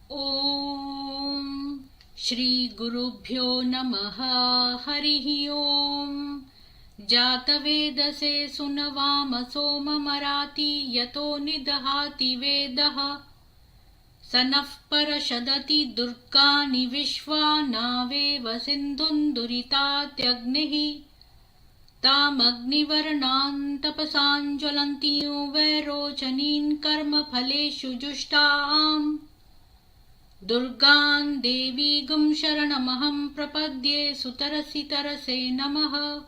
ॐ श्रीगुरुभ्यो नमः। हरिः ॐ। जातवेदसे सुनवामसो मराति यतो निदहाति वेदः। स नः परषदति दुर्गानि विश्वा नावेव सिन्धुन्दुरितात्यग्निः। तामग्निवर्णान् तपसाञ्ज्वलन्तीं वैरोचनीन् कर्मफलेषु जुष्टाम्। दुर्गां देवीगुं शरणमहं प्रपद्ये सुतरसि तरसे नमः।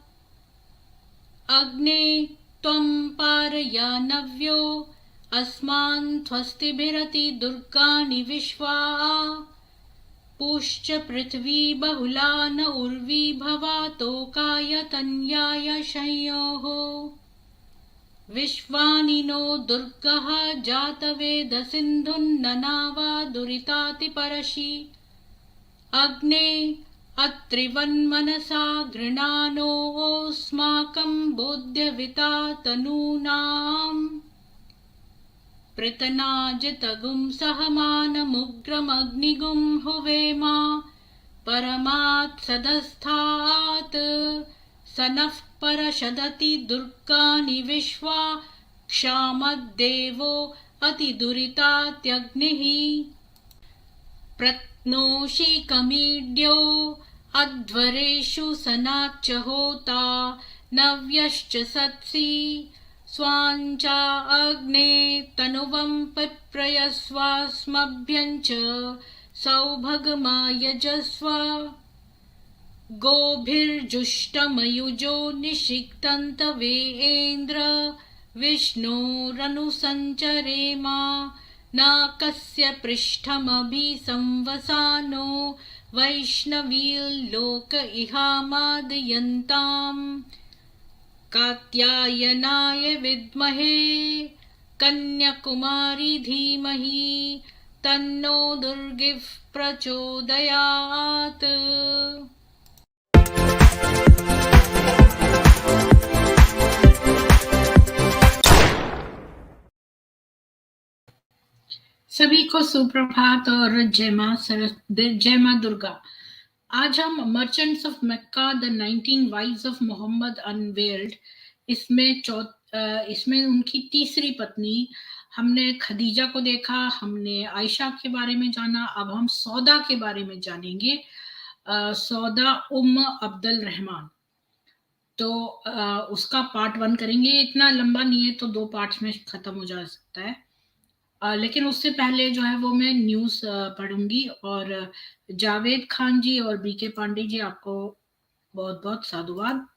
अग्ने त्वं पारयानव्यो अस्मान् स्वस्तिभिरति दुर्गाणि विश्वा। पूश्च पृथ्वी बहुला न उर्वी भवातोकाय तन्याय संयोः। विश्वानि नो दुर्गः जातवेदसिन्धुन्ननावा दुरितातिपरशि। अग्ने अत्रिवन्मनसा गृणानोऽस्माकं बोध्यविता तनूनाम्। पृतनाजितगुं सहमानमुग्रमग्निगुं हुवेमा परमात् सदस्थात्। स नः परषदति दुर्गानि विश्वा क्षामद्देवो अतिदुरितात्यग्निः। प्रत्नोषिकमीड्यो अध्वरेषु सनाच्च होता नव्यश्च सत्सि। स्वाञ्चा अग्ने तनुवं पिप्रयस्वास्मभ्यञ्च सौभगमायजस्व। गोभिर्जुष्टमयुजो निषिक्तन्तवेन्द्र विष्णोरनुसञ्चरेमा। नाकस्य पृष्ठमभि संवसानो वैष्णवील्लोक इहामादयन्ताम्। कात्यायनाय विद्महे कन्याकुमारी धीमहि तन्नो दुर्गिः प्रचोदयात्। सभी को सुप्रभात और जय मां दुर्गा। आज हम merchants of Mecca the 19 wives of Muhammad unveiled इसमें उनकी तीसरी पत्नी हमने खदीजा को देखा, हमने आयशा के बारे में जाना। अब हम सौदा के बारे में जानेंगे। सौदा अब्दुल रहमान। तो उसका पार्ट 1 करेंगे। इतना लंबा नहीं है तो 2 पार्ट्स में खत्म हो जा सकता है। लेकिन उससे पहले जो है वो मैं न्यूज़ पढ़ूंगी। और जावेद खान जी और बीके पांडे जी, आपको बहुत बहुत साधुवाद।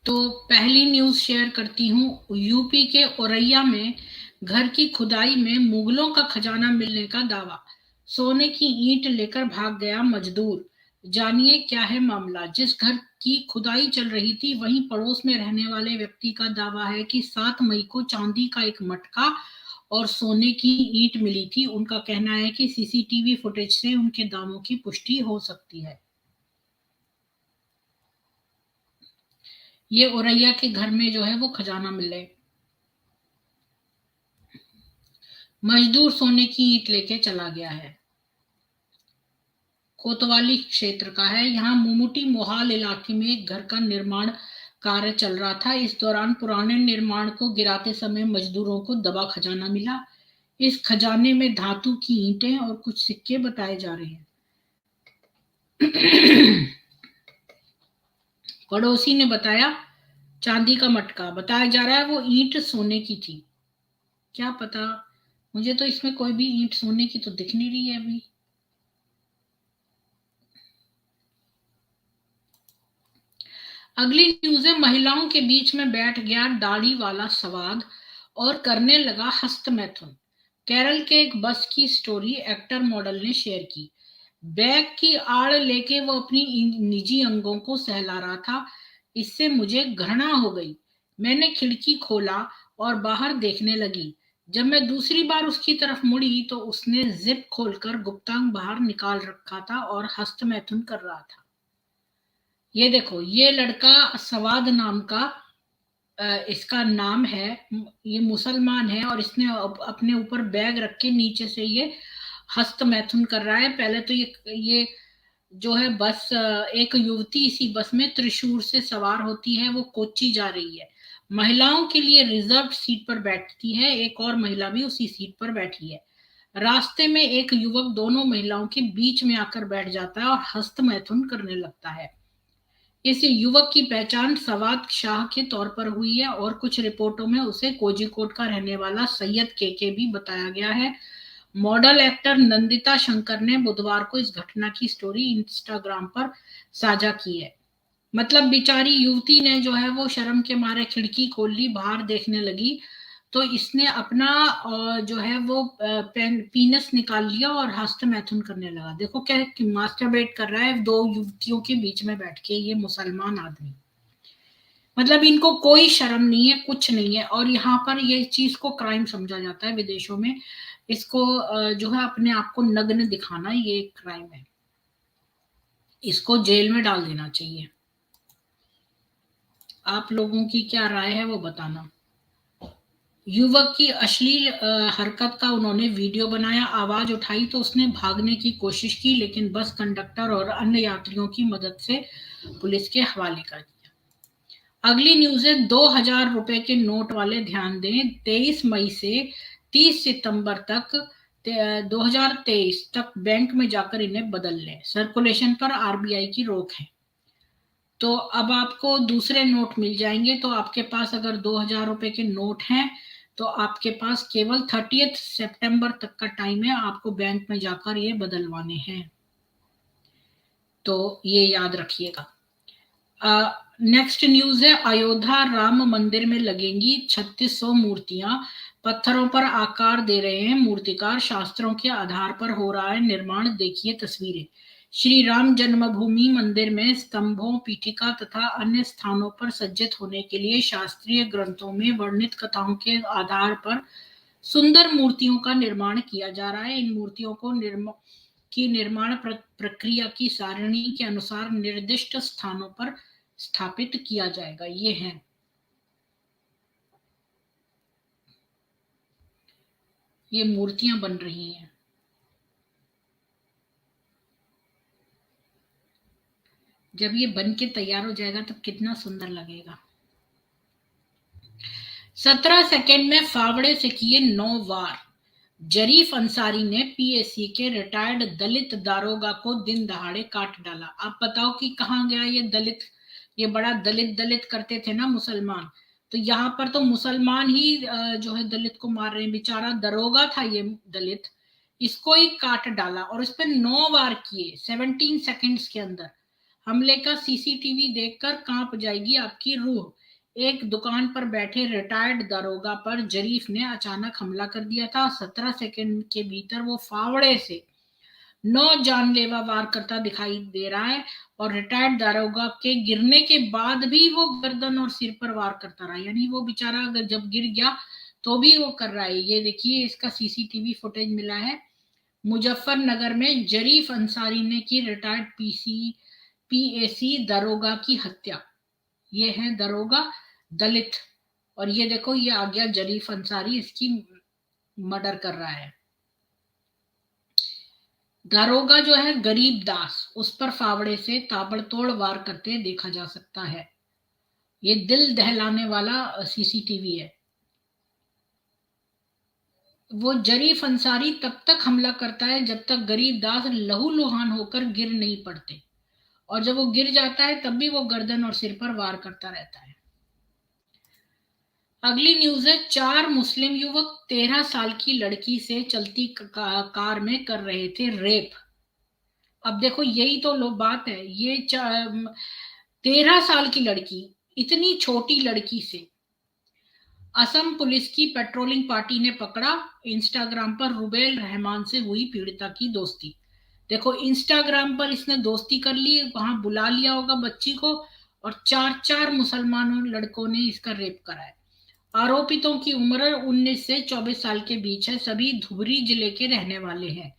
तो पहली न्यूज़ शेयर करती हूँ। यूपी के औरैया में घर की खुदाई में मुगलों का खजाना मिलने का दावा। सोने की ईंट लेकर भाग गया मजदूर। जानिए क्या है मामला। जिस घर की खुदाई चल रही थी वहीं पड़ोस में रहने वाले व्यक्ति का दावा है कि 7 मई को चांदी का एक मटका और सोने की ईंट मिली थी। उनका कहना है कि सीसीटीवी फुटेज से उनके दावों की पुष्टि हो सकती है। ये औरैया के घर में जो है वो खजाना मिले। मजदूर सोने की ईंट लेके चला गया है। कोतवाली क्षेत्र का है। यहाँ मुमुटी मोहाल इलाके में एक घर का निर्माण कार्य चल रहा था। इस दौरान पुराने निर्माण को गिराते समय मजदूरों को दबा खजाना मिला। इस खजाने में धातु की ईंटें और कुछ सिक्के बताए जा रहे हैं। पड़ोसी ने बताया चांदी का मटका। बताया जा रहा है वो ईंट सोने की थी। क्या पता, मुझे तो इसमें कोई भी ईंट सोने की तो दिख नहीं रही है अभी। अगली न्यूज है। महिलाओं के बीच में बैठ गया दाढ़ी वाला सवाद और करने लगा हस्त मैथुन। केरल के एक बस की स्टोरी एक्टर मॉडल ने शेयर की। बैग की आड़ लेके वो अपनी निजी अंगों को सहला रहा था। इससे मुझे घृणा हो गई। मैंने खिड़की खोला और बाहर देखने लगी। जब मैं दूसरी बार उसकी तरफ मुड़ी तो उसने जिप खोलकर गुप्तांग बाहर निकाल रखा था और हस्त मैथुन कर रहा था। ये देखो, ये लड़का सवाद नाम का इसका नाम है, ये मुसलमान है और इसने अपने ऊपर बैग रख के नीचे से ये हस्त मैथुन कर रहा है। पहले तो ये जो है बस, एक युवती इसी बस में त्रिशूर से सवार होती है, वो कोच्चि जा रही है। महिलाओं के लिए रिजर्व सीट पर बैठती है, एक और महिला भी उसी सीट पर बैठी है। रास्ते में एक युवक दोनों महिलाओं के बीच में आकर बैठ जाता है और हस्त मैथुन करने लगता है। इस युवक की पहचान सवाद शाह के तौर पर हुई है और कुछ रिपोर्टों में उसे कोझिकोड का रहने वाला सैयद के भी बताया गया है। मॉडल एक्टर नंदिता शंकर ने बुधवार को इस घटना की स्टोरी इंस्टाग्राम पर साझा की है। मतलब बेचारी युवती ने जो है वो शर्म के मारे खिड़की खोल ली, बाहर देखने लगी, तो इसने अपना जो है वो पीनस निकाल लिया और हस्त मैथुन करने लगा। देखो क्या मास्टरबेट कर रहा है दो युवतियों के बीच में बैठ के, ये मुसलमान आदमी। मतलब इनको कोई शर्म नहीं है, कुछ नहीं है। और यहाँ पर ये चीज को क्राइम समझा जाता है विदेशों में। इसको जो है अपने आप को नग्न दिखाना, ये क्राइम है, इसको जेल में डाल देना चाहिए। आप लोगों की क्या राय है वो बताना। युवक की अश्लील हरकत का उन्होंने वीडियो बनाया, आवाज उठाई तो उसने भागने की कोशिश की, लेकिन बस कंडक्टर और अन्य यात्रियों की मदद से पुलिस के हवाले कर दिया। अगली न्यूज है 2000 रुपए के नोट वाले ध्यान दें, 23 मई से 30 सितंबर तक 2023 तक बैंक में जाकर इन्हें बदल लें। सर्कुलेशन पर आरबीआई की रोक है। तो अब आपको दूसरे नोट मिल जाएंगे। तो आपके पास अगर 2000 रुपए के नोट हैं तो आपके पास केवल 30 सितंबर तक का टाइम है, आपको बैंक में जाकर ये बदलवाने हैं। तो ये याद रखिएगा। नेक्स्ट न्यूज है, अयोध्या राम मंदिर में लगेंगी 3600 मूर्तियां, पत्थरों पर आकार दे रहे हैं मूर्तिकार, शास्त्रों के आधार पर हो रहा है निर्माण, देखिए तस्वीरें। श्री राम जन्मभूमि मंदिर में स्तंभों, पीठिका तथा अन्य स्थानों पर सज्जित होने के लिए शास्त्रीय ग्रंथों में वर्णित कथाओं के आधार पर सुंदर मूर्तियों का निर्माण किया जा रहा है। इन मूर्तियों को निर्माण प्रक्रिया की सारणी के अनुसार निर्दिष्ट स्थानों पर स्थापित किया जाएगा। ये है, ये मूर्तियां बन रही हैं। जब ये बन के तैयार हो जाएगा तो कितना सुंदर लगेगा। 17 सेकंड में फावड़े से किए 9 वार, जरीफ अंसारी ने पीएसी के रिटायर्ड दलित दारोगा को दिन दहाड़े काट डाला। आप बताओ कि कहाँ गया ये दलित। ये बड़ा दलित दलित करते थे ना मुसलमान, तो यहाँ पर तो मुसलमान ही जो है दलित को मार रहे हैं। बेचारा दरोगा था ये दलित, इसको ही काट डाला और इस पर 9 वार किए 17 सेकंड्स के अंदर। हमले का सीसीटीवी देखकर कांप जाएगी आपकी रूह। एक दुकान पर बैठे रिटायर्ड दरोगा पर जरीफ ने अचानक हमला कर दिया था। 17 सेकंड के भीतर वो फावड़े से 9 जानलेवा वार करता दिखाई दे रहा है और रिटायर्ड दारोगा के गिरने के बाद भी वो गर्दन और सिर पर वार करता रहा। यानी वो बेचारा अगर जब गिर गया तो भी वो कर रहा है। ये देखिए, इसका सीसीटीवी फुटेज मिला है। मुजफ्फरनगर में जरीफ अंसारी ने की रिटायर्ड पीएसी दरोगा की हत्या। ये है दरोगा दलित, और ये देखो ये आ गया जरीफ अंसारी, इसकी मर्डर कर रहा है। दारोगा जो है गरीब दास, उस पर फावड़े से ताबड़तोड़ वार करते देखा जा सकता है। ये दिल दहलाने वाला सीसीटीवी है। वो जरीफ अंसारी तब तक हमला करता है जब तक गरीब दास लहूलुहान होकर गिर नहीं पड़ते, और जब वो गिर जाता है तब भी वो गर्दन और सिर पर वार करता रहता है। अगली न्यूज है, 4 मुस्लिम युवक 13 साल की लड़की से चलती कार में कर रहे थे रेप। अब देखो यही तो लो बात है, ये 13 साल की लड़की, इतनी छोटी लड़की से असम पुलिस की पेट्रोलिंग पार्टी ने पकड़ा। इंस्टाग्राम पर रुबेल रहमान से हुई पीड़िता की दोस्ती। देखो इंस्टाग्राम पर इसने दोस्ती कर ली, वहां बुला लिया होगा बच्ची को, और 4 मुसलमानों लड़कों ने इसका रेप करा है। आरोपितों की उम्र 19 से 24 साल के बीच है। सभी धुबरी जिले के रहने वाले हैं।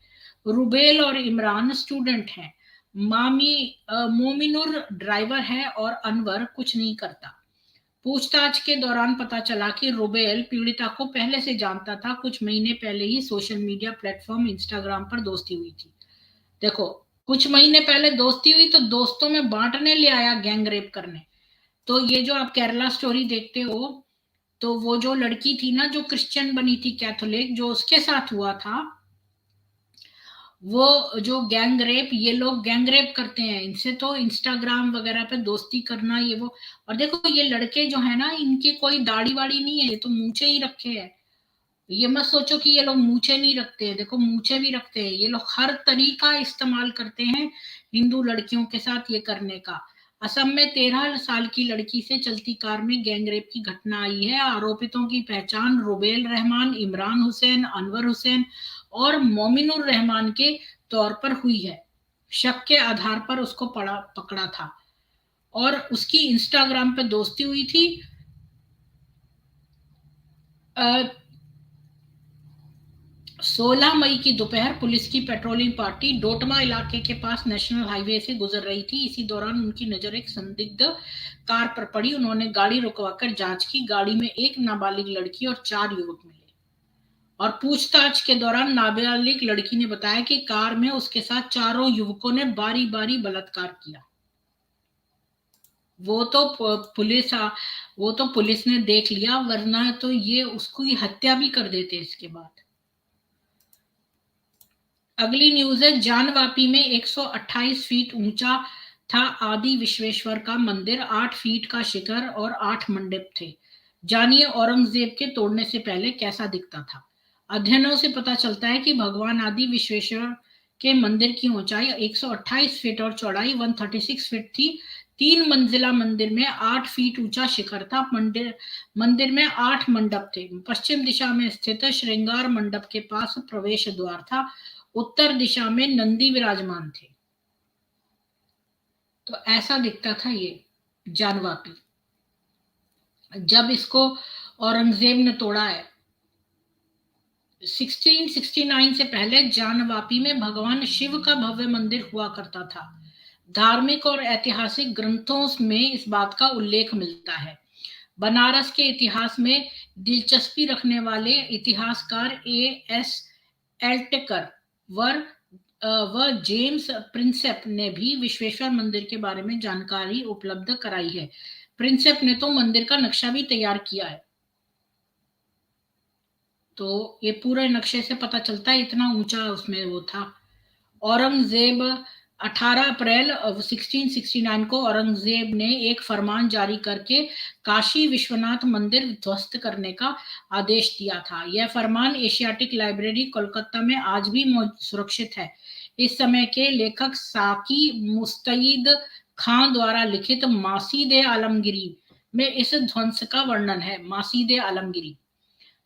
रुबेल और इमरान स्टूडेंट हैं। मोमिनुर ड्राइवर है और अनवर कुछ नहीं करता। पूछताछ के दौरान पता चला कि रुबेल पीड़िता को पहले से जानता था। कुछ महीने पहले ही सोशल मीडिया प्लेटफॉर्म इंस्टाग्राम पर दोस्ती हुई थी। देखो, कुछ महीने पहले दोस्ती हुई तो दोस्तों में बांटने ले आया गैंग रेप करने। तो ये जो आप केरला स्टोरी देखते हो, तो वो जो लड़की थी ना, जो क्रिश्चियन बनी थी, कैथोलिक, जो उसके साथ हुआ था, वो जो गैंग रेप, ये लोग गैंग रेप करते हैं। इनसे तो इंस्टाग्राम वगैरह पे दोस्ती करना, ये वो। और देखो, ये लड़के जो है ना, इनकी कोई दाढ़ी वाड़ी नहीं है, ये तो मूंछे ही रखे हैं। ये मत सोचो कि ये लोग मूंछे नहीं रखते हैं, देखो मूंछे भी रखते हैं। ये लोग हर तरीका इस्तेमाल करते हैं हिंदू लड़कियों के साथ ये करने का। असम में 13 साल की लड़की से चलती कार में गैंग रेप की घटना आई है। आरोपितों की पहचान रुबेल रहमान, इमरान हुसैन, अनवर हुसैन और मोमिनुर रहमान के तौर पर हुई है। शक के आधार पर उसको पकड़ा था और उसकी इंस्टाग्राम पे दोस्ती हुई थी। 16 मई की दोपहर पुलिस की पेट्रोलिंग पार्टी डोटमा इलाके के पास नेशनल हाईवे से गुजर रही थी। इसी दौरान उनकी नजर एक संदिग्ध कार पर पड़ी। उन्होंने गाड़ी रुकवाकर जांच की। गाड़ी में एक नाबालिग लड़की और 4 युवक मिले। और पूछताछ के दौरान नाबालिग लड़की ने बताया कि कार में उसके साथ 4 युवकों ने बारी बारी बलात्कार किया। वो तो वो तो पुलिस ने देख लिया, वरना तो ये उसको हत्या भी कर देते इसके बाद। अगली न्यूज है, जानवापी में 128 फीट ऊंचा था आदि विश्वेश्वर का मंदिर। 8 फीट का शिखर और 8 मंडप थे। जानिए औरंगजेब के तोड़ने से पहले कैसा दिखता था। अध्ययनों से पता चलता है कि भगवान आदि विश्वेश्वर के मंदिर की ऊंचाई 128 फीट और चौड़ाई 136 फीट थी। 3 मंजिला मंदिर में 8 फीट ऊंचा शिखर था। मंदिर में 8 मंडप थे। पश्चिम दिशा में स्थित श्रृंगार मंडप के पास प्रवेश द्वार था। उत्तर दिशा में नंदी विराजमान थे। तो ऐसा दिखता था ये जानवापी। जब इसको औरंगजेब ने तोड़ा है 1669 से पहले, जानवापी में भगवान शिव का भव्य मंदिर हुआ करता था। धार्मिक और ऐतिहासिक ग्रंथों में इस बात का उल्लेख मिलता है। बनारस के इतिहास में दिलचस्पी रखने वाले इतिहासकार A.S. एल्टेकर व जेम्स प्रिंसेप ने भी विश्वेश्वर मंदिर के बारे में जानकारी उपलब्ध कराई है। प्रिंसेप ने तो मंदिर का नक्शा भी तैयार किया है। तो ये पूरे नक्शे से पता चलता है इतना ऊंचा उसमें वो था। औरंगजेब 18 अप्रैल 1669 को औरंगजेब ने एक फरमान जारी करके काशी विश्वनाथ मंदिर ध्वस्त करने का आदेश दिया था। यह फरमान एशियाटिक लाइब्रेरी कोलकाता में आज भी सुरक्षित है। इस समय के लेखक साकी मुस्तईद खां द्वारा लिखित मासीदे आलमगिरी में इस ध्वंस का वर्णन है। मासीदे आलमगिरी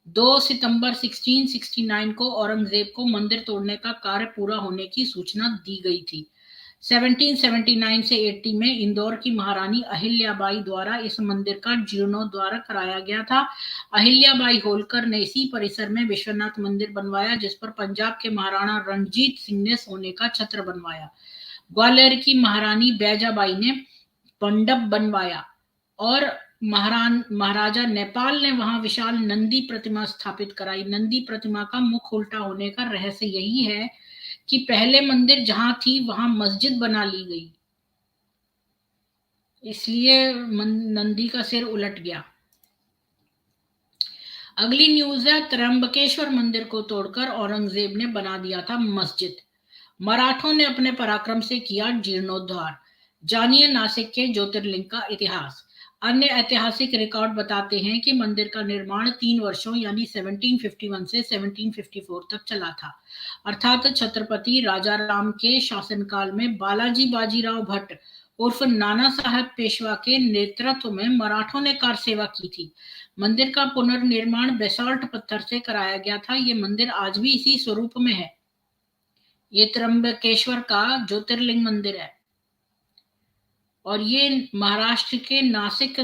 2 सितंबर 1669 को औरंगजेब को मंदिर तोड़ने का कार्य पूरा होने की सूचना दी गई थी। 1779 से 80 में इंदौर की महारानी अहिल्याबाई द्वारा इस मंदिर का जीर्णोद्धार कराया गया था। अहिल्याबाई होलकर ने इसी परिसर में विश्वनाथ मंदिर बनवाया, जिस पर पंजाब के महाराणा रणजीत सिंह ने सोने का छत्र बनवाया। ग्वालियर की महारानी बैजाबाई ने मंडप बनवाया और महाराजा नेपाल ने वहां विशाल नंदी प्रतिमा स्थापित कराई। नंदी प्रतिमा का मुख उल्टा होने का रहस्य यही है कि पहले मंदिर जहां थी वहां मस्जिद बना ली गई, इसलिए नंदी का सिर उलट गया। अगली न्यूज है, त्र्यंबकेश्वर मंदिर को तोड़कर औरंगजेब ने बना दिया था मस्जिद। मराठों ने अपने पराक्रम से किया जीर्णोद्धार। जानिए नासिक के ज्योतिर्लिंग का इतिहास। अन्य ऐतिहासिक रिकॉर्ड बताते हैं कि मंदिर का निर्माण 3 वर्षों यानी 1751 से 1754 तक चला था। अर्थात छत्रपति राजा राम के शासनकाल में बालाजी बाजीराव भट्ट उर्फ नाना साहब पेशवा के नेतृत्व में मराठों ने कार सेवा की थी। मंदिर का पुनर्निर्माण बेसाल्ट पत्थर से कराया गया था। ये मंदिर आज भी इसी स्वरूप में है। ये त्र्यंबकेश्वर का ज्योतिर्लिंग मंदिर है और ये महाराष्ट्र के नासिक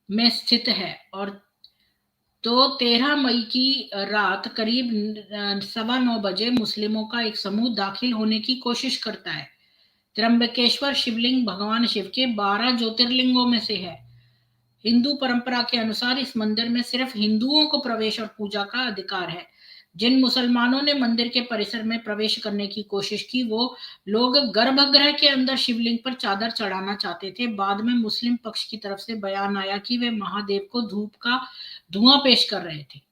में स्थित है। और तो 13 मई की रात करीब 9:15 बजे मुस्लिमों का एक समूह दाखिल होने की कोशिश करता है। त्र्यंबकेश्वर शिवलिंग भगवान शिव के 12 ज्योतिर्लिंगों में से है। हिंदू परंपरा के अनुसार इस मंदिर में सिर्फ हिंदुओं को प्रवेश और पूजा का अधिकार है। जिन मुसलमानों ने मंदिर के परिसर में प्रवेश करने की कोशिश की, वो लोग गर्भगृह के अंदर शिवलिंग पर चादर चढ़ाना चाहते थे। बाद में मुस्लिम पक्ष की तरफ से बयान आया कि वे महादेव को धूप का धुआं पेश कर रहे थे।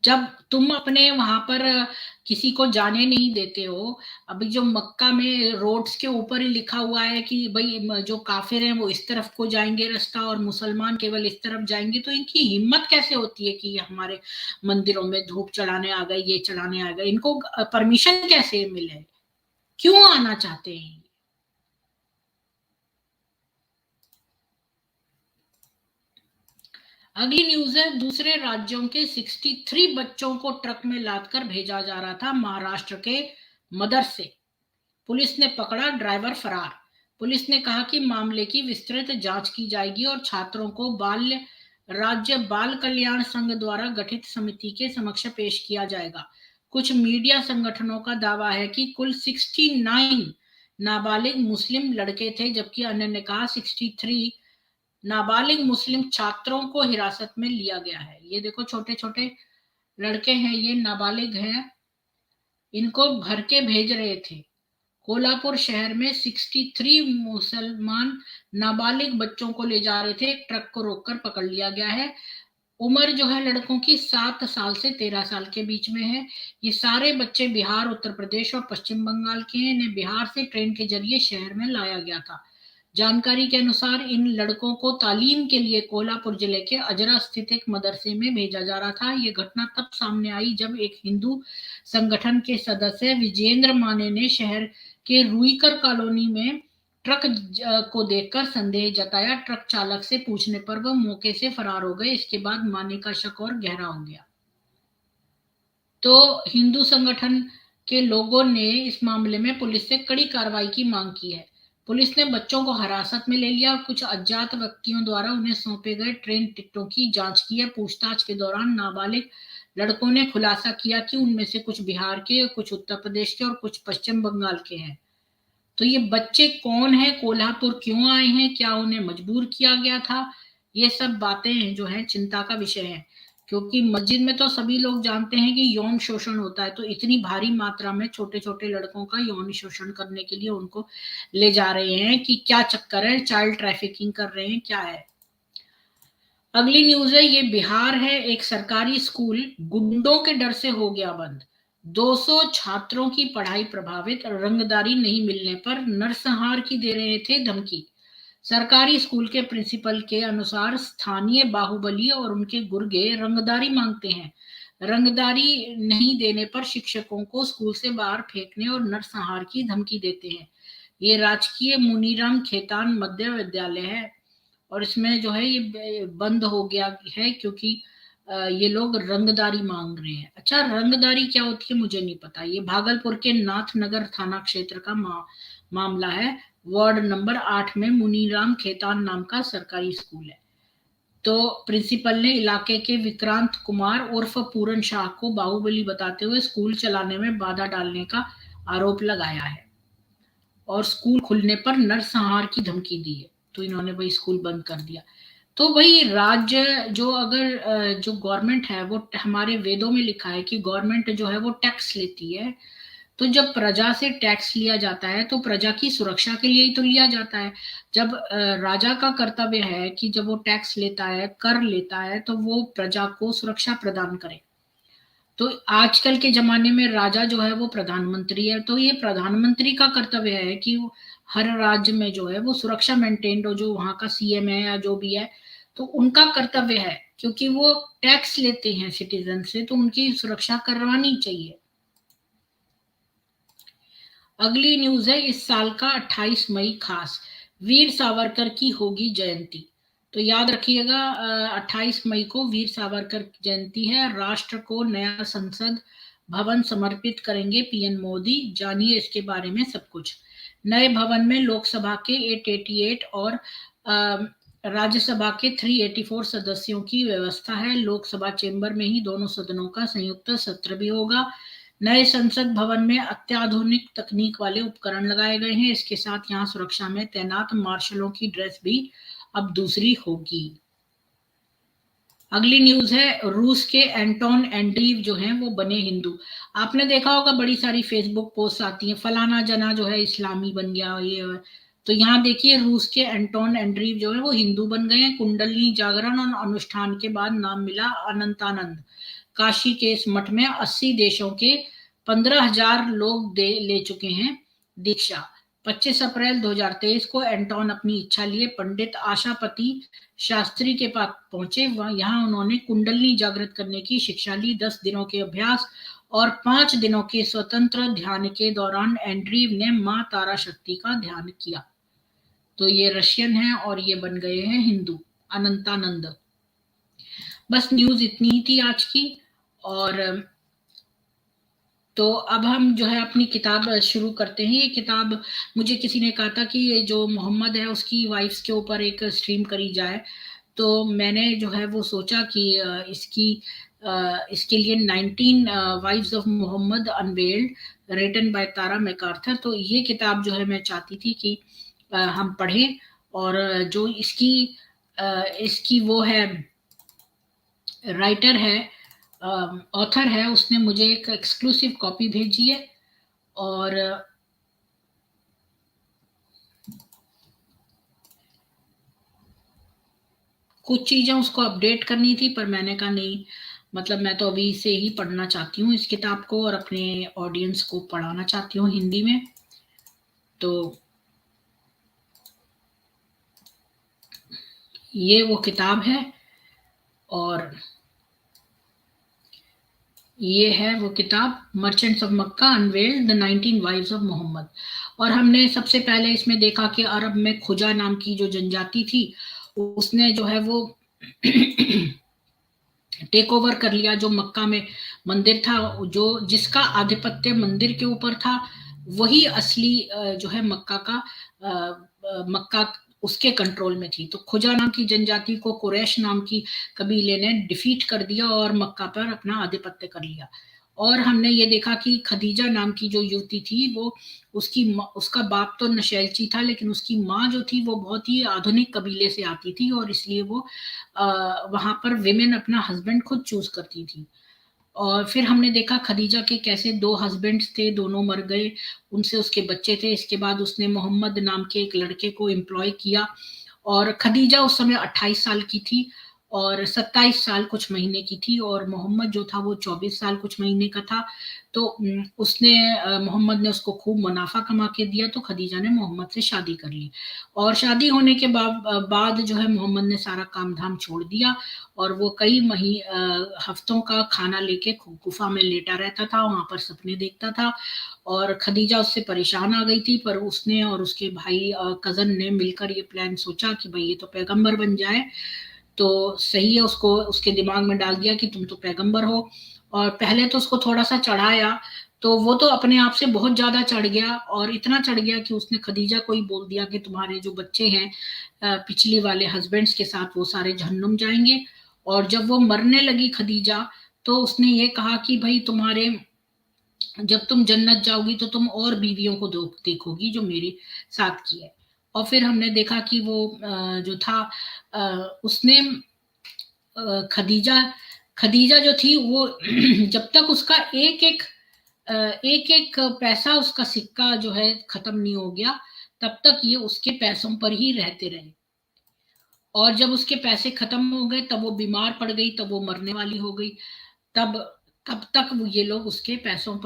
जब तुम अपने वहां पर किसी को जाने नहीं देते हो, अभी जो मक्का में रोड्स के ऊपर ही लिखा हुआ है कि भाई जो काफिर हैं वो इस तरफ को जाएंगे रास्ता और मुसलमान केवल इस तरफ जाएंगे, तो इनकी हिम्मत कैसे होती है कि ये हमारे मंदिरों में धूप चढ़ाने आ गए, ये चढ़ाने आ गए? इनको परमिशन कैसे मिले? क्यों आना चाहते हैं? अगली न्यूज है, दूसरे राज्यों के 63 बच्चों को ट्रक में लादकर भेजा जा रहा था महाराष्ट्र के मदरसे। पुलिस ने पकड़ा, ड्राइवर फरार। पुलिस ने कहा कि मामले की विस्तृत जांच की जाएगी और छात्रों को राज्य बाल कल्याण संघ द्वारा गठित समिति के समक्ष पेश किया जाएगा। कुछ मीडिया संगठनों का दावा है कि कुल 69 नाबालिग मुस्लिम लड़के थे, जबकि अन्य ने कहा 63 नाबालिग मुस्लिम छात्रों को हिरासत में लिया गया है। ये देखो, छोटे छोटे लड़के हैं, ये नाबालिग हैं, इनको भर के भेज रहे थे। कोल्हापुर शहर में 63 मुसलमान नाबालिग बच्चों को ले जा रहे थे, एक ट्रक को रोककर पकड़ लिया गया है। उम्र जो है लड़कों की 7 साल से 13 साल के बीच में है। ये सारे बच्चे बिहार, उत्तर प्रदेश और पश्चिम बंगाल के हैं। इन्हें बिहार से ट्रेन के जरिए शहर में लाया गया था। जानकारी के अनुसार इन लड़कों को तालीम के लिए कोल्हापुर जिले के अजरा स्थित एक मदरसे में भेजा जा रहा था। ये घटना तब सामने आई जब एक हिंदू संगठन के सदस्य विजेंद्र माने ने शहर के रुईकर कॉलोनी में ट्रक को देखकर संदेह जताया। ट्रक चालक से पूछने पर वह मौके से फरार हो गए। इसके बाद माने का शक और गहरा हो गया। तो हिंदू संगठन के लोगों ने इस मामले में पुलिस से कड़ी कार्रवाई की मांग की है। पुलिस ने बच्चों को हिरासत में ले लिया और कुछ अज्ञात व्यक्तियों द्वारा उन्हें सौंपे गए ट्रेन टिकटों की जांच की है। पूछताछ के दौरान नाबालिग लड़कों ने खुलासा किया कि उनमें से कुछ बिहार के, कुछ उत्तर प्रदेश के और कुछ पश्चिम बंगाल के हैं। तो ये बच्चे कौन है, कोल्हापुर क्यों आए हैं, क्या उन्हें मजबूर किया गया था? ये सब बातें जो है चिंता का विषय है, क्योंकि मस्जिद में तो सभी लोग जानते हैं कि यौन शोषण होता है, तो इतनी भारी मात्रा में छोटे छोटे लड़कों का यौन शोषण करने के लिए उनको ले जा रहे हैं कि क्या चक्कर है? चाइल्ड ट्रैफिकिंग कर रहे हैं, क्या है? अगली न्यूज है, ये बिहार है। एक सरकारी स्कूल गुंडों के डर से हो गया बंद। 200 छात्रों की पढ़ाई प्रभावित, रंगदारी नहीं मिलने पर नरसंहार की दे रहे थे धमकी। सरकारी स्कूल के प्रिंसिपल के अनुसार स्थानीय बाहुबली और उनके गुर्गे रंगदारी मांगते हैं। रंगदारी नहीं देने पर शिक्षकों को स्कूल से बाहर फेंकने और नरसंहार की धमकी देते हैं। ये राजकीय मुनीराम खेतान मध्य विद्यालय है और इसमें जो है ये बंद हो गया है क्योंकि ये लोग रंगदारी मांग रहे हैं। अच्छा, रंगदारी क्या होती है मुझे नहीं पता। ये भागलपुर के नाथनगर थाना क्षेत्र का मामला है। वार्ड नंबर 8 में मुनीराम खेतान नाम का सरकारी स्कूल है। तो प्रिंसिपल ने इलाके के विक्रांत कुमार उर्फ पूरन शाह को बाहुबली बताते हुए स्कूल चलाने में बाधा डालने का आरोप लगाया है और स्कूल खुलने पर नरसंहार की धमकी दी है। तो इन्होंने भाई स्कूल बंद कर दिया। तो भाई राज्य जो अगर जो गवर्नमेंट है, वो हमारे वेदों में लिखा है कि गवर्नमेंट जो है वो टैक्स लेती है। तो जब प्रजा से टैक्स लिया जाता है तो प्रजा की सुरक्षा के लिए ही तो लिया जाता है। जब राजा का कर्तव्य है कि जब वो टैक्स लेता है, कर लेता है, तो वो प्रजा को सुरक्षा प्रदान करे। तो आजकल के जमाने में राजा जो है वो प्रधानमंत्री है, तो ये प्रधानमंत्री का कर्तव्य है कि हर राज्य में जो है वो सुरक्षा मेंटेन हो, जो वहां का सीएम है या जो भी है, तो उनका कर्तव्य है, क्योंकि वो टैक्स लेते हैं सिटीजन से, तो उनकी सुरक्षा करवानी चाहिए। अगली न्यूज है, इस साल का 28 मई खास, वीर सावरकर की होगी जयंती। तो याद रखिएगा, 28 मई को वीर सावरकर की जयंती है। राष्ट्र को नया संसद भवन समर्पित करेंगे पीएम मोदी। जानिए इसके बारे में सब कुछ। नए भवन में लोकसभा के 888 और राज्यसभा के 384 सदस्यों की व्यवस्था है। लोकसभा चेंबर में ही दोनों सदनों का संयुक्त सत्र भी होगा। नए संसद भवन में अत्याधुनिक तकनीक वाले उपकरण लगाए गए हैं। इसके साथ यहाँ सुरक्षा में तैनात मार्शलों की ड्रेस भी अब दूसरी होगी। अगली न्यूज है, रूस के एंटोन एंड्रीव जो हैं वो बने हिंदू। आपने देखा होगा बड़ी सारी फेसबुक पोस्ट आती हैं, फलाना जना जो है इस्लामी बन गया ये। तो यहाँ देखिए, रूस के एंटोन एंड्रीव जो है वो हिंदू बन गए हैं। कुंडलिनी जागरण और अनुष्ठान के बाद नाम मिला अनंतानंद। काशी के इस मठ में 80 देशों के 15,000 लोग ले चुके हैं दीक्षा। 25 अप्रैल 2023 को एंटोन अपनी इच्छा लिए पंडित आशापति शास्त्री के पास पहुंचे। यहाँ उन्होंने कुंडलिनी जागृत करने की शिक्षा ली। 10 दिनों के अभ्यास और 5 दिनों के स्वतंत्र ध्यान के दौरान एंड्रीव ने मां तारा शक्ति का ध्यान किया। तो ये रशियन है और ये बन गए हैं हिंदू, अनंतानंद। बस न्यूज इतनी ही थी आज की। और तो अब हम जो है अपनी किताब शुरू करते हैं। ये किताब मुझे किसी ने कहा था कि ये जो मोहम्मद है उसकी वाइफ्स के ऊपर एक स्ट्रीम करी जाए, तो मैंने जो है वो सोचा कि इसके लिए 19 wives of Muhammad unveiled written by Tara MacArthur, तो ये किताब जो है मैं चाहती थी कि हम पढ़ें। और जो इसकी वो है राइटर है, ऑथर है, उसने मुझे एक एक्सक्लूसिव कॉपी भेजी है। और कुछ चीजें उसको अपडेट करनी थी, पर मैंने कहा नहीं, मतलब मैं तो अभी से ही पढ़ना चाहती हूँ इस किताब को और अपने ऑडियंस को पढ़ाना चाहती हूँ हिंदी में। तो ये वो किताब है और ये है वो किताब, merchants of Mecca unveiled the 19 wives of Muhammad. और हमने सबसे पहले इसमें देखा कि अरब में खुजा नाम की जो जनजाति थी उसने जो है वो टेक ओवर कर लिया जो मक्का में मंदिर था, जो जिसका आधिपत्य मंदिर के ऊपर था वही असली जो है मक्का उसके कंट्रोल में थी। तो खुजा नाम की जनजाति को कुरैश नाम की कबीले ने डिफीट कर दिया और मक्का पर अपना आधिपत्य कर लिया। और हमने ये देखा कि खदीजा नाम की जो युवती थी वो उसका बाप तो नशैलची था, लेकिन उसकी माँ जो थी वो बहुत ही आधुनिक कबीले से आती थी और इसलिए वो वहां पर विमेन अपना हस्बैंड खुद चूज करती थी। और फिर हमने देखा खदीजा के कैसे 2 हस्बैंड्स थे, दोनों मर गए, उनसे उसके बच्चे थे। इसके बाद उसने मोहम्मद नाम के एक लड़के को एम्प्लॉय किया और खदीजा उस समय 28 साल की थी और 27 साल कुछ महीने की थी और मोहम्मद जो था वो 24 साल कुछ महीने का था। तो उसने मोहम्मद ने उसको खूब मुनाफा कमा के दिया, तो खदीजा ने मोहम्मद से शादी कर ली। और शादी होने के बाद जो है मोहम्मद ने सारा काम धाम छोड़ दिया और वो कई हफ्तों का खाना लेके गुफा में लेटा रहता था, वहां पर सपने देखता था। और खदीजा उससे परेशान आ गई थी, पर उसने और उसके भाई कजन ने मिलकर ये प्लान सोचा कि भाई ये तो पैगंबर बन जाए तो सही है। उसको उसके दिमाग में डाल दिया कि तुम तो पैगंबर हो। और पहले तो उसको थोड़ा सा चढ़ाया, तो वो तो अपने आप से बहुत ज्यादा चढ़ गया और इतना चढ़ गया कि उसने खदीजा को ही बोल दिया कि तुम्हारे जो बच्चे हैं पिछली वाले हस्बैंड्स के साथ वो सारे जहन्नुम जाएंगे। और जब वो मरने लगी खदीजा, तो उसने ये कहा कि भाई तुम्हारे जब तुम जन्नत जाओगी तो तुम और बीवियों को देखोगी जो मेरे साथ की है। और फिर हमने देखा कि वो जो था उसने खदीजा खदीजा जो थी वो जब तक उसका एक एक पैसा, उसका सिक्का जो है खत्म नहीं हो गया, तब तक ये उसके पैसों पर ही रहते रहे। और जब उसके पैसे खत्म हो गए तब वो बीमार पड़ गई, तब वो मरने वाली हो गई। तब तब तक वो ये लोग उसके पैसों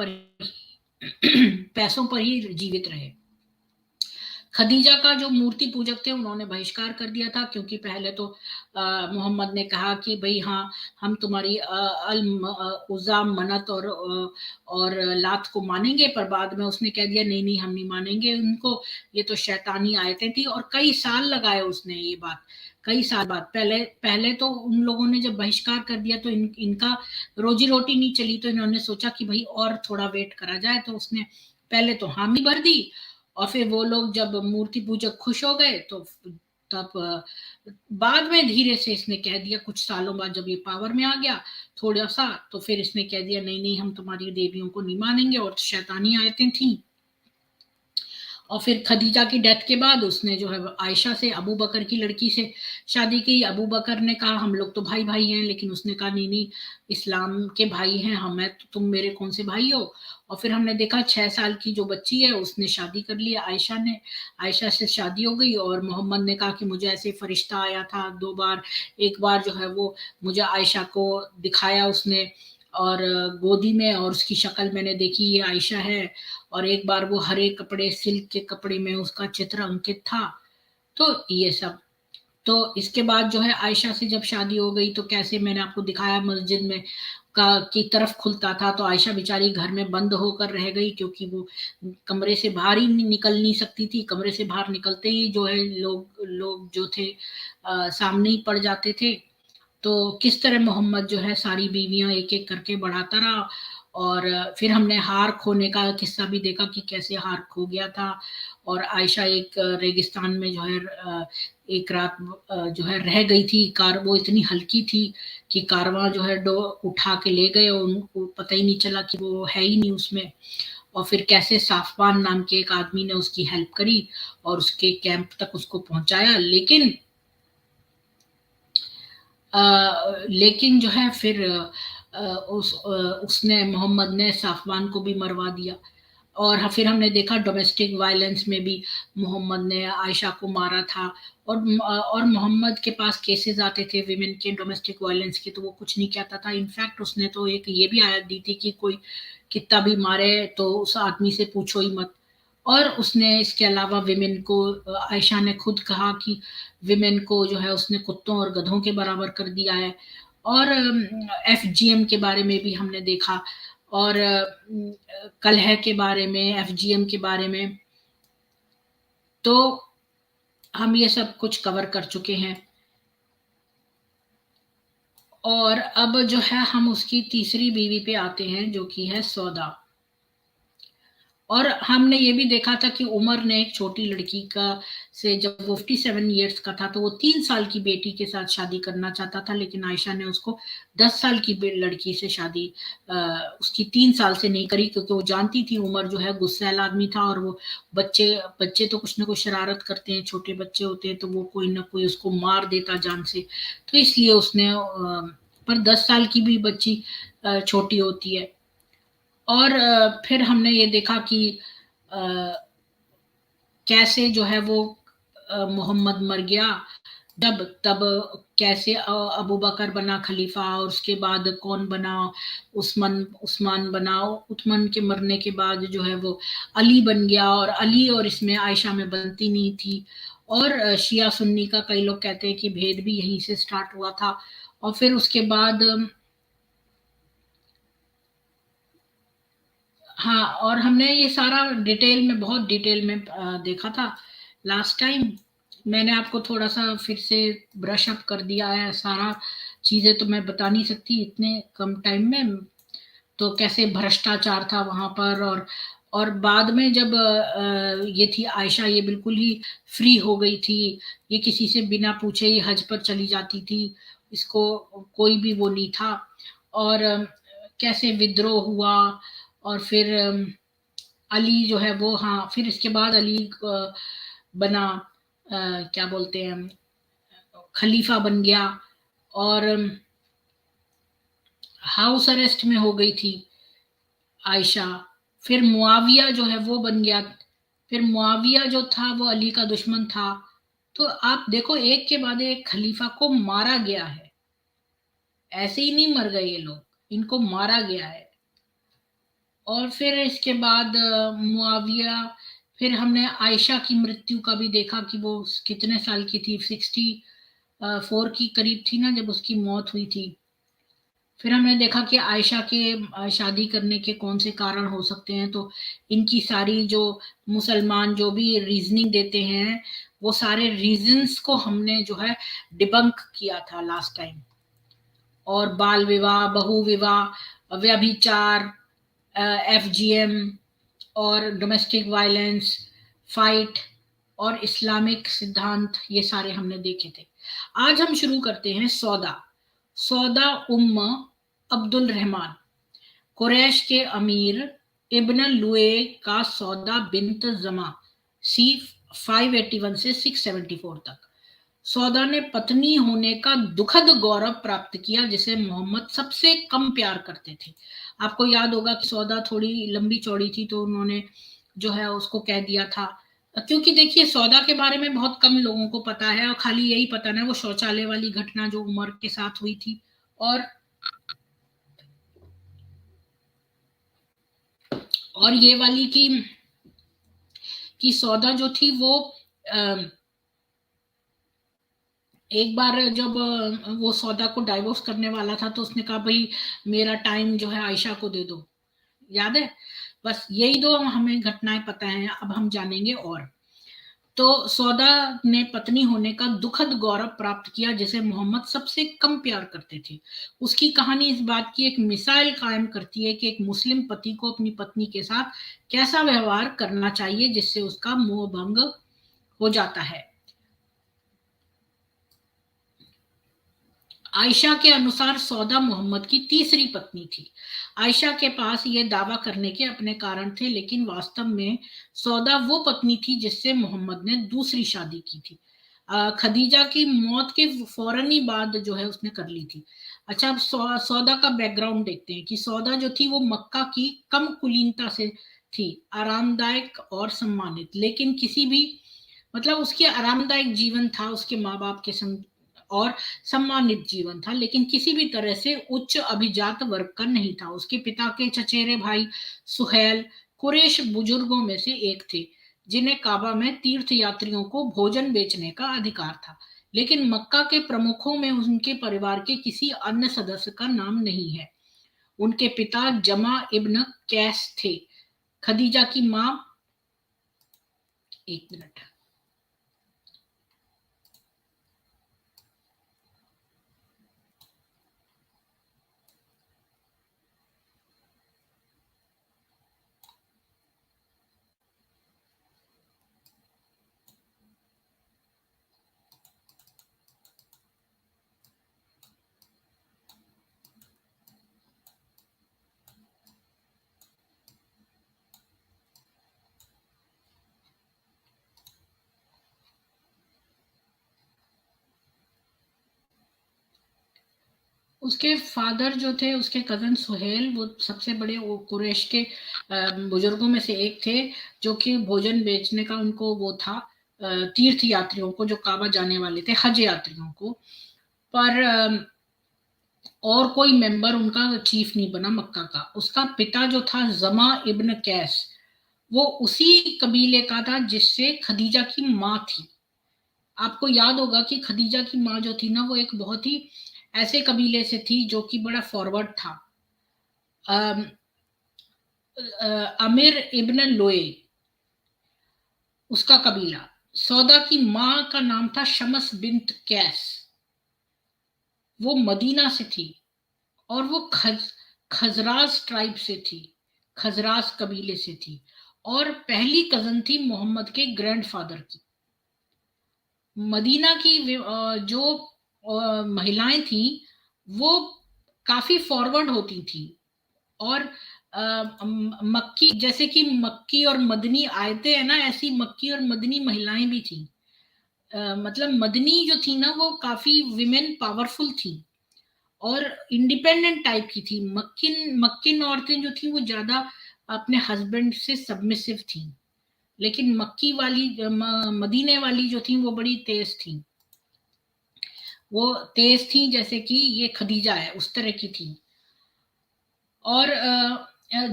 पर ही जीवित रहे। खदीजा का जो मूर्ति पूजक थे उन्होंने बहिष्कार कर दिया था, क्योंकि पहले तो मोहम्मद ने कहा कि भाई हाँ हम तुम्हारी उज़ा, मनत और लात को मानेंगे, पर बाद में उसने कह दिया नहीं नहीं हम नहीं मानेंगे उनको, ये तो शैतानी आयतें थी। और कई साल लगाए उसने ये बात, कई साल बाद। पहले तो उन लोगों ने जब बहिष्कार कर दिया तो इनका रोजी रोटी नहीं चली, तो इन्होंने सोचा कि भाई और थोड़ा वेट करा जाए, तो उसने पहले तो हामी भर दी और फिर वो लोग जब मूर्ति पूजक खुश हो गए तो तब बाद में धीरे से इसने कह दिया, कुछ सालों बाद जब ये पावर में आ गया थोड़ा सा, तो फिर इसने कह दिया नहीं नहीं हम तुम्हारी देवियों को नहीं मानेंगे, और शैतानी आयतें थी। और फिर खदीजा की डेथ के बाद उसने जो है आयशा से, अबू बकर की लड़की से शादी की। अबू बकर ने कहा हम लोग तो भाई भाई हैं, लेकिन उसने कहा नहीं नहीं, इस्लाम के भाई हैं हम, मैं तो तुम मेरे कौन से भाई हो। और फिर हमने देखा 6 साल की जो बच्ची है उसने शादी कर लिया आयशा ने, आयशा से शादी हो गई। और मोहम्मद ने कहा कि मुझे ऐसे फरिश्ता आया था 2 बार, एक बार जो है वो मुझे आयशा को दिखाया उसने और गोदी में, और उसकी शक्ल मैंने देखी ये आयशा है, और एक बार वो हरे कपड़े, सिल्क के कपड़े में उसका चित्र अंकित था। तो ये सब, तो इसके बाद जो है आयशा से जब शादी हो गई तो कैसे मैंने आपको दिखाया मस्जिद में का की तरफ खुलता था, तो आयशा बेचारी घर में बंद होकर रह गई, क्योंकि वो कमरे से बाहर ही निकल नहीं सकती थी। कमरे से बाहर निकलते ही जो है लोग लोग जो थे सामने ही पड़ जाते थे। तो किस तरह मोहम्मद जो है सारी बीवियां एक एक करके बढ़ाता रहा। और फिर हमने हार खोने का किस्सा भी देखा कि कैसे हार खो गया था, और आयशा एक रेगिस्तान में जो है एक रात जो है रह गई थी। कार वो इतनी हल्की थी कि कारवां जो है डो उठा के ले गए, और उनको पता ही नहीं चला कि वो है ही नहीं उसमें। और फिर कैसे साफवान नाम के एक आदमी ने उसकी हेल्प करी और उसके कैंप तक उसको पहुंचाया। लेकिन जो है फिर उसने मोहम्मद ने साफवान को भी मरवा दिया। और फिर हमने देखा डोमेस्टिक वायलेंस में भी मोहम्मद ने आयशा को मारा था। और मोहम्मद के पास केसेस आते थे विमेन के डोमेस्टिक वायलेंस के, तो वो कुछ नहीं कहता था। इनफैक्ट उसने तो एक ये भी आयत दी थी कि कोई कितना भी मारे तो उस आदमी से पूछो ही मत। और उसने इसके अलावा विमेन को, आयशा ने खुद कहा कि विमेन को जो है उसने कुत्तों और गधों के बराबर कर दिया है। और एफजीएम के बारे में भी हमने देखा, और कलह के बारे में, एफजीएम के बारे में, तो हम ये सब कुछ कवर कर चुके हैं। और अब जो है हम उसकी तीसरी बीवी पे आते हैं जो कि है सौदा। और हमने ये भी देखा था कि उमर ने एक छोटी लड़की का से, जब वो 57 ईयर्स का था, तो वो 3 साल की बेटी के साथ शादी करना चाहता था, लेकिन आयशा ने उसको 10 साल की लड़की से शादी उसकी 3 साल से नहीं करी, क्योंकि वो जानती थी उमर जो है गुस्सैल आदमी था, और वो बच्चे बच्चे तो कुछ ना कुछ शरारत करते हैं, छोटे बच्चे होते हैं, तो वो कोई ना कोई उसको मार देता जान से। तो इसलिए उसने पर 10 साल की भी बच्ची छोटी होती है। और फिर हमने ये देखा कि कैसे जो है वो मोहम्मद मर गया जब, तब कैसे अबू बकर बना खलीफा, और उसके बाद कौन बना, उस्मान बना। उस्मान के मरने के बाद जो है वो अली बन गया, और अली और इसमें आयशा में बनती नहीं थी। और शिया सुन्नी का कई लोग कहते हैं कि भेद भी यहीं से स्टार्ट हुआ था। और फिर उसके बाद हाँ, और हमने ये सारा डिटेल में, बहुत डिटेल में देखा था लास्ट टाइम। मैंने आपको थोड़ा सा फिर से ब्रश अप कर दिया है सारा, चीजें तो मैं बता नहीं सकती इतने कम टाइम में। तो कैसे भ्रष्टाचार था वहां पर, और बाद में जब ये थी आयशा, ये बिल्कुल ही फ्री हो गई थी, ये किसी से बिना पूछे ही हज पर चली जाती थी, इसको कोई भी वो नहीं था। और कैसे विद्रोह हुआ, और फिर अली जो है वो, हाँ, फिर इसके बाद अली बना क्या बोलते हैं, खलीफा बन गया। और हाउस अरेस्ट में हो गई थी आयशा। फिर मुआविया जो है वो बन गया। फिर मुआविया जो था वो अली का दुश्मन था। तो आप देखो, एक के बाद एक खलीफा को मारा गया है, ऐसे ही नहीं मर गए ये लोग, इनको मारा गया है। और फिर इसके बाद मुआविया, फिर हमने आयशा की मृत्यु का भी देखा कि वो कितने साल की थी, 64 की करीब थी ना जब उसकी मौत हुई थी। फिर हमने देखा कि आयशा के शादी करने के कौन से कारण हो सकते हैं, तो इनकी सारी जो मुसलमान जो भी रीजनिंग देते हैं, वो सारे रीजंस को हमने जो है डिबंक किया था लास्ट टाइम। और बाल विवाह, बहु विवाह, व्यभिचार, एफजीएम, और डोमेस्टिक वायलेंस, फाइट, और इस्लामिक सिद्धांत, ये सारे हमने देखे थे। आज हम शुरू करते हैं सौदा। सौदा उम्म अब्दुल रहमान, कुरैश के अमीर इब्न लुए का सौदा बिन्त जमा, सी 581 से 674 तक। सौदा ने पत्नी होने का दुखद गौरव प्राप्त किया जिसे मोहम्मद सबसे कम प्यार करते थे। आपको याद होगा कि सौदा थोड़ी लंबी चौड़ी थी, तो उन्होंने जो है उसको कह दिया था, क्योंकि देखिए सौदा के बारे में बहुत कम लोगों को पता है, और खाली यही पता ना वो शौचालय वाली घटना जो उमर के साथ हुई थी, और ये वाली कि सौदा जो थी वो एक बार जब वो सौदा को डाइवोर्स करने वाला था, तो उसने कहा भाई मेरा टाइम जो है आयशा को दे दो, याद है? बस यही दो हमें घटनाएं पता हैं, अब हम जानेंगे। और तो सौदा ने पत्नी होने का दुखद गौरव प्राप्त किया जिसे मोहम्मद सबसे कम प्यार करते थे। उसकी कहानी इस बात की एक मिसाल कायम करती है कि एक मुस्लिम पति को अपनी पत्नी के साथ कैसा व्यवहार करना चाहिए जिससे उसका मोह भंग हो जाता है। आयशा के अनुसार सौदा मोहम्मद की तीसरी पत्नी थी। आयशा के पास ये दावा करने के अपने कारण थे, लेकिन वास्तव में सौदा वो पत्नी थी जिससे मोहम्मद ने दूसरी शादी की थी। खदीजा की मौत के फौरन ही बाद जो है उसने कर ली थी। अच्छा, अब सौदा का बैकग्राउंड देखते हैं कि सौदा जो थी वो मक्का की कम कुलीनता से थी, आरामदायक और सम्मानित, लेकिन किसी भी मतलब उसके आरामदायक जीवन था, उसके माँ बाप के संग और सम्मानित जीवन था, लेकिन किसी भी तरह से उच्च अभिजात वर्ग का नहीं था। उसके पिता के चचेरे भाई सुहेल कुरैश बुजुर्गों में से एक थे जिन्हें काबा में तीर्थ यात्रियों को भोजन बेचने का अधिकार था, लेकिन मक्का के प्रमुखों में उनके परिवार के किसी अन्य सदस्य का नाम नहीं है। उनके पिता जमा इब्न कैस थे। खदीजा की मां, एक मिनट, उसके फादर जो थे, उसके कजन सुहेल, वो सबसे बड़े वो कुरैश के बुजुर्गों में से एक थे, जो कि भोजन बेचने का उनको वो था, तीर्थ यात्रियों को जो काबा जाने वाले थे, हज यात्रियों को। पर और कोई मेंबर उनका चीफ नहीं बना मक्का का। उसका पिता जो था जमा इब्न कैस, वो उसी कबीले का था जिससे खदीजा की माँ थी। आपको याद होगा कि खदीजा की माँ जो थी ना, वो एक बहुत ही ऐसे कबीले से थी जो कि बड़ा फॉरवर्ड था। अमीर इब्न लोए उसका कबीला। सौदा की मां का नाम था शमस बिन्त कैस, वो मदीना से थी, और वो खजराज ट्राइब से थी, खजराज कबीले से थी, और पहली कजन थी मोहम्मद के ग्रैंडफादर की। मदीना की जो महिलाएं थी वो काफी फॉरवर्ड होती थी, और मक्की, जैसे कि मक्की और मदनी आयतें है ना, ऐसी मक्की और मदनी महिलाएं भी थी। मतलब मदनी जो थी ना, वो काफी विमेन पावरफुल थी और इंडिपेंडेंट टाइप की थी। मक्किन मक्किन औरतें जो थी वो ज्यादा अपने हस्बैंड से सबमिसिव थी, लेकिन मक्की वाली मदीने वाली जो थी वो बड़ी तेज थी। वो तेज थी जैसे कि ये खदीजा है, उस तरह की थी। और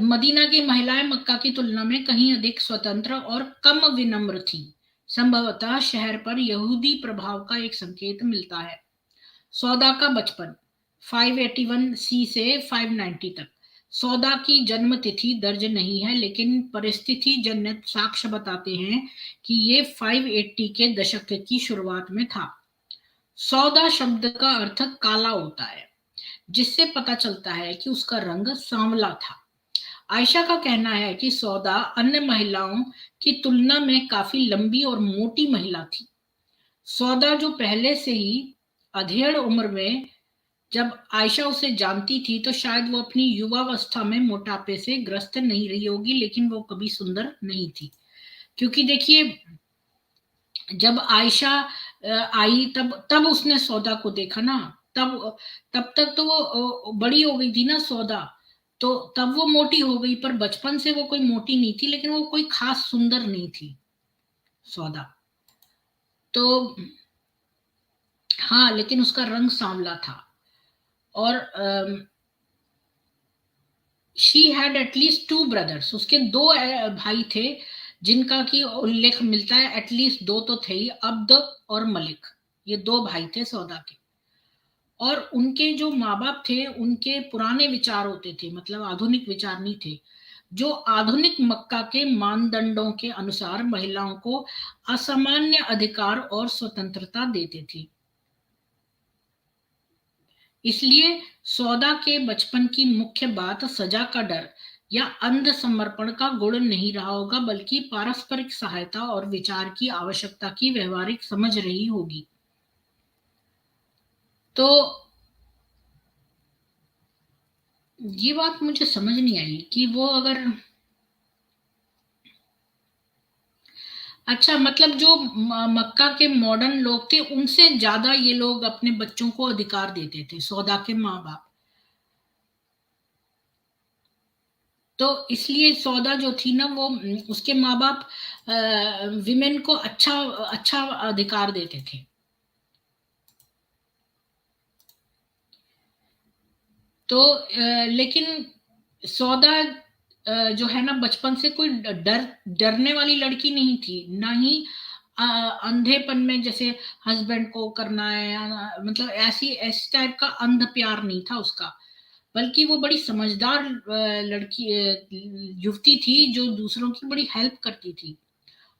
मदीना की महिलाएं मक्का की तुलना में कहीं अधिक स्वतंत्र और कम विनम्र थी। संभवतः शहर पर यहूदी प्रभाव का एक संकेत मिलता है। सौदा का बचपन 581 सी से 590 तक। सौदा की जन्म तिथि दर्ज नहीं है, लेकिन परिस्थिति जन्य साक्ष्य बताते हैं कि ये 580 के दशक की शुरुआत में था। सौदा शब्द का अर्थ काला होता है, जिससे पता चलता है कि उसका रंग सांवला था। आयशा का कहना है कि सौदा अन्य महिलाओं की तुलना में काफी लंबी और मोटी महिला थी। सौदा जो पहले से ही अधेड़ उम्र में, जब आयशा उसे जानती थी तो शायद वो अपनी युवावस्था में मोटापे से ग्रस्त नहीं रही होगी, लेकिन वो कभी सुंदर नहीं थी। क्योंकि देखिए, जब आयशा आई तब तब उसने सौदा को देखा ना। तब तब तक तो वो बड़ी हो गई थी ना सौदा। तो तब वो मोटी हो गई, पर बचपन से वो कोई मोटी नहीं थी, लेकिन वो कोई खास सुंदर नहीं थी सौदा। तो हाँ, लेकिन उसका रंग सांवला था। और she had at least two brothers, उसके दो भाई थे, जिनका की उल्लेख मिलता है। एटलीस्ट दो तो थे ही, अब्द और मलिक। ये दो भाई थे सौदा के। और उनके जो माँ बाप थे, उनके पुराने विचार होते थे, मतलब आधुनिक विचार नहीं थे, जो आधुनिक मक्का के मानदंडों के अनुसार महिलाओं को असामान्य अधिकार और स्वतंत्रता देते थे। इसलिए सौदा के बचपन की मुख्य बात सजा का डर या अंध समर्पण का गुण नहीं रहा होगा, बल्कि पारस्परिक सहायता और विचार की आवश्यकता की व्यवहारिक समझ रही होगी। तो ये बात मुझे समझ नहीं आई कि वो अगर, अच्छा, मतलब जो मक्का के मॉडर्न लोग थे, उनसे ज्यादा ये लोग अपने बच्चों को अधिकार देते थे, सौदा के माँ बाप। तो इसलिए सौदा जो थी ना, वो उसके माँ बाप विमेन को अच्छा अच्छा अधिकार देते थे। तो लेकिन सौदा जो है ना, बचपन से कोई डरने वाली लड़की नहीं थी, ना ही अंधेपन में जैसे हस्बैंड को करना है, मतलब ऐसी इस टाइप का अंध प्यार नहीं था उसका। बल्कि वो बड़ी समझदार लड़की, युवती थी, जो दूसरों की बड़ी हेल्प करती थी।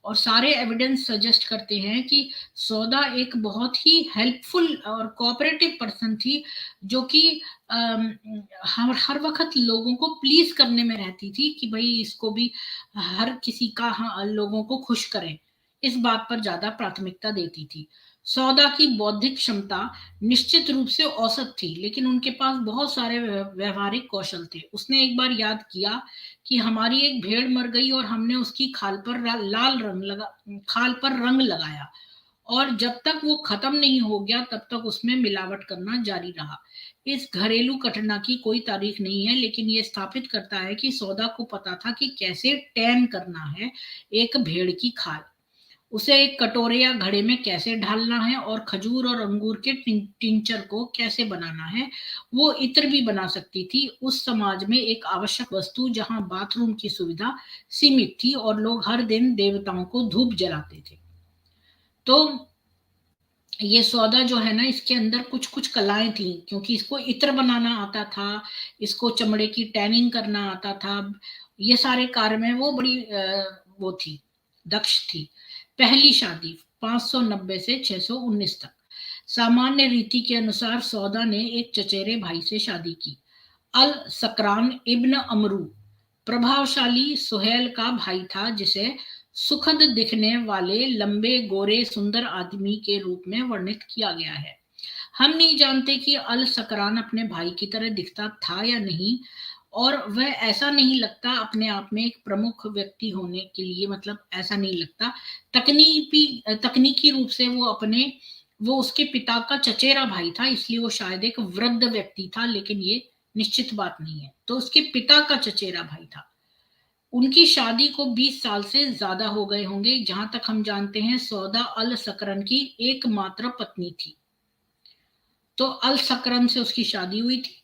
और सारे एविडेंस सजेस्ट करते हैं कि सौदा एक बहुत ही हेल्पफुल और कोऑपरेटिव पर्सन थी, जो कि हर वक्त लोगों को प्लीज करने में रहती थी कि भाई इसको भी, हर किसी का, हाँ, लोगों को खुश करें, इस बात पर ज्यादा प्राथमिकता देती थी। सौदा की बौद्धिक क्षमता निश्चित रूप से औसत थी, लेकिन उनके पास बहुत सारे व्यवहारिक कौशल थे। उसने एक बार याद किया कि हमारी एक भेड़ मर गई और हमने उसकी खाल पर रंग लगाया, और जब तक वो खत्म नहीं हो गया तब तक उसमें मिलावट करना जारी रहा। इस घरेलू घटना की कोई तारीख नहीं है, लेकिन ये स्थापित करता है कि सौदा को पता था कि कैसे टैन करना है एक भेड़ की खाल, उसे एक कटोरे या घड़े में कैसे ढालना है, और खजूर और अंगूर के टिंचर को कैसे बनाना है। वो इत्र भी बना सकती थी, उस समाज में एक आवश्यक वस्तु जहां बाथरूम की सुविधा सीमित थी और लोग हर दिन देवताओं को धूप जलाते थे। तो ये सौदा जो है ना, इसके अंदर कुछ कुछ कलाएं थी, क्योंकि इसको इत्र बनाना आता था, इसको चमड़े की टैनिंग करना आता था। ये सारे कार्य में वो बड़ी वो थी, दक्ष थी। पहली शादी 590 से 619 तक। सामान्य रीति के अनुसार सौदा ने एक चचेरे भाई से शादी की, अल सकरान इब्न अमरू। प्रभावशाली सुहेल का भाई था, जिसे सुखद दिखने वाले लंबे गोरे सुंदर आदमी के रूप में वर्णित किया गया है। हम नहीं जानते कि अल सकरान अपने भाई की तरह दिखता था या नहीं, और वह ऐसा नहीं लगता अपने आप में एक प्रमुख व्यक्ति होने के लिए, मतलब ऐसा नहीं लगता। तकनीकी रूप से वो उसके पिता का चचेरा भाई था, इसलिए वो शायद एक वृद्ध व्यक्ति था, लेकिन ये निश्चित बात नहीं है। तो उसके पिता का चचेरा भाई था। उनकी शादी को 20 साल से ज्यादा हो गए होंगे। जहां तक हम जानते हैं, सौदा अल सकरन की एकमात्र पत्नी थी। तो अल सकरन से उसकी शादी हुई थी,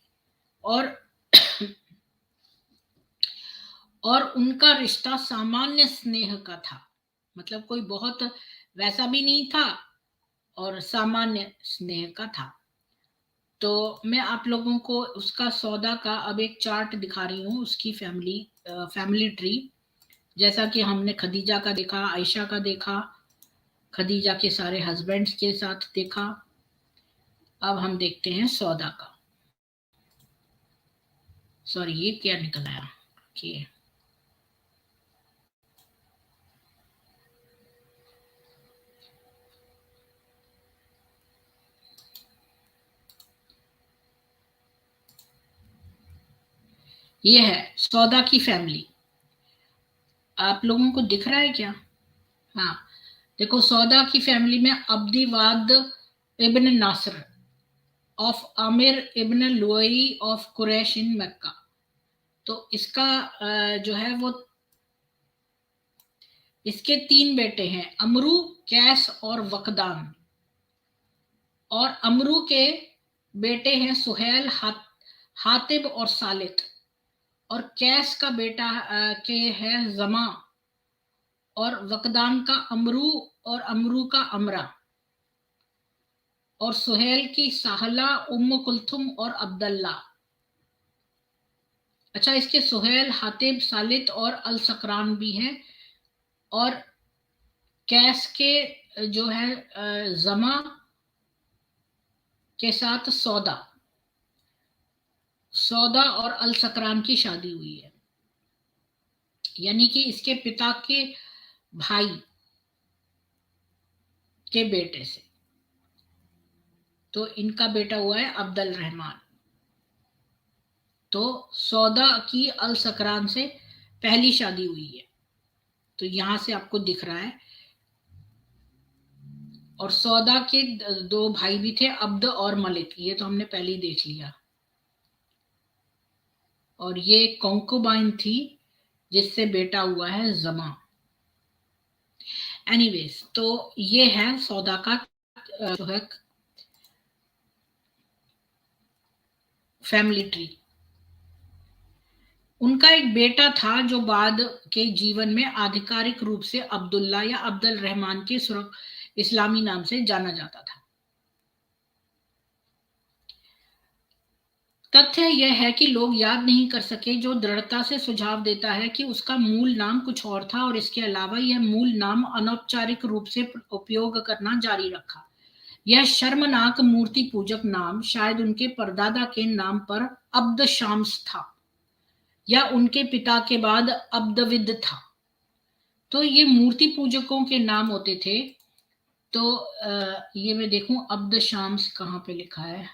और उनका रिश्ता सामान्य स्नेह का था, मतलब कोई बहुत वैसा भी नहीं था, और सामान्य स्नेह का था। तो मैं आप लोगों को उसका, सौदा का अब एक चार्ट दिखा रही हूँ, उसकी फैमिली ट्री। जैसा कि हमने खदीजा का देखा, आयशा का देखा, खदीजा के सारे हस्बैंड्स के साथ देखा, अब हम देखते हैं सौदा का। सॉरी, ये क्या निकल आया, Okay. ये है सौदा की फैमिली। आप लोगों को दिख रहा है क्या? हाँ, देखो सौदा की फैमिली में अब्दीवाद ibn Nasr of Amir ibn Luayy of Quraysh in Mecca. तो इसका जो है वो इसके 3 बेटे हैं, अमरू, कैस और वकदान। और अमरू के बेटे हैं सुहेल, हातिब और सालित। और कैस का बेटा के है जमा, और वकदान का अमरू, और अमरू का अमरा, और सुहेल की साहला, उम्म कुलथुम और अब्दुल्ला। अच्छा, इसके सुहेल, हातिब, सालित और अल सकरान भी हैं। और कैस के जो है जमा के साथ सौदा और अल सकरान की शादी हुई है, यानी कि इसके पिता के भाई के बेटे से। तो इनका बेटा हुआ है अब्दुल रहमान। तो सौदा की अल सकरान से पहली शादी हुई है, तो यहां से आपको दिख रहा है। और सौदा के 2 भाई भी थे, अब्द और मलिक, ये तो हमने पहले ही देख लिया। और ये कॉन्कुबाइन थी जिससे बेटा हुआ है जमा। एनीवेज, तो ये है सौदा का जो है फैमिली ट्री। उनका एक बेटा था जो बाद के जीवन में आधिकारिक रूप से अब्दुल्ला या अब्दुल रहमान के इस्लामी नाम से जाना जाता था। तथ्य यह है कि लोग याद नहीं कर सके, जो दृढ़ता से सुझाव देता है कि उसका मूल नाम कुछ और था, और इसके अलावा यह मूल नाम अनौपचारिक रूप से उपयोग करना जारी रखा। यह शर्मनाक मूर्ति पूजक नाम शायद उनके परदादा के नाम पर अब्द शाम्स था, या उनके पिता के बाद अब्दविद था। तो ये मूर्ति पूजकों के नाम होते थे। तो ये मैं देखूं अब्द शाम्स कहाँ पे लिखा है।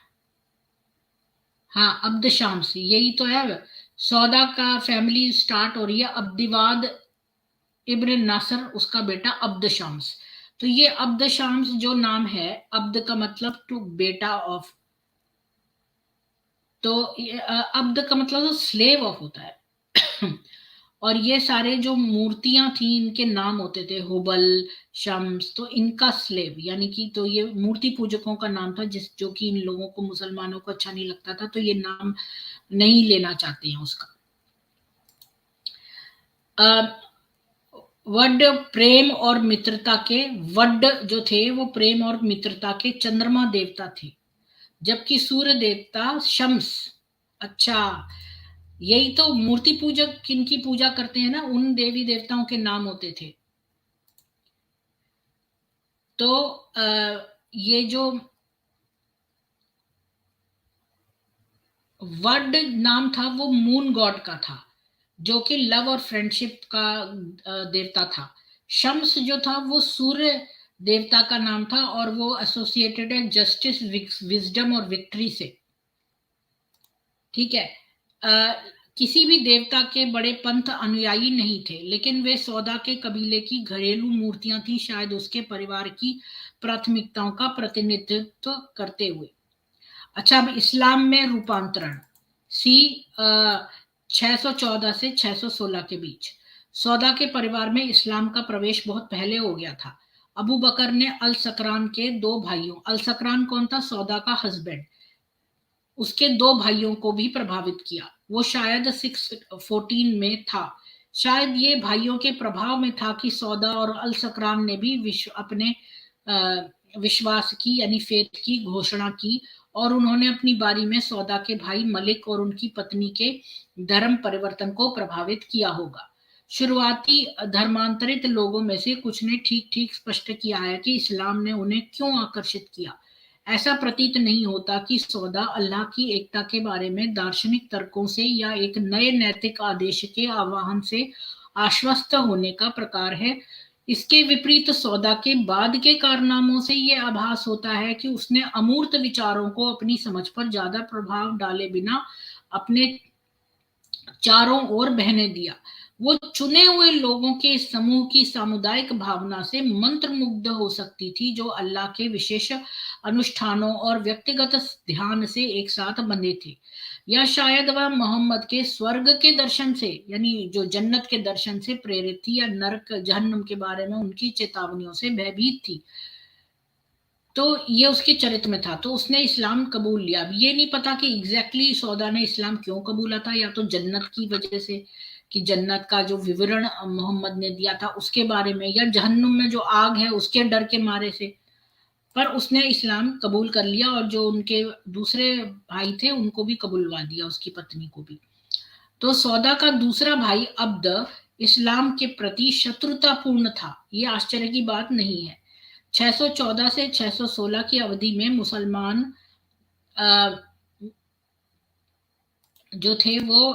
हाँ, अब्द शाम्स यही तो है। सौदा का फैमिली स्टार्ट हो रही है अब्दिवाद इब्न नासर, उसका बेटा अब्द शाम्स। तो ये अब्द शाम्स जो नाम है, अब्द का मतलब टू बेटा ऑफ, तो अब्द का मतलब तो स्लेव ऑफ होता है। और ये सारे जो मूर्तियां थी इनके नाम होते थे हुबल, शम्स, तो इनका स्लेव, यानी कि तो ये मूर्ति पूजकों का नाम था, जो कि इन लोगों को, मुसलमानों को अच्छा नहीं लगता था, तो ये नाम नहीं लेना चाहते हैं उसका। वड प्रेम और मित्रता के, वड जो थे वो प्रेम और मित्रता के चंद्रमा देवता थे, जबकि सूर्य देवता शम्स। अच्छा, यही तो मूर्ति पूजक किनकी पूजा करते हैं ना, उन देवी देवताओं के नाम होते थे। तो ये जो वड नाम था वो मून गॉड का था, जो कि लव और फ्रेंडशिप का देवता था। शम्स जो था वो सूर्य देवता का नाम था, और वो एसोसिएटेड है जस्टिस, विजडम और विक्ट्री से। ठीक है। किसी भी देवता के बड़े पंथ अनुयायी नहीं थे, लेकिन वे सौदा के कबीले की घरेलू मूर्तियां थी, शायद उसके परिवार की प्राथमिकताओं का प्रतिनिधित्व करते हुए। अच्छा, अब इस्लाम में रूपांतरण सी 614 से 616 के बीच। सौदा के परिवार में इस्लाम का प्रवेश बहुत पहले हो गया था। अबू बकर ने अल सकरान के 2 भाइयों, अल सकरान कौन था? सौदा का हस्बैंड, उसके 2 भाइयों को भी प्रभावित किया। वो शायद 614 में था। शायद ये भाइयों के प्रभाव में था कि सौदा और अल सकरान ने भी अपने विश्वास की, यानी फेथ की घोषणा की, और उन्होंने अपनी बारी में सौदा के भाई मलिक और उनकी पत्नी के धर्म परिवर्तन को प्रभावित किया होगा। शुरुआती धर्मांतरित लोगों में से कुछ ने ठीक ठीक स्पष्ट किया है कि इस्लाम ने उन्हें क्यों आकर्षित किया। ऐसा प्रतीत नहीं होता कि सौदा अल्लाह की एकता के बारे में दार्शनिक तर्कों से या एक नए नैतिक आदेश के आह्वान से आश्वस्त होने का प्रकार है। इसके विपरीत सौदा के बाद के कारनामों से यह आभास होता है कि उसने अमूर्त विचारों को अपनी समझ पर ज्यादा प्रभाव डाले बिना अपने चारों ओर बहने दिया। वो चुने हुए लोगों के इस समूह की सामुदायिक भावना से मंत्रमुग्ध हो सकती थी, जो अल्लाह के विशेष अनुष्ठानों और व्यक्तिगत ध्यान से एक साथ बंधे थे। या शायद वह मोहम्मद के स्वर्ग के दर्शन से, यानी जो जन्नत के दर्शन से प्रेरित थी, या नरक जहन्नुम के बारे में उनकी चेतावनियों से भयभीत थी। तो ये उसके चरित्र में था, तो उसने इस्लाम कबूल लिया। अब ये नहीं पता कि एग्जैक्टली सौदा ने इस्लाम क्यों कबूला था, या तो जन्नत की वजह से कि जन्नत का जो विवरण मोहम्मद ने दिया था उसके बारे में, या जहन्नुम में जो आग है उसके डर के मारे से, पर उसने इस्लाम कबूल कर लिया। और जो उनके दूसरे भाई थे उनको भी कबूलवा दिया, उसकी पत्नी को भी। तो सौदा का दूसरा भाई अब्द इस्लाम के प्रति शत्रुतापूर्ण था, ये आश्चर्य की बात नहीं है। 614 से 616 की अवधि में मुसलमान जो थे वो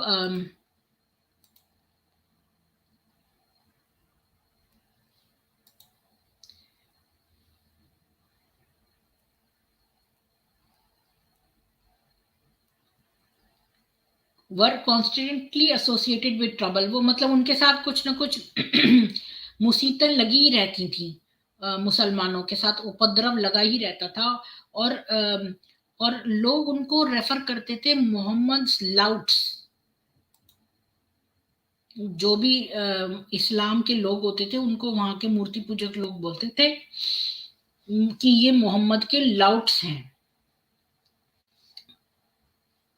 वर कॉन्स्टेंटली एसोसिएटेड विद ट्रबल। वो मतलब उनके साथ कुछ ना कुछ मुसीबतें लगी ही रहती थी, मुसलमानों के साथ उपद्रव लगा ही रहता था। और लोग उनको रेफर करते थे मोहम्मद लाउट्स। जो भी इस्लाम के लोग होते थे उनको वहां के मूर्ति पूजक लोग बोलते थे कि ये मोहम्मद के लाउट्स हैं,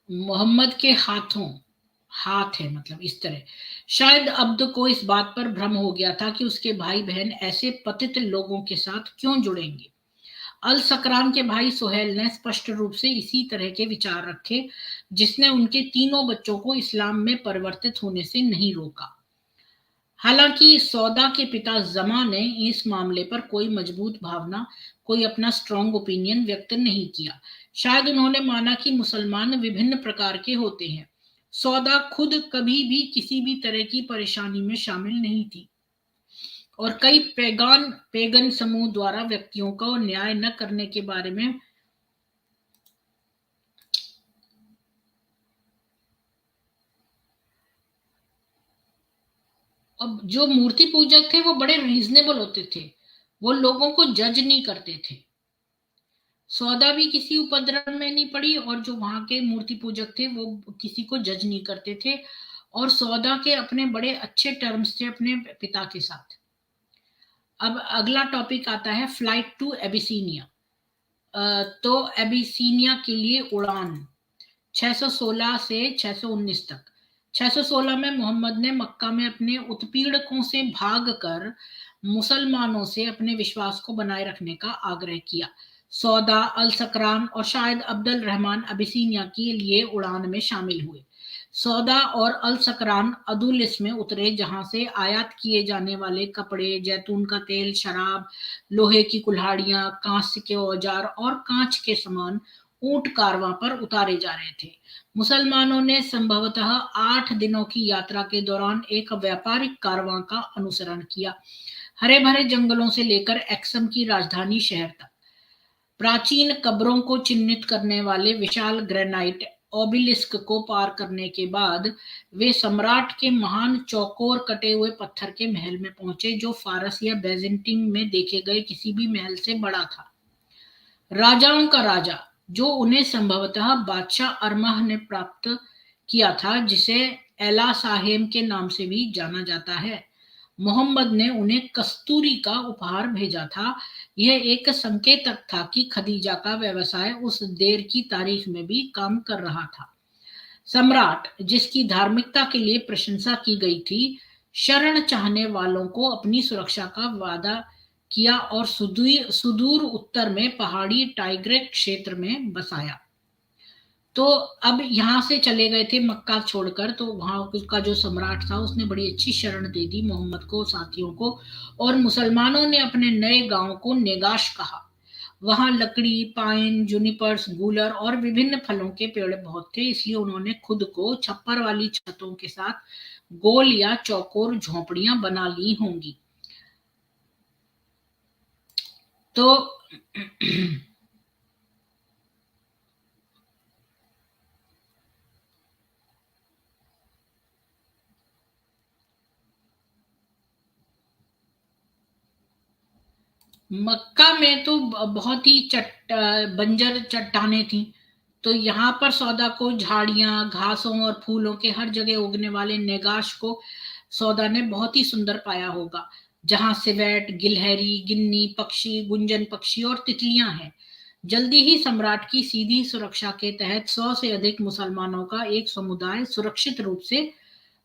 मोहम्मद के हाथ है, मतलब इस तरह। शायद अब्द को इस बात पर भ्रम हो गया था कि उसके भाई बहन ऐसे पतित लोगों के साथ क्यों जुड़ेंगे। अल सकरान के भाई सुहेल ने स्पष्ट रूप से इसी तरह के विचार रखे, जिसने उनके तीनों बच्चों को इस्लाम में परिवर्तित होने से नहीं रोका। हालांकि सौदा के पिता जमा ने इस मामले पर कोई मजबूत भावना, कोई अपना स्ट्रॉन्ग ओपिनियन व्यक्त नहीं किया। शायद उन्होंने माना कि मुसलमान विभिन्न प्रकार के होते हैं। सौदा खुद कभी भी किसी भी तरह की परेशानी में शामिल नहीं थी, और कई पेगन समूह द्वारा व्यक्तियों को न्याय न करने के बारे में अब जो मूर्ति पूजक थे वो बड़े रीजनेबल होते थे, वो लोगों को जज नहीं करते थे। सौदा भी किसी उपद्रव में नहीं पड़ी, और जो वहां के मूर्ति पूजक थे वो किसी को जज नहीं करते थे। और सौदा के अपने बड़े अच्छे टर्म्स थे अपने पिता के साथ। अब अगला टॉपिक आता है फ्लाइट टू एबिसीनिया। तो एबिसीनिया के लिए उड़ान 616 से 619 तक। 616 में मोहम्मद ने मक्का में अपने उत्पीड़कों से भागकर मुसलमानों से अपने विश्वास को बनाए रखने का आग्रह किया। सौदा, अल सकरान और शायद अब्दुल रहमान अबिसीनिया के लिए उड़ान में शामिल हुए। सौदा और अल सकरान अदुलिस में उतरे, जहां से आयात किए जाने वाले कपड़े, जैतून का तेल, शराब, लोहे की कुल्हाड़ियां, कांस्य के औजार और कांच के सामान ऊंट कारवां पर उतारे जा रहे थे। मुसलमानों ने संभवतः 8 दिनों की यात्रा के दौरान एक व्यापारिक कारवां का अनुसरण किया, हरे भरे जंगलों से लेकर एक्सम की राजधानी शहर तक। प्राचीन कब्रों को चिन्हित करने वाले विशाल ग्रेनाइट ओबिलिस्क को पार करने के बाद वे सम्राट के महान चौकोर कटे हुए पत्थर के महल में पहुंचे, जो फारस या बेजेंटिन में देखे गए किसी भी महल से बड़ा था। राजाओं का राजा, जो उन्हें संभवतः बादशाह अरमह ने प्राप्त किया था, जिसे एला साहेम के नाम से भी जाना जाता है, मोहम्मद ने उन्हें कस्तूरी का उपहार भेजा था। यह एक संकेतक था कि खदीजा का व्यवसाय उस देर की तारीख में भी काम कर रहा था। सम्राट, जिसकी धार्मिकता के लिए प्रशंसा की गई थी, शरण चाहने वालों को अपनी सुरक्षा का वादा किया और सुदूर उत्तर में पहाड़ी टाइग्रे क्षेत्र में बसाया। तो अब यहाँ से चले गए थे मक्का छोड़कर, तो वहां का जो सम्राट था उसने बड़ी अच्छी शरण दे दी मोहम्मद को, साथियों को, और मुसलमानों ने अपने नए गांव को नेगाश कहा। वहां लकड़ी, पाइन, जूनिपर्स, गूलर और विभिन्न फलों के पेड़ बहुत थे, इसलिए उन्होंने खुद को छप्पर वाली छतों के साथ गोल या चौकोर झोपड़ियां बना ली होंगी। तो मक्का में तो बहुत ही बंजर चट्टानें थी। तो यहाँ पर सौदा को झाड़ियां, घासों और फूलों के हर जगह उगने वाले नेगाश को सौदा ने बहुत ही सुंदर पाया होगा, जहाँ सिवेट, गिलहरी, गिन्नी पक्षी, गुंजन पक्षी और तितलियां हैं। जल्दी ही सम्राट की सीधी सुरक्षा के तहत 100 से अधिक मुसलमानों का एक समुदाय सुरक्षित रूप से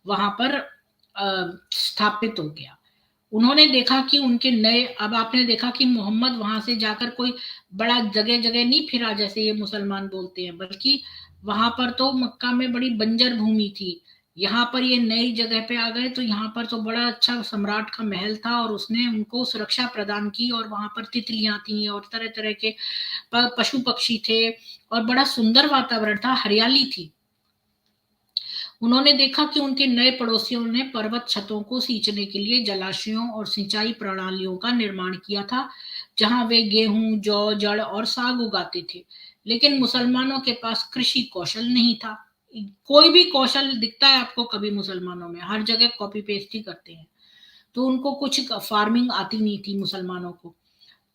वहां पर स्थापित हो गया। उन्होंने देखा कि उनके नए, अब आपने देखा कि मोहम्मद वहां से जाकर कोई बड़ा जगह जगह नहीं फिरा जैसे ये मुसलमान बोलते हैं, बल्कि वहां पर तो मक्का में बड़ी बंजर भूमि थी। यहाँ पर ये नई जगह पे आ गए तो यहाँ पर तो बड़ा अच्छा सम्राट का महल था और उसने उनको सुरक्षा प्रदान की, और वहां पर तितलियां थी और तरह तरह के पशु पक्षी थे और बड़ा सुंदर वातावरण था, हरियाली थी। उन्होंने देखा कि उनके नए पड़ोसियों ने पर्वत छतों को सींचने के लिए जलाशयों और सिंचाई प्रणालियों का निर्माण किया था, जहां वे गेहूं, जौ, जड़ और साग उगाते थे। लेकिन मुसलमानों के पास कृषि कौशल नहीं था। कोई भी कौशल दिखता है आपको कभी मुसलमानों में, हर जगह कॉपी पेस्ट ही करते हैं। तो उनको कुछ फार्मिंग आती नहीं थी मुसलमानों को।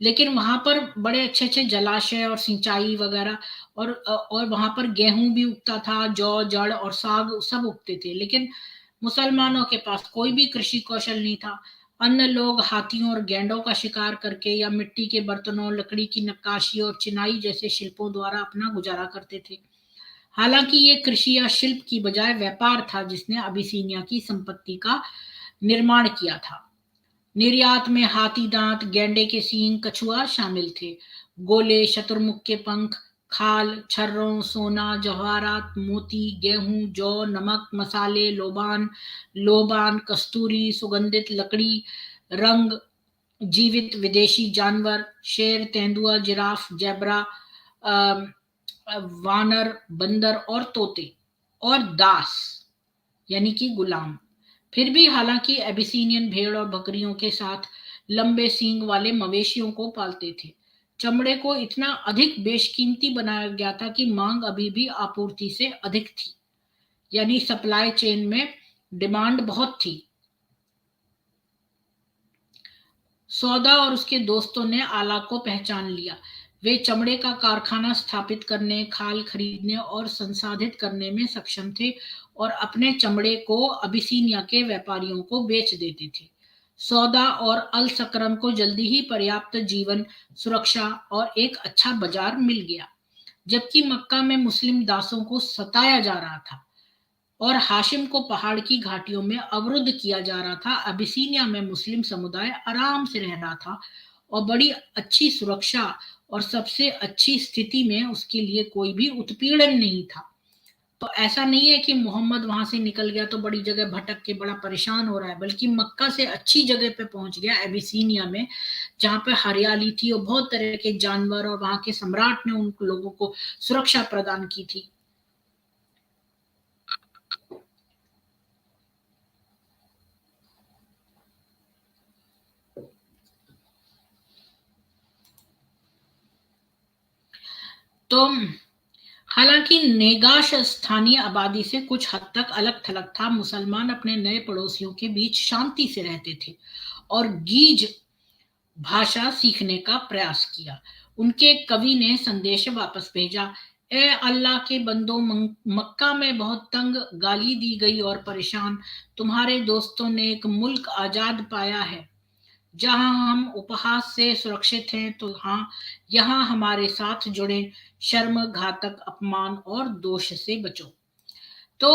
लेकिन वहां पर बड़े अच्छे अच्छे जलाशय और सिंचाई वगैरह, और वहां पर गेहूं भी उगता था, जौ, जड़ और साग सब उगते थे। लेकिन मुसलमानों के पास कोई भी कृषि कौशल नहीं था। अन्य लोग हाथियों और गैंडों का शिकार करके या मिट्टी के बर्तनों, लकड़ी की नक्काशी और चिनाई जैसे शिल्पों द्वारा अपना गुजारा करते थे। हालांकि ये कृषि या शिल्प की बजाय व्यापार था जिसने अबिसीनिया की संपत्ति का निर्माण किया था। निर्यात में हाथी दांत, गैंडे के सींग, कछुआ शामिल थे। गोले, शतुरमुर्ग के पंख, खाल, छर्रों, सोना, जवाहरात, मोती, गेहूं, जौ, नमक, मसाले, लोबान, लोबान, कस्तूरी, सुगंधित लकड़ी, रंग, जीवित विदेशी जानवर, शेर, तेंदुआ, जिराफ, जेब्रा, वानर, बंदर और तोते, और दास यानी कि गुलाम। फिर भी हालांकि एबिसीनियन भेड़ और बकरियों के साथ लंबे सींग वाले मवेशियों को पालते थे। चमड़े को इतना अधिक बेशकीमती बनाया गया था कि मांग अभी भी आपूर्ति से अधिक थी, यानी सप्लाई चेन में डिमांड बहुत थी। सौदा और उसके दोस्तों ने आला को पहचान लिया। वे चमड़े का कारखाना स्थापित करने, खाल खरीदने और संसाधित करने में सक्षम थे और अपने चमड़े को अबिसीनिया के व्यापारियों को बेच देते थे। सौदा और अल सकरम को जल्दी ही पर्याप्त जीवन सुरक्षा और एक अच्छा बाजार मिल गया। जबकि मक्का में मुस्लिम दासों को सताया जा रहा था और हाशिम को पहाड़ की घाटियों में अवरुद्ध किया जा रहा था, अबिसीनिया में मुस्लिम समुदाय आराम से रह रहा था और बड़ी अच्छी सुरक्षा और सबसे अच्छी स्थिति में, उसके लिए कोई भी उत्पीड़न नहीं था। तो ऐसा नहीं है कि मोहम्मद वहां से निकल गया तो बड़ी जगह भटक के बड़ा परेशान हो रहा है, बल्कि मक्का से अच्छी जगह पे पहुंच गया एबिसीनिया में, जहां पे हरियाली थी और बहुत तरह के जानवर, और वहां के सम्राट ने उन लोगों को सुरक्षा प्रदान की थी। तो हालांकि नेगाश स्थानीय आबादी से कुछ हद तक अलग थलग था। मुसलमान अपने नए पड़ोसियों के बीच शांति से रहते थे और गीज भाषा सीखने का प्रयास किया। उनके एक कवि ने संदेश वापस भेजा, ए अल्लाह के बंदो, मक्का में बहुत तंग, गाली दी गई और परेशान, तुम्हारे दोस्तों ने एक मुल्क आजाद पाया है जहां हम उपहास से सुरक्षित हैं। तो हाँ, यहाँ हमारे साथ जुड़े, शर्म, घातक अपमान और दोष से बचो। तो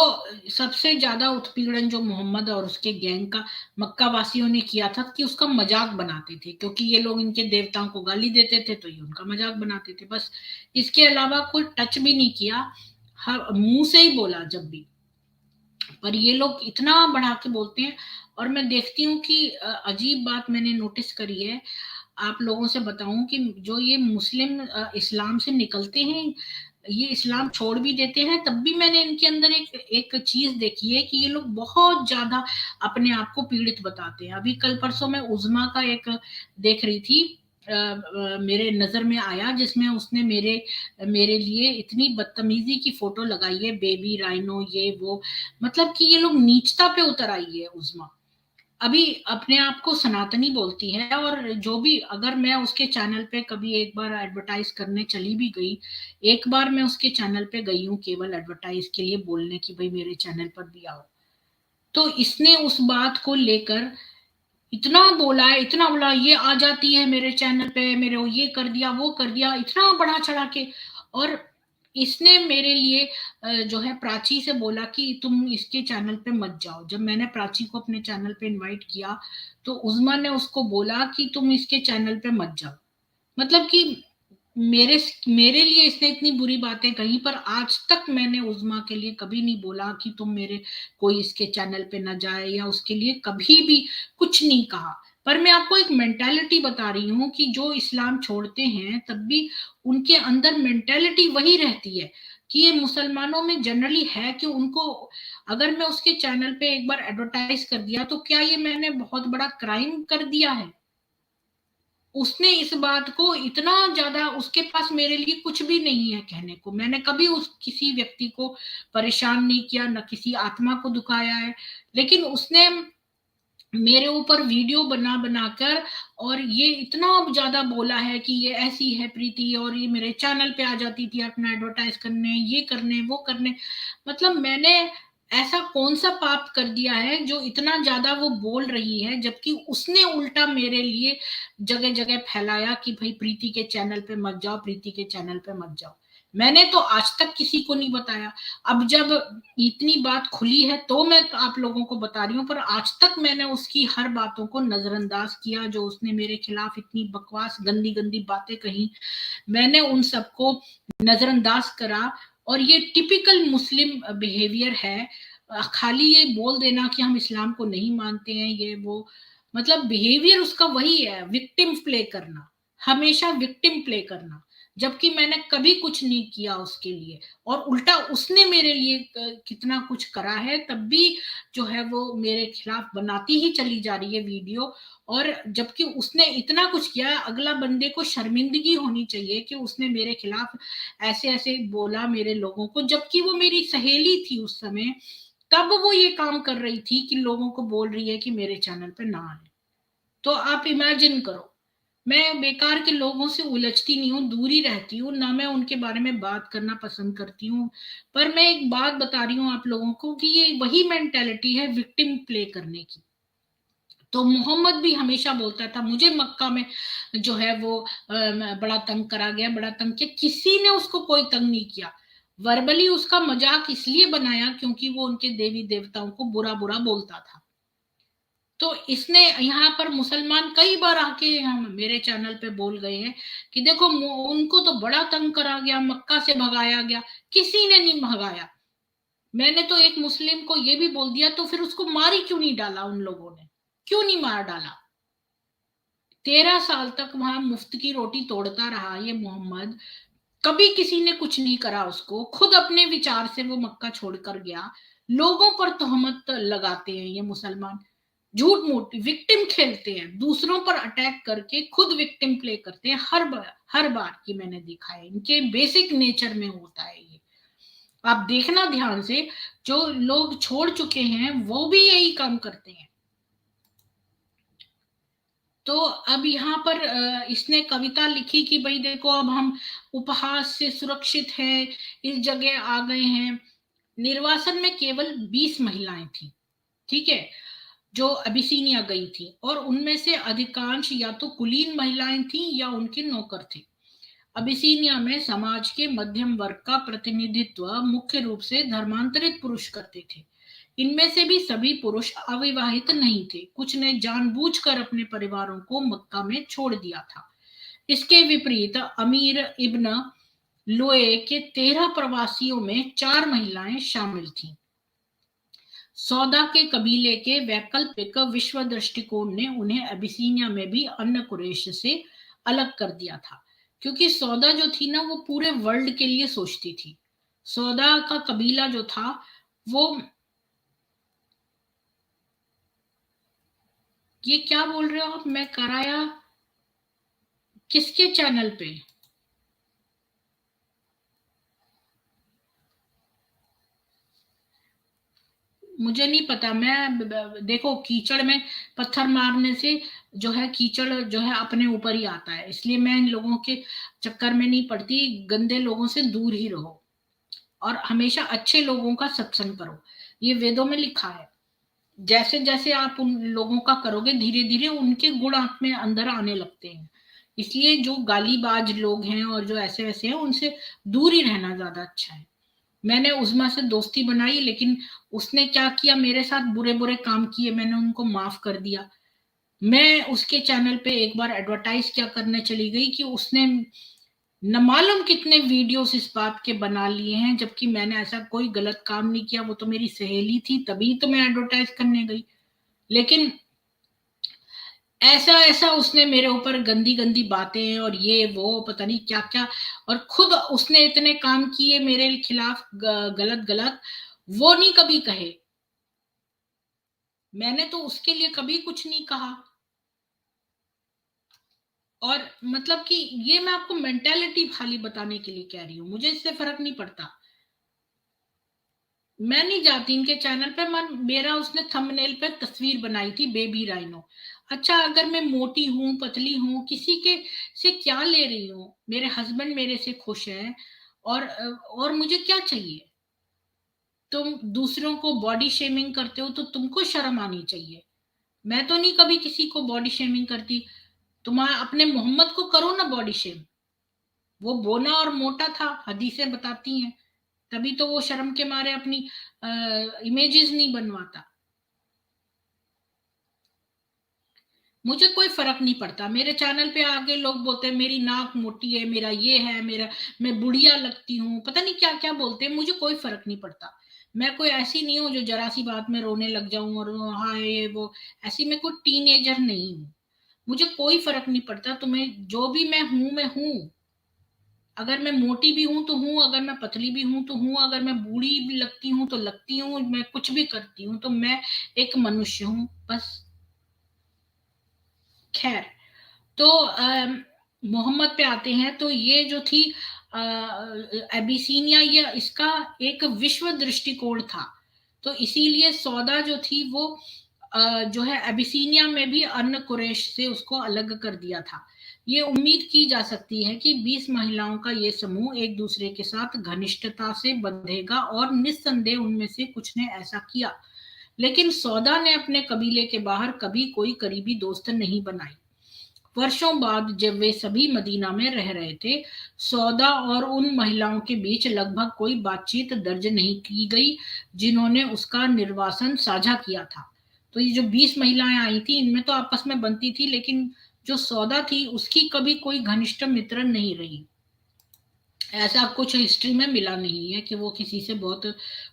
सबसे ज्यादा उत्पीड़न जो मोहम्मद और उसके गैंग का मक्का वासियों ने किया था कि उसका मजाक बनाते थे, क्योंकि ये लोग इनके देवताओं को गाली देते थे तो ये उनका मजाक बनाते थे, बस। इसके अलावा कोई टच भी नहीं किया, हर मुंह से ही बोला जब भी। पर ये लोग इतना बढ़ा के बोलते हैं। और मैं देखती हूँ कि अजीब बात मैंने नोटिस करी है, आप लोगों से बताऊं कि जो ये मुस्लिम इस्लाम से निकलते हैं, ये इस्लाम छोड़ भी देते हैं, तब भी मैंने इनके अंदर एक एक चीज देखी है कि ये लोग बहुत ज्यादा अपने आप को पीड़ित बताते हैं। अभी कल परसों मैं उज़्मा का एक देख रही थी, मेरे नजर में आया, जिसमें उसने मेरे मेरे लिए इतनी बदतमीजी की फोटो लगाई है, बेबी राइनो ये वो, मतलब कि ये लोग नीचता पे उतर आई है उज़्मा। अभी अपने आप को सनातनी बोलती है, और जो भी, अगर मैं उसके चैनल पे कभी एक बार एडवर्टाइज करने चली भी गई, एक बार मैं उसके चैनल पे गई हूँ केवल एडवर्टाइज के लिए बोलने की भाई मेरे चैनल पर भी आओ, तो इसने उस बात को लेकर इतना बोला है, इतना बोला, ये आ जाती है मेरे चैनल पे, मेरे को ये कर दिया वो कर दिया, इतना बढ़ा चढ़ा के। और इसने मेरे लिए जो है प्राची से बोला कि तुम इसके चैनल पे मत जाओ। जब मैंने प्राची को अपने चैनल पे इनवाइट किया, तो उज़्मा ने उसको बोला कि तुम इसके चैनल पे मत जाओ। मतलब कि मेरे मेरे लिए इसने इतनी बुरी बातें कही, पर आज तक मैंने उज़्मा के लिए कभी नहीं बोला कि तुम मेरे, कोई इसके चैनल पे ना जाए, या उसके लिए कभी भी कुछ नहीं कहा। पर मैं आपको एक मेंटालिटी बता रही हूँ कि जो इस्लाम छोड़ते हैं तब भी उनके अंदर मेंटालिटी वही रहती है, कि ये मुसलमानों में जनरली है कि उनको, अगर मैं उसके चैनल पे एक बार एडवर्टाइज कर दिया तो क्या ये मैंने बहुत बड़ा क्राइम कर दिया है? उसने इस बात को इतना ज्यादा, उसके पास मेरे लिए कुछ भी नहीं है कहने को। मैंने कभी उस किसी व्यक्ति को परेशान नहीं किया, न किसी आत्मा को दुखाया है, लेकिन उसने मेरे ऊपर वीडियो बना बनाकर और ये इतना ज्यादा बोला है कि ये ऐसी है प्रीति, और ये मेरे चैनल पे आ जाती थी अपना एडवर्टाइज करने, ये करने वो करने। मतलब मैंने ऐसा कौन सा पाप कर दिया है जो इतना ज्यादा वो बोल रही है, जबकि उसने उल्टा मेरे लिए जगह जगह फैलाया कि भाई प्रीति के चैनल पे मत जाओ, प्रीति के चैनल पे मत जाओ। मैंने तो आज तक किसी को नहीं बताया। अब जब इतनी बात खुली है तो मैं तो आप लोगों को बता रही हूँ, पर आज तक मैंने उसकी हर बातों को नजरअंदाज किया, जो उसने मेरे खिलाफ इतनी बकवास गंदी गंदी बातें कही, मैंने उन सबको नजरअंदाज करा। और ये टिपिकल मुस्लिम बिहेवियर है, खाली ये बोल देना कि हम इस्लाम को नहीं मानते हैं ये वो, मतलब बिहेवियर उसका वही है, विक्टिम प्ले करना, हमेशा विक्टिम प्ले करना, जबकि मैंने कभी कुछ नहीं किया उसके लिए। और उल्टा उसने मेरे लिए कितना कुछ करा है, तब भी जो है वो मेरे खिलाफ बनाती ही चली जा रही है वीडियो। और जबकि उसने इतना कुछ किया है, अगला बंदे को शर्मिंदगी होनी चाहिए कि उसने मेरे खिलाफ ऐसे ऐसे बोला मेरे लोगों को, जबकि वो मेरी सहेली थी उस समय, तब वो ये काम कर रही थी कि लोगों को बोल रही है कि मेरे चैनल पे ना आए। तो आप इमेजिन करो, मैं बेकार के लोगों से उलझती नहीं हूँ, दूरी रहती हूँ, ना मैं उनके बारे में बात करना पसंद करती हूँ। पर मैं एक बात बता रही हूँ आप लोगों को कि ये वही मेंटेलिटी है विक्टिम प्ले करने की। तो मोहम्मद भी हमेशा बोलता था मुझे मक्का में जो है वो बड़ा तंग करा गया, बड़ा तंग किया, किसी ने उसको कोई तंग नहीं किया। वर्बली उसका मजाक इसलिए बनाया क्योंकि वो उनके देवी देवताओं को बुरा बुरा बोलता था। तो इसने यहाँ पर मुसलमान कई बार आके हम मेरे चैनल पे बोल गए हैं कि देखो उनको तो बड़ा तंग करा गया, मक्का से भगाया गया। किसी ने नहीं भगाया। मैंने तो एक मुस्लिम को ये भी बोल दिया, तो फिर उसको मारी क्यों नहीं डाला उन लोगों ने, क्यों नहीं मार डाला? 13 साल तक वहां मुफ्त की रोटी तोड़ता रहा ये मोहम्मद, कभी किसी ने कुछ नहीं करा उसको, खुद अपने विचार से वो मक्का छोड़कर गया। लोगों पर तोहमत लगाते हैं ये मुसलमान, झूठ मूठ विक्टिम खेलते हैं, दूसरों पर अटैक करके खुद विक्टिम प्ले करते हैं हर बार की मैंने देखा है, इनके बेसिक नेचर में होता है ये। आप देखना ध्यान से, जो लोग छोड़ चुके हैं वो भी यही काम करते हैं। तो अब यहाँ पर इसने कविता लिखी कि भाई देखो अब हम उपहास से सुरक्षित है, इस जगह आ गए हैं। निर्वासन में केवल 20 महिलाएं थी, ठीक है, जो अबिसीनिया गई थी, और उनमें से अधिकांश या तो कुलीन महिलाएं थीं या उनके नौकर थे। अबिसीनिया में समाज के मध्यम वर्ग का प्रतिनिधित्व मुख्य रूप से धर्मांतरित पुरुष करते थे। इनमें से भी सभी पुरुष अविवाहित नहीं थे, कुछ ने जानबूझकर अपने परिवारों को मक्का में छोड़ दिया था। इसके विपरीत अमीर इब्न लोए के 13 प्रवासियों में 4 महिलाएं शामिल थीं। सौदा के कबीले के वैकल्पिक विश्व दृष्टिकोण ने उन्हें अबिसीनिया में भी अन्य कुरैश से अलग कर दिया था, क्योंकि सौदा जो थी ना वो पूरे वर्ल्ड के लिए सोचती थी। सौदा का कबीला जो था वो, ये क्या बोल रहे हो आप? मैं कराया किसके चैनल पे? मुझे नहीं पता। मैं देखो, कीचड़ में पत्थर मारने से जो है कीचड़ जो है अपने ऊपर ही आता है, इसलिए मैं इन लोगों के चक्कर में नहीं पड़ती। गंदे लोगों से दूर ही रहो और हमेशा अच्छे लोगों का सत्संग करो, ये वेदों में लिखा है। जैसे जैसे आप उन लोगों का करोगे, धीरे धीरे उनके गुण आप में अंदर आने लगते हैं। इसलिए जो गालीबाज लोग हैं और जो ऐसे वैसे हैं, उनसे दूर ही रहना ज्यादा अच्छा है। मैंने उज़मा से दोस्ती बनाई, लेकिन उसने क्या किया, मेरे साथ बुरे बुरे काम किए, मैंने उनको माफ कर दिया। मैं उसके चैनल पे एक बार एडवर्टाइज क्या करने चली गई कि उसने न मालूम कितने वीडियोस इस बात के बना लिए हैं, जबकि मैंने ऐसा कोई गलत काम नहीं किया। वो तो मेरी सहेली थी, तभी तो मैं एडवर्टाइज करने गई। लेकिन ऐसा ऐसा उसने मेरे ऊपर गंदी गंदी बातें और ये वो पता नहीं क्या क्या, और खुद उसने इतने काम किए मेरे खिलाफ गलत गलत, वो नहीं कभी कहे। मैंने तो उसके लिए कभी कुछ नहीं कहा। और मतलब कि ये मैं आपको मेंटेलिटी खाली बताने के लिए कह रही हूँ, मुझे इससे फर्क नहीं पड़ता। मैं नहीं जाती इनके चैनल पे। मेरा उसने थंबनेल पे तस्वीर बनाई थी बेबी राइनो। अच्छा, अगर मैं मोटी हूं पतली हूं, किसी के से क्या ले रही हूँ? मेरे हस्बैंड मेरे से खुश हैं, और मुझे क्या चाहिए? तुम दूसरों को बॉडी शेमिंग करते हो तो तुमको शर्म आनी चाहिए। मैं तो नहीं कभी किसी को बॉडी शेमिंग करती। तुम्हारा अपने मोहम्मद को करो ना बॉडी शेम। वो बोना और मोटा था, हदीसें बताती हैं। तभी तो वो शर्म के मारे अपनी इमेजेस नहीं बनवाता। मुझे कोई फर्क नहीं पड़ता। मेरे चैनल पे आगे लोग बोलते हैं मेरी नाक मोटी है, मेरा ये है, मेरा मैं बुढ़िया लगती हूँ, पता नहीं क्या क्या बोलते हैं। मुझे कोई फर्क नहीं पड़ता। मैं कोई ऐसी नहीं हूँ जो जरा सी बात में रोने लग जाऊं और हाँ ये वो। ऐसी मैं कोई टीनेजर नहीं हूँ। मुझे कोई फर्क नहीं पड़ता। तुम्हें जो भी मैं हूँ। अगर मैं मोटी भी हूं तो हूं, अगर मैं पतली भी हूं तो हूं, अगर मैं बूढ़ी भी लगती हूँ तो लगती हूँ, मैं कुछ भी करती हूँ तो मैं एक मनुष्य हूँ बस। खैर, तो मोहम्मद पे आते हैं। तो ये जो थी एबिसीनिया, ये इसका एक विश्व दृष्टिकोण था। तो इसीलिए सौदा जो थी वो जो है एबिसीनिया में भी अन्य कुरैश से उसको अलग कर दिया था। ये उम्मीद की जा सकती है कि 20 महिलाओं का ये समूह एक दूसरे के साथ घनिष्ठता से बंधेगा, और निस्संदेह उनमें से कुछ ने ऐसा किया। लेकिन सौदा ने अपने कबीले के बाहर कभी कोई करीबी दोस्त नहीं बनाई। वर्षों बाद जब वे सभी मदीना में रह रहे थे, सौदा और उन महिलाओं के बीच लगभग कोई बातचीत दर्ज नहीं की गई जिन्होंने उसका निर्वासन साझा किया था। तो ये जो 20 महिलाएं आई थी, इनमें तो आपस में बनती थी, लेकिन जो सौदा थी उसकी कभी कोई घनिष्ठ मित्र नहीं रही। ऐसा कुछ हिस्ट्री में मिला नहीं है कि वो किसी से बहुत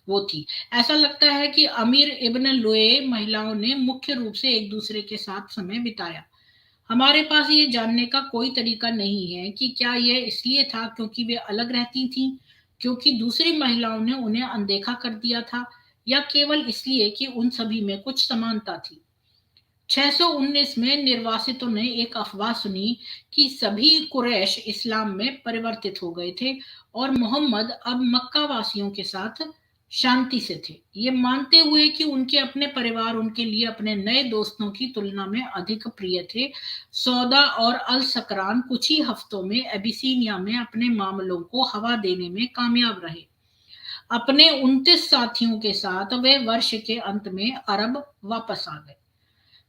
वो थी। ऐसा लगता है कि अमीर इब्न लुए महिलाओं ने मुख्य रूप से एक दूसरे के साथ समय बिताया। हमारे पास ये जानने का कोई तरीका नहीं है कि क्या यह इसलिए था क्योंकि वे अलग रहती थीं, क्योंकि दूसरी महिलाओं ने उन्हें अनदेखा कर दिया था, या केवल इसलिए कि उन सभी में कुछ समानता थी। 619 में निर्वासितों ने एक अफवाह सुनी कि सभी कुरैश इस्लाम में परिवर्तित हो गए थे और मोहम्मद अब मक्का वासियों के साथ शांति से थे। ये मानते हुए कि उनके अपने परिवार उनके लिए अपने नए दोस्तों की तुलना में अधिक प्रिय थे, सौदा और अल सकरान कुछ ही हफ्तों में एबिसीनिया में अपने मामलों को हवा देने में कामयाब रहे। अपने 29 साथियों के साथ वे वर्ष के अंत में अरब वापस आ गए।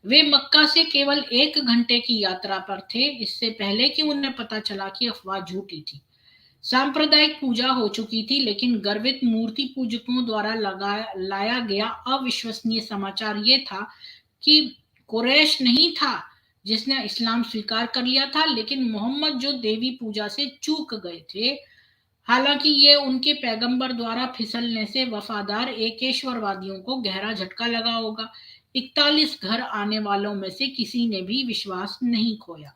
वे मक्का से केवल 1 घंटे की यात्रा पर थे, इससे पहले कि उन्हें पता चला कि अफवाह झूठी थी। सांप्रदायिक पूजा हो चुकी थी, लेकिन गर्वित मूर्ति पूजकों द्वारा लाया गया अविश्वसनीय समाचार ये था कि कुरैश नहीं था जिसने इस्लाम स्वीकार कर लिया था, लेकिन मोहम्मद जो देवी पूजा से चूक गए थे। हालांकि ये उनके पैगंबर द्वारा फिसलने से वफादार एकेश्वरवादियों को गहरा झटका लगा होगा। 41 घर आने वालों में से किसी ने भी विश्वास नहीं खोया।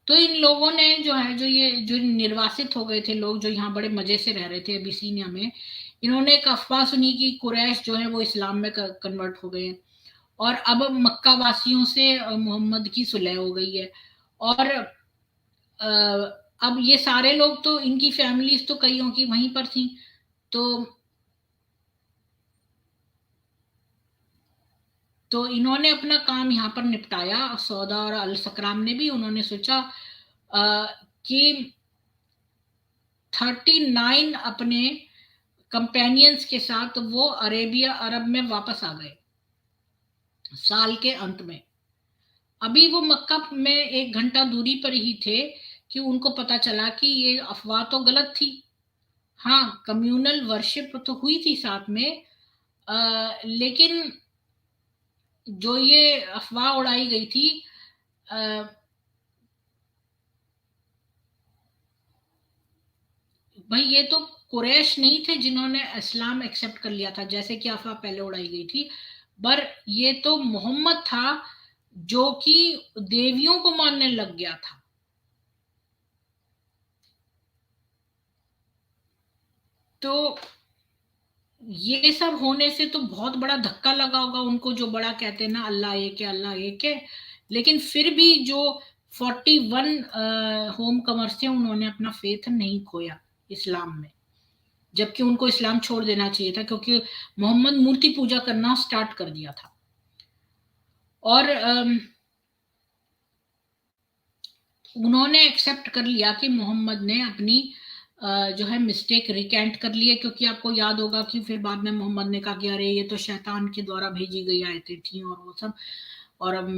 तो इन लोगों ने जो है, जो निर्वासित हो गए थे लोग, जो यहाँ बड़े मजे से रह रहे थे अबिसीनिया में, इन्होंने एक अफवाह सुनी कि कुरैश जो है वो इस्लाम में कन्वर्ट हो गए हैं, और अब मक्का वासियों से मोहम्मद की सुलह हो गई है। और अ, अब ये सारे लोग, तो इनकी फैमिलीज तो कईयों की वहीं पर थी, तो इन्होंने अपना काम यहाँ पर निपटाया। सौदा और अल सकराम ने भी, उन्होंने सोचा कि 39 अपने कंपेनियंस के साथ वो अरेबिया अरब में वापस आ गए साल के अंत में। अभी वो मक्का में 1 घंटा दूरी पर ही थे कि उनको पता चला कि ये अफवाह तो गलत थी। हाँ, कम्युनल वर्शिप तो हुई थी साथ में, लेकिन जो ये अफवाह उड़ाई गई थी, भाई ये तो कुरैश नहीं थे जिन्होंने इस्लाम एक्सेप्ट कर लिया था जैसे कि अफवाह पहले उड़ाई गई थी, पर ये तो मोहम्मद था जो कि देवियों को मानने लग गया था। तो ये सब होने से तो बहुत बड़ा धक्का लगा होगा उनको, जो बड़ा कहते हैं ना अल्लाह एक है, अल्लाह एक है। लेकिन फिर भी जो 41 होम कमर्स थे, उन्होंने अपना फेथ नहीं खोया इस्लाम में, जबकि उनको इस्लाम छोड़ देना चाहिए था, क्योंकि मोहम्मद मूर्ति पूजा करना स्टार्ट कर दिया था। और उन्होंने एक्सेप्ट कर लिया कि मोहम्मद ने अपनी जो है मिस्टेक रिकेंट कर ली है, क्योंकि आपको याद होगा कि फिर बाद में मोहम्मद ने कहा कि अरे ये तो शैतान के द्वारा भेजी गई आयतें थी और वो सब, और अब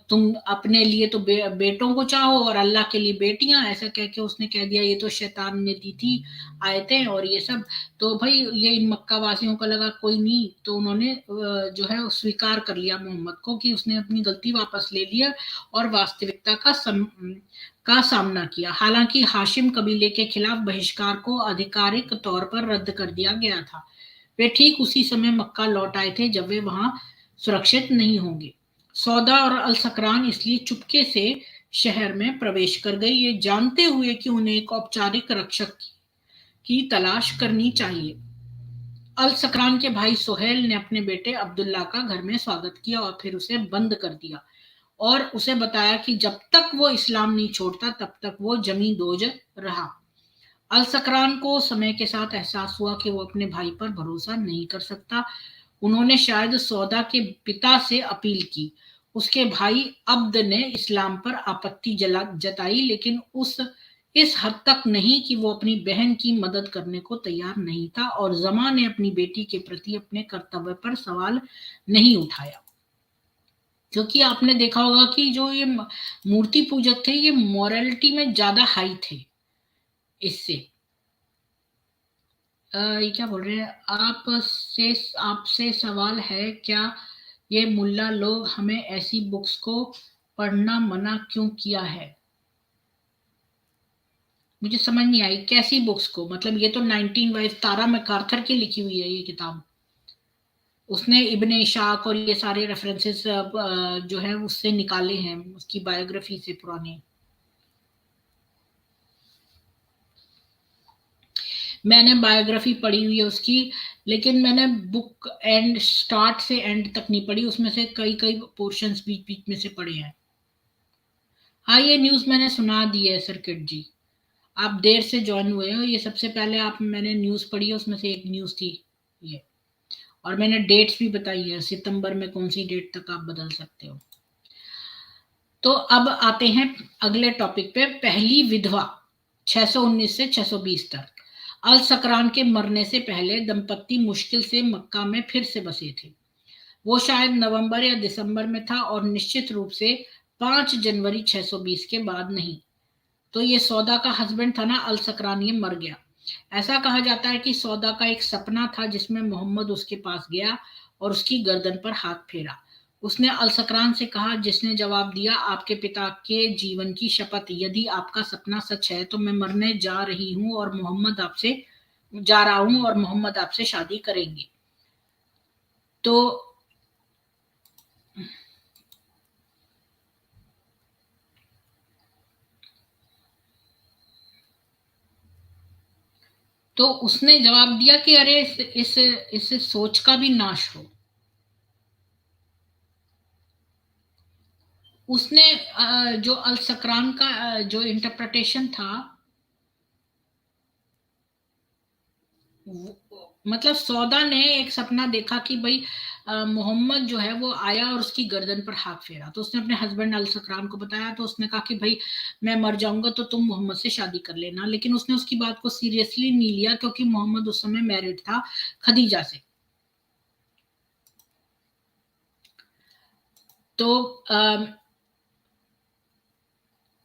तुम अपने लिए तो बेटों को चाहो और अल्लाह के लिए बेटियां, ऐसा कह के उसने कह दिया ये तो शैतान ने दी थी आयतें और ये सब। तो भाई ये इन मक्का वासियों को लगा कोई नहीं, तो उन्होंने जो है स्वीकार कर लिया मोहम्मद को कि उसने अपनी गलती वापस ले लिया और वास्तविकता का सामना किया। हालांकि हाशिम कबीले के खिलाफ बहिष्कार को आधिकारिक तौर पर रद्द कर दिया गया था। वे ठीक उसी समय मक्का लौट आए थे जब वे वहां सुरक्षित नहीं होंगे। सौदा और अल सकरान इसलिए चुपके से शहर में प्रवेश कर गई, ये जानते हुए कि उन्हें एक औपचारिक रक्षक की तलाश करनी चाहिए। अल सकरान के भाई सोहेल ने अपने बेटे अब्दुल्ला का घर में स्वागत किया और फिर उसे बंद कर दिया और उसे बताया कि जब तक वो इस्लाम नहीं छोड़ता तब तक वो जमी दोज रहा। अल सकरान को समय के साथ एहसास हुआ कि वो अपने भाई पर भरोसा नहीं कर सकता। उन्होंने शायद सौदा के पिता से अपील की। उसके भाई अब्द ने इस्लाम पर आपत्ति जताई, लेकिन इस हद तक नहीं कि वो अपनी बहन की मदद करने को तैयार नहीं था, और जमा ने अपनी बेटी के प्रति अपने कर्तव्य पर सवाल नहीं उठाया। क्योंकि आपने देखा होगा कि जो ये मूर्ति पूजक थे, ये मॉरलिटी में ज्यादा हाई थे। इससे ये क्या बोल रहे हैं, आपसे सवाल है, क्या ये मुल्ला लोग हमें ऐसी बुक्स को पढ़ना मना क्यों किया है? मुझे समझ नहीं आई कैसी बुक्स को, मतलब ये तो 19 वाइफ तारा मैकार्थर की लिखी हुई है ये किताब। उसने इब्ने इशाक और ये सारे रेफरेंसेस जो है उससे निकाले हैं, उसकी बायोग्राफी से पुरानी। मैंने बायोग्राफी पढ़ी हुई है उसकी, लेकिन मैंने बुक एंड स्टार्ट से एंड तक नहीं पढ़ी, उसमें से कई कई पोर्शंस बीच बीच में से पढ़े हैं। हाँ, ये न्यूज़ मैंने सुना दी है सर्किट जी। आप देर से ज्वाइन हुए हो, ये सबसे पहले मैंने न्यूज़ पढ़ी है, उसमें से एक न्यूज़ थी ये। और मैंने डेट्स भी बताई है, सितंबर में कौन सी डेट तक आप बदल सकते हो। तो अब आते हैं अगले टॉपिक पे, पहली विधवा 619 से 620 तक। अल सकरान के मरने से पहले दंपत्ति मुश्किल से मक्का में फिर से बसे थे। वो शायद नवंबर या दिसंबर में था और निश्चित रूप से 5 जनवरी 620 के बाद नहीं। तो ये सौदा का हस्बैंड था ना अल सकरान, ये मर गया। ऐसा कहा जाता है कि सौदा का एक सपना था जिसमें मोहम्मद उसके पास गया और उसकी गर्दन पर हाथ फेरा। उसने अल सकरान से कहा, जिसने जवाब दिया, आपके पिता के जीवन की शपथ, यदि आपका सपना सच है तो मैं मरने जा रही हूं और मोहम्मद आपसे जा रहा हूं और मोहम्मद आपसे शादी करेंगे। तो उसने जवाब दिया कि अरे इस सोच का भी नाश हो। उसने जो अल सकरान का जो इंटरप्रिटेशन था, मतलब सौदा ने एक सपना देखा कि भाई मोहम्मद जो है वो आया और उसकी गर्दन पर हाथ फेरा। तो उसने अपने हस्बैंड अल सकरान को बताया। तो उसने कहा कि भाई मैं मर जाऊंगा तो तुम मोहम्मद से शादी कर लेना। लेकिन उसने उसकी बात को सीरियसली नहीं लिया, क्योंकि मोहम्मद उस समय मैरिड था खदीजा से। तो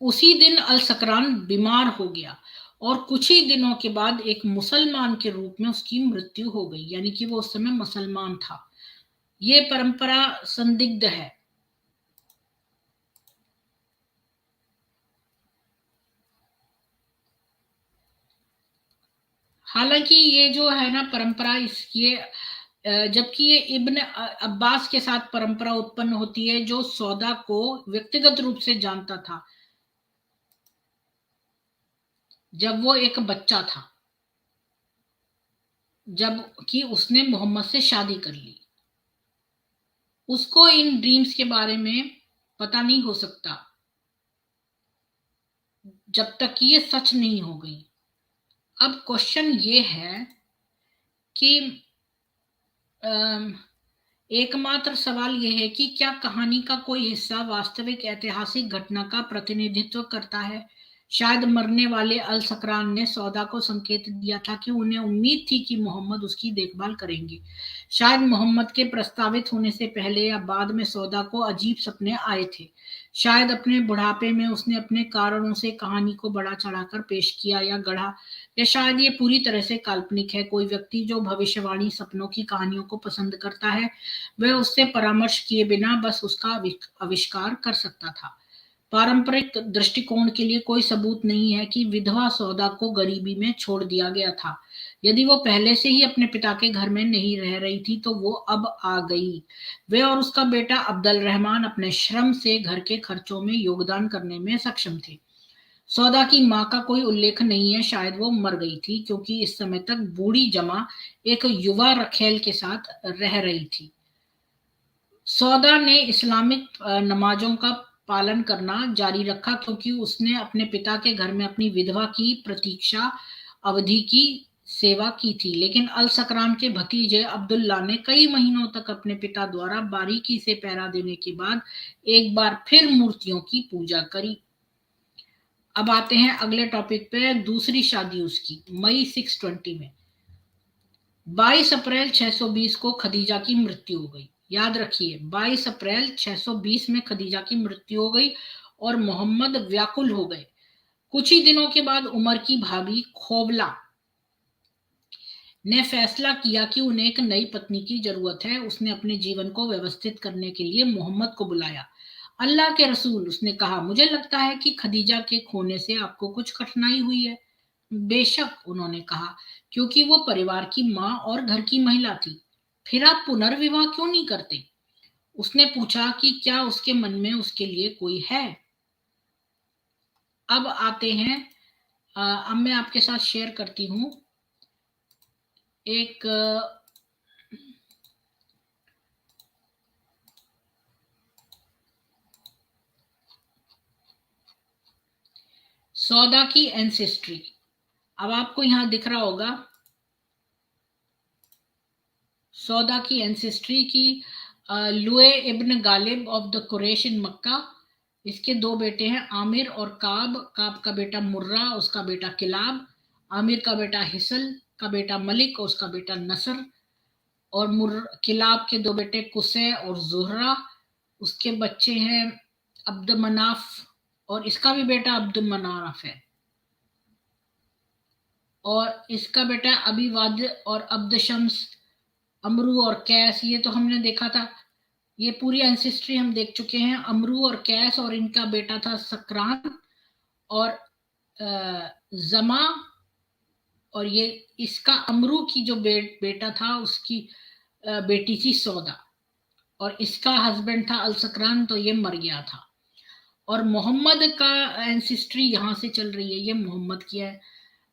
उसी दिन अल सकरान बीमार हो गया और कुछ ही दिनों के बाद एक मुसलमान के रूप में उसकी मृत्यु हो गई, यानी कि वो उस समय मुसलमान था। ये परंपरा संदिग्ध है। हालांकि ये जो है ना परंपरा, इसकी जबकि ये इब्न अब्बास के साथ परंपरा उत्पन्न होती है, जो सौदा को व्यक्तिगत रूप से जानता था जब वो एक बच्चा था, जब कि उसने मोहम्मद से शादी कर ली। उसको इन ड्रीम्स के बारे में पता नहीं हो सकता जब तक कि ये सच नहीं हो गई। अब क्वेश्चन ये है कि अम, एकमात्र सवाल यह है कि क्या कहानी का कोई हिस्सा वास्तविक ऐतिहासिक घटना का प्रतिनिधित्व करता है। शायद मरने वाले अल सकरान ने सौदा को संकेत दिया था कि उन्हें उम्मीद थी कि मोहम्मद उसकी देखभाल करेंगे। शायद मोहम्मद के प्रस्तावित होने से पहले या बाद में सौदा को अजीब सपने आए थे। शायद अपने बुढ़ापे में उसने अपने कारणों से कहानी को बढ़ा चढ़ाकर पेश किया या गढ़ा, या शायद ये पूरी तरह से काल्पनिक है। कोई व्यक्ति जो भविष्यवाणी सपनों की कहानियों को पसंद करता है, वह उससे परामर्श किए बिना बस उसका आविष्कार कर सकता था। पारंपरिक दृष्टिकोण के लिए कोई सबूत नहीं है कि विधवा सौदा को गरीबी में छोड़ दिया गया था। यदि वो पहले से ही अपने पिता के घर में नहीं रह रही थी तो वो अब आ गई। वे और उसका बेटा अब्दुल रहमान अपने श्रम से घर के खर्चों में योगदान करने में सक्षम थे। सौदा की मां का कोई उल्लेख नहीं है। शायद वो मर गई थी, क्योंकि इस समय तक बूढ़ी जमा एक युवा रखेल के साथ रह रही थी। सौदा ने इस्लामिक नमाजों का पालन करना जारी रखा, क्योंकि उसने अपने पिता के घर में अपनी विधवा की प्रतीक्षा अवधि की सेवा की थी। लेकिन अल सकरान के भतीजे अब्दुल्ला ने कई महीनों तक अपने पिता द्वारा बारीकी से पहरा देने के बाद एक बार फिर मूर्तियों की पूजा करी। अब आते हैं अगले टॉपिक पे। दूसरी शादी उसकी मई 620 में। 22 अप्रैल 620 को खदीजा की मृत्यु हो गई। याद रखिए, 22 अप्रैल 620 में खदीजा की मृत्यु हो गई और मोहम्मद व्याकुल हो गए। कुछ ही दिनों के बाद उमर की भाभी खोबला ने फैसला किया कि उन्हें एक नई पत्नी की जरूरत है। उसने अपने जीवन को व्यवस्थित करने के लिए मोहम्मद को बुलाया। अल्लाह के रसूल, उसने कहा, मुझे लगता है कि खदीजा के खोने से आपको कुछ कठिनाई हुई है। बेशक, उन्होंने कहा, क्योंकि वो परिवार की मां और घर की महिला थी। फिर आप पुनर्विवाह क्यों नहीं करते? उसने पूछा कि क्या उसके मन में उसके लिए कोई है। अब आते हैं, अब मैं आपके साथ शेयर करती हूँ एक सौदा की एंसेस्ट्री। अब आपको यहां दिख रहा होगा सौदा की एंसेस्ट्री की। लुए इब्न Ghalib of the Quraish in मक्का, इसके दो बेटे हैं, आमिर और काब। काब का बेटा मुर्रा, उसका बेटा किलाब। आमिर का बेटा हिसल का बेटा मलिक और उसका बेटा नसर। और किलाब के 2 बेटे कुसै और ज़ुहरा, उसके बच्चे हैं अब्द मनाफ, और इसका भी बेटा अब्द मनाफ है, और इसका बेटा अबी वाद और अब्द शम्स, अमरू और कैस। ये तो हमने देखा था, ये पूरी एंसेस्ट्री हम देख चुके हैं, अमरू और कैस, और इनका बेटा था सक्रान, और जमा, और ये इसका अमरू की जो बेटा था उसकी बेटी थी सौदा, और इसका हस्बैंड था अल सकरान, तो ये मर गया था। और मोहम्मद का एंसिस्ट्री यहाँ से चल रही है, ये मोहम्मद की है,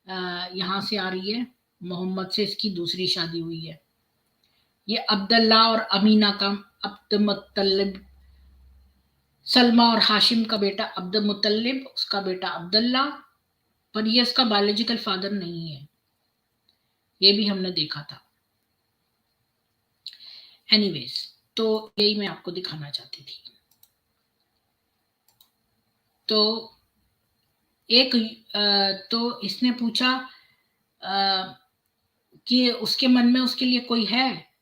यहाँ से आ रही है, मोहम्मद से इसकी दूसरी शादी हुई है। ये अब्दुल्ला और अमीना का अब्द मुत्तलिब, सलमा और हाशिम का बेटा अब्द मुत्तलिब, उसका बेटा अब्दुल्ला, पर ये इसका बायोलॉजिकल फादर नहीं है, ये भी हमने देखा था। एनीवेज, तो यही मैं आपको दिखाना चाहती थी। तो एक तो इसने पूछा कि उसके मन में उसके लिए कोई है,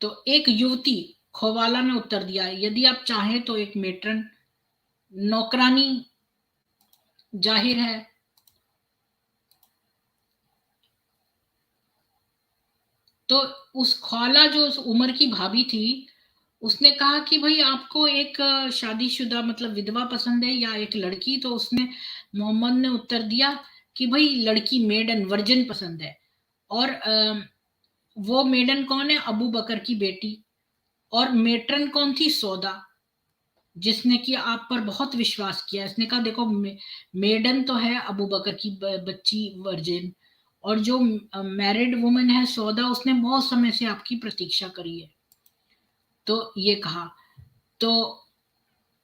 तो एक युवती खोवाला ने उत्तर दिया, यदि आप चाहें तो एक मेट्रन, नौकरानी जाहिर है। तो उस ख्वाला जो उस उम्र की भाभी थी, उसने कहा कि भाई आपको एक शादीशुदा मतलब विधवा पसंद है या एक लड़की? तो उसने मोहम्मद ने उत्तर दिया कि भाई लड़की, मेडन, वर्जिन पसंद है। और वो मेडन कौन है? अबू बकर की बेटी। और मेट्रन कौन थी? सौदा, जिसने कि आप पर बहुत विश्वास किया। इसने कहा देखो, मेडन तो है अबू बकर की बच्ची, वर्जिन, और जो मैरिड वुमन है सौदा, उसने बहुत समय से आपकी प्रतीक्षा करी है। तो ये कहा, तो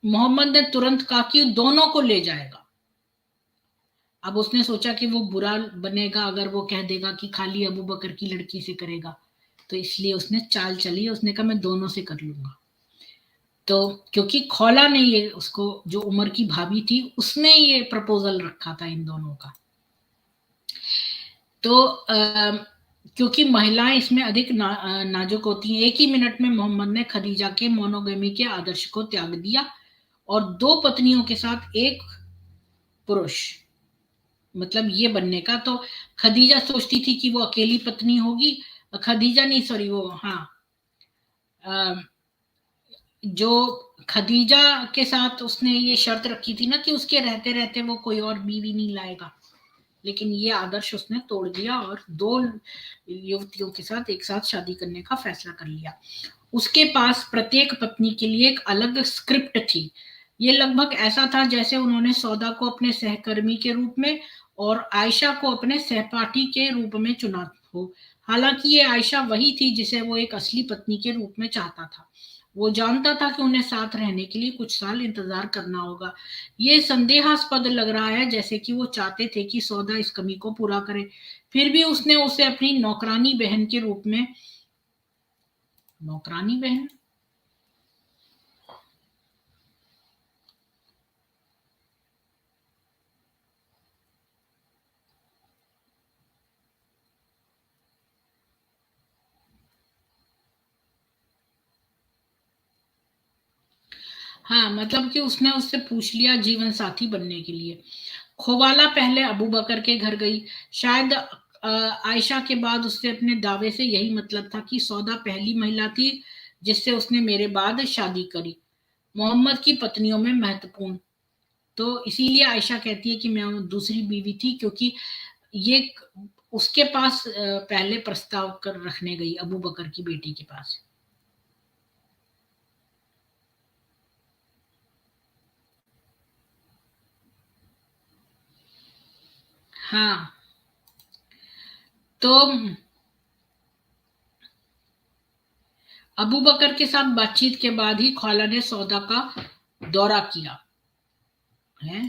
मोहम्मद ने तुरंत कहा कि दोनों को ले जाएगा। अब उसने सोचा कि वो बुरा बनेगा अगर वो कह देगा कि खाली अबू बकर की लड़की से करेगा, तो इसलिए उसने चाल चली, उसने कहा मैं दोनों से कर लूंगा। तो क्योंकि खौला ने ये, उसको जो उमर की भाभी थी, उसने ये प्रपोजल रखा था इन दोनों का। तो क्योंकि महिलाएं इसमें अधिक नाजुक होती हैं, एक ही मिनट में मोहम्मद ने खदीजा के मोनोगमी के आदर्श को त्याग दिया और 2 पत्नियों के साथ एक पुरुष, मतलब ये बनने का। तो खदीजा सोचती थी कि वो अकेली पत्नी होगी, खदीजा नहीं, सॉरी, वो, हाँ, जो खदीजा के साथ उसने ये शर्त रखी थी ना कि उसके रहते रहते वो कोई और बीवी नहीं लाएगा, लेकिन ये आदर्श उसने तोड़ दिया और 2 युवतियों के साथ एक साथ शादी करने का फैसला कर लिया। उसके पास प्रत्येक पत्नी के लिए एक अलग स्क्रिप्ट थी। ये लगभग ऐसा था जैसे उन्होंने सौदा को अपने सहकर्मी के रूप में और आयशा को अपने सहपाठी के रूप में चुना हो। हालांकि ये आयशा वही थी जिसे वो एक असली पत्नी के रूप में चाहता था। वो जानता था कि उन्हें साथ रहने के लिए कुछ साल इंतजार करना होगा। ये संदेहास्पद लग रहा है, जैसे कि वो चाहते थे कि सौदा इस कमी को पूरा करे, फिर भी उसने उसे अपनी नौकरानी बहन के रूप में, नौकरानी बहन, हाँ, मतलब कि उसने उससे पूछ लिया जीवन साथी बनने के लिए। खोवाला पहले अबू बकर के घर गई। शायद आयशा के बाद उससे अपने दावे से यही मतलब था कि सौदा पहली महिला थी जिससे उसने मेरे बाद शादी करी, मोहम्मद की पत्नियों में महत्वपूर्ण। तो इसीलिए आयशा कहती है कि मैं दूसरी बीवी थी, क्योंकि ये उसके पास पहले प्रस्ताव कर रखने गई, अबू बकर की बेटी के पास। हाँ, तो अबू बकर के साथ बातचीत के बाद ही खौला ने सौदा का दौरा किया है।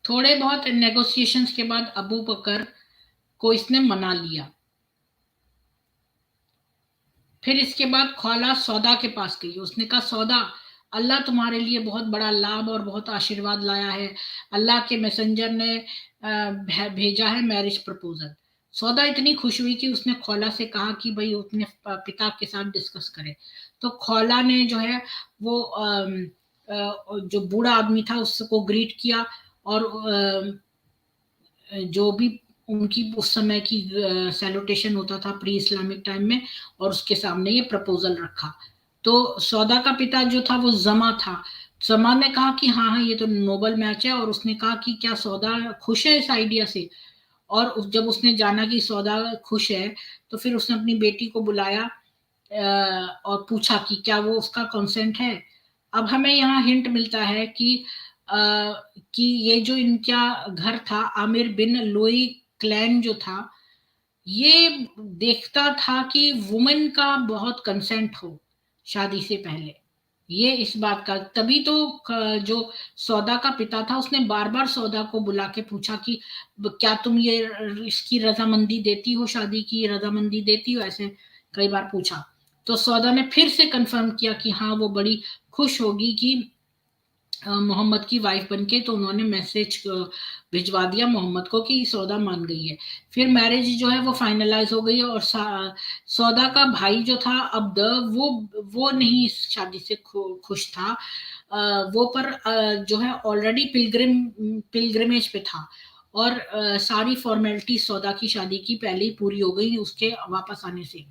थोड़े बहुत नेगोशिएशंस के बाद अबू बकर को इसने मना लिया। फिर इसके बाद खौला सौदा के पास गई। उसने कहा, सौदा, अल्लाह तुम्हारे लिए बहुत बड़ा लाभ और बहुत आशीर्वाद लाया है। अल्लाह के मैसेंजर ने भेजा है मैरिज प्रपोजल। सौदा इतनी खुश हुई कि उसने खौला से कहा कि भाई अपने पिता के साथ डिस्कस करे। तो खौला ने जो है वो जो बूढ़ा आदमी था उसको ग्रीट किया, और जो भी उनकी उस समय की सैल्यूटेशन होता था प्री इस्लामिक टाइम में, और उसके सामने ये प्रपोजल रखा। तो सौदा का पिता जो था वो जमा था। जमा ने कहा कि हाँ हाँ ये तो नोबल मैच है, और उसने कहा कि क्या सौदा खुश है इस आइडिया से। और जब उसने जाना कि सौदा खुश है, तो फिर उसने अपनी बेटी को बुलाया और पूछा कि क्या वो उसका कंसेंट है। अब हमें यहाँ हिंट मिलता है अ, कि ये जो इनका घर था आमिर बिन लोई क्लैन जो था, ये देखता था कि वुमेन का बहुत कंसेंट हो शादी से पहले। ये इस बात का तभी तो जो सौदा का पिता था उसने बार बार सौदा को बुला के पूछा कि क्या तुम ये इसकी रजामंदी देती हो, शादी की रजामंदी देती हो, ऐसे कई बार पूछा। तो सौदा ने फिर से कंफर्म किया कि हाँ वो बड़ी खुश होगी कि मोहम्मद की वाइफ बनके। तो उन्होंने मैसेज भिजवा दिया मोहम्मद को कि सौदा मान गई है। फिर मैरिज जो है वो फाइनलाइज हो गई, और सौदा का भाई जो था अब्द, वो नहीं इस शादी से खुश था। वो पर जो है ऑलरेडी पिलग्रिमेज पे था, और सारी फॉर्मेलिटी सौदा की शादी की पहले ही पूरी हो गई उसके वापस आने से।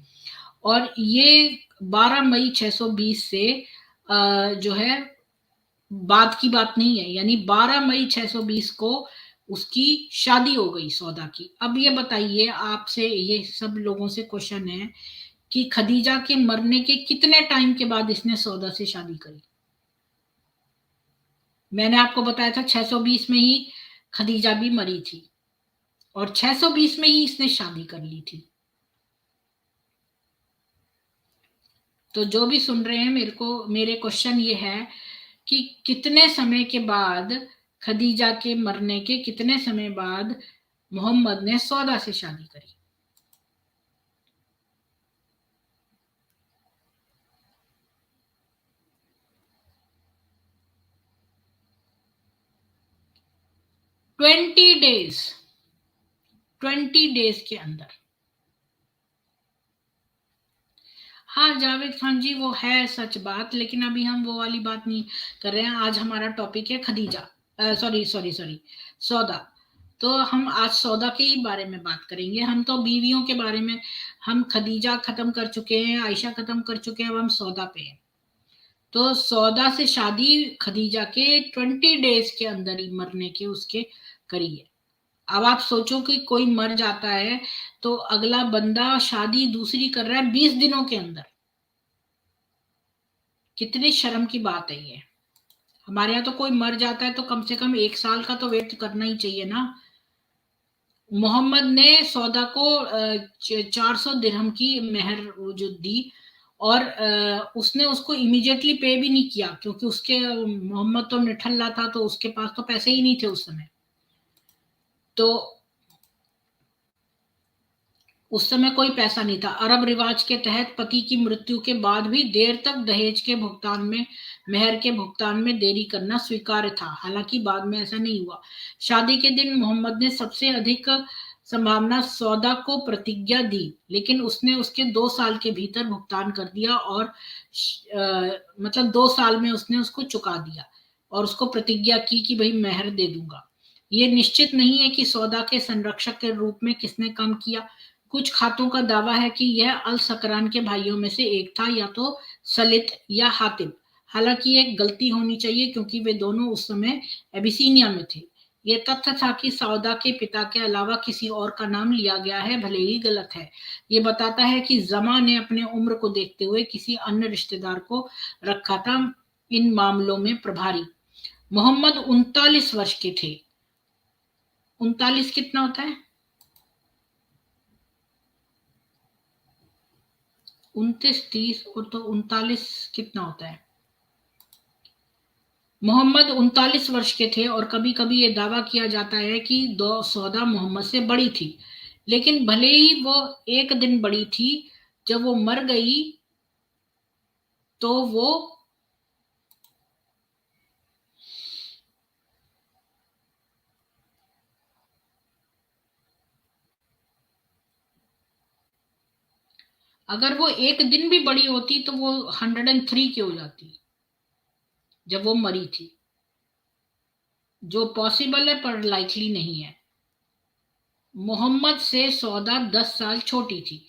और ये 12 मई 620 से जो है बाद की बात नहीं है, यानी 12 मई 620 को उसकी शादी हो गई सौदा की। अब ये बताइए, आपसे ये सब लोगों से क्वेश्चन है कि खदीजा के मरने के कितने टाइम के बाद इसने सौदा से शादी करी। मैंने आपको बताया था 620 में ही खदीजा भी मरी थी, और 620 में ही इसने शादी कर ली थी। तो जो भी सुन रहे हैं मेरे क्वेश्चन ये है कि कितने समय के बाद, खदीजा के मरने के कितने समय बाद मोहम्मद ने सौदा से शादी करी। ट्वेंटी डेज 20 डेज के अंदर। हाँ जावेद खान जी, वो है सच बात, लेकिन अभी हम वो वाली बात नहीं कर रहे हैं। आज हमारा टॉपिक है खदीजा, सॉरी सॉरी सॉरी, सौदा। तो हम आज सौदा के ही बारे में बात करेंगे। हम तो बीवियों के बारे में, हम खदीजा खत्म कर चुके हैं, आयशा खत्म कर चुके हैं, अब हम सौदा पे हैं। तो सौदा से शादी खदीजा के 20 डेज के अंदर ही मरने के उसके करी है। अब आप सोचो कि कोई मर जाता है तो अगला बंदा शादी दूसरी कर रहा है 20 दिनों के अंदर। कितनी शर्म की बात है ये। हमारे यहाँ तो कोई मर जाता है तो कम से कम 1 साल का तो वेट करना ही चाहिए ना। मोहम्मद ने सौदा को 400 दिरहम की मेहर वो जो दी, और उसने उसको इमीडिएटली पे भी नहीं किया, क्योंकि उसके मोहम्मद तो निठल्ला था, तो उसके पास तो पैसे ही नहीं थे उस समय। तो उस समय कोई पैसा नहीं था। अरब रिवाज के तहत पति की मृत्यु के बाद भी देर तक दहेज के भुगतान में, मेहर के भुगतान में देरी करना स्वीकार्य था। हालांकि बाद में ऐसा नहीं हुआ। शादी के दिन मोहम्मद ने सबसे अधिक संभावना सौदा को प्रतिज्ञा दी, लेकिन उसने उसके 2 साल के भीतर भुगतान कर दिया, और मतलब 2 साल में उसने उसको चुका दिया, और उसको प्रतिज्ञा की कि भाई मेहर दे दूंगा। ये निश्चित नहीं है कि सौदा के संरक्षक के रूप में किसने काम किया। कुछ खातों का दावा है कि यह अल सकरान के भाइयों में से एक था, या तो सलित या हातिब। हालांकि एक गलती होनी चाहिए, क्योंकि वे दोनों उस समय एबिसीनिया में थे। ये तथ्य था कि सौदा के पिता के अलावा किसी और का नाम लिया गया है, भले ही गलत है। ये बताता है कि जमा ने अपने उम्र को देखते हुए किसी अन्य रिश्तेदार को रखा था इन मामलों में प्रभारी। मोहम्मद 39 वर्ष के थे। 39 कितना होता है? 29 30 और तो 39 कितना होता है? मोहम्मद 39 वर्ष के थे, और कभी कभी ये दावा किया जाता है कि दो सौदा मोहम्मद से बड़ी थी। लेकिन भले ही वो एक दिन बड़ी थी, जब वो मर गई तो वो अगर वो एक दिन भी बड़ी होती तो वो 103 की हो जाती जब वो मरी थी, जो पॉसिबल है पर लाइकली नहीं है। मोहम्मद से सौदा 10 साल छोटी थी।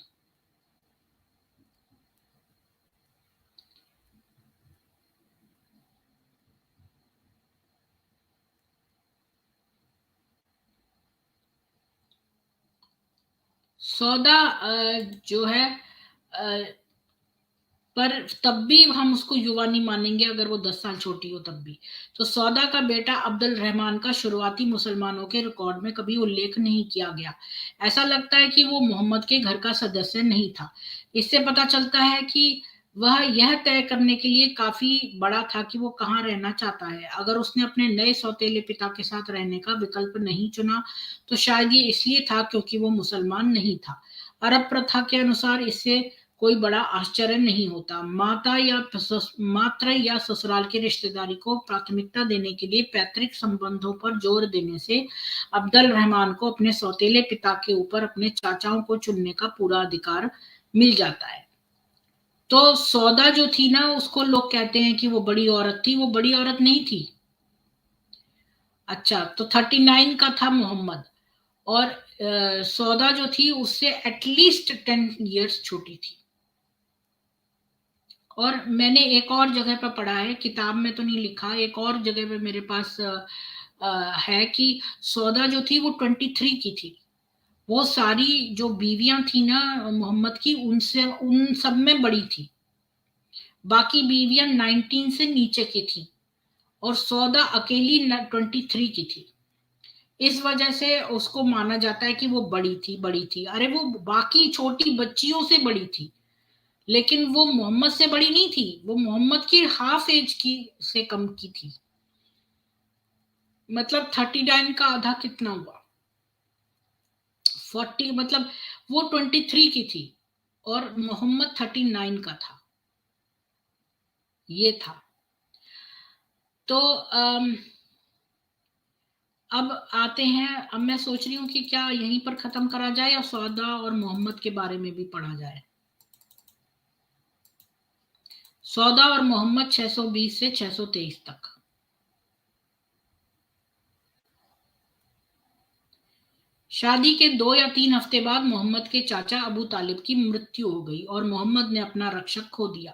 सौदा जो है पर तब भी हम उसको युवा नहीं मानेंगे अगर वो 10 साल छोटी हो तब भी। तो सौदा का बेटा अब्दुल रहमान का शुरुआती मुसलमानों के रिकॉर्ड में कभी उल्लेख नहीं किया गया। ऐसा लगता है कि वो मोहम्मद के घर का सदस्य नहीं था। इससे पता चलता है कि वह यह तय करने के लिए काफी बड़ा था कि वो कहाँ रहना चाहता है। अगर उसने अपने नए सौतेले पिता के साथ रहने का विकल्प नहीं चुना तो शायद ये इसलिए था क्योंकि वो मुसलमान नहीं था। अरब प्रथा के अनुसार इससे कोई बड़ा आश्चर्य नहीं होता। मात्र या ससुराल की रिश्तेदारी को प्राथमिकता देने के लिए पैतृक संबंधों पर जोर देने से अब्दुल रहमान को अपने सौतेले पिता के ऊपर अपने चाचाओं को चुनने का पूरा अधिकार मिल जाता है। तो सौदा जो थी ना, उसको लोग कहते हैं कि वो बड़ी औरत थी। वो बड़ी औरत नहीं थी। अच्छा, तो 39 का था मोहम्मद, और सौदा जो थी उससे एटलीस्ट 10 years छोटी थी। और मैंने एक और जगह पर पढ़ा है, किताब में तो नहीं लिखा, एक और जगह पे मेरे पास है कि सौदा जो थी वो 23 की थी। वो सारी जो बीवियां थी ना मोहम्मद की, उनसे उन सब में बड़ी थी। बाकी बीवियां 19 से नीचे की थी और सौदा अकेली 23 की थी। इस वजह से उसको माना जाता है कि वो बड़ी थी। अरे वो बाकी छोटी बच्चियों से बड़ी थी, लेकिन वो मोहम्मद से बड़ी नहीं थी। वो मोहम्मद की हाफ एज की से कम की थी। मतलब 39 का आधा कितना हुआ? 40, मतलब वो 23 की थी और मोहम्मद 39 का था। ये था। तो अब आते हैं, अब मैं सोच रही हूँ कि क्या यहीं पर खत्म करा जाए या सौदा और मोहम्मद के बारे में भी पढ़ा जाए। सौदा और मोहम्मद 620 से 623 तक। शादी के 2 या 3 हफ्ते बाद मोहम्मद के चाचा अबू तालिब की मृत्यु हो गई और मोहम्मद ने अपना रक्षक खो दिया।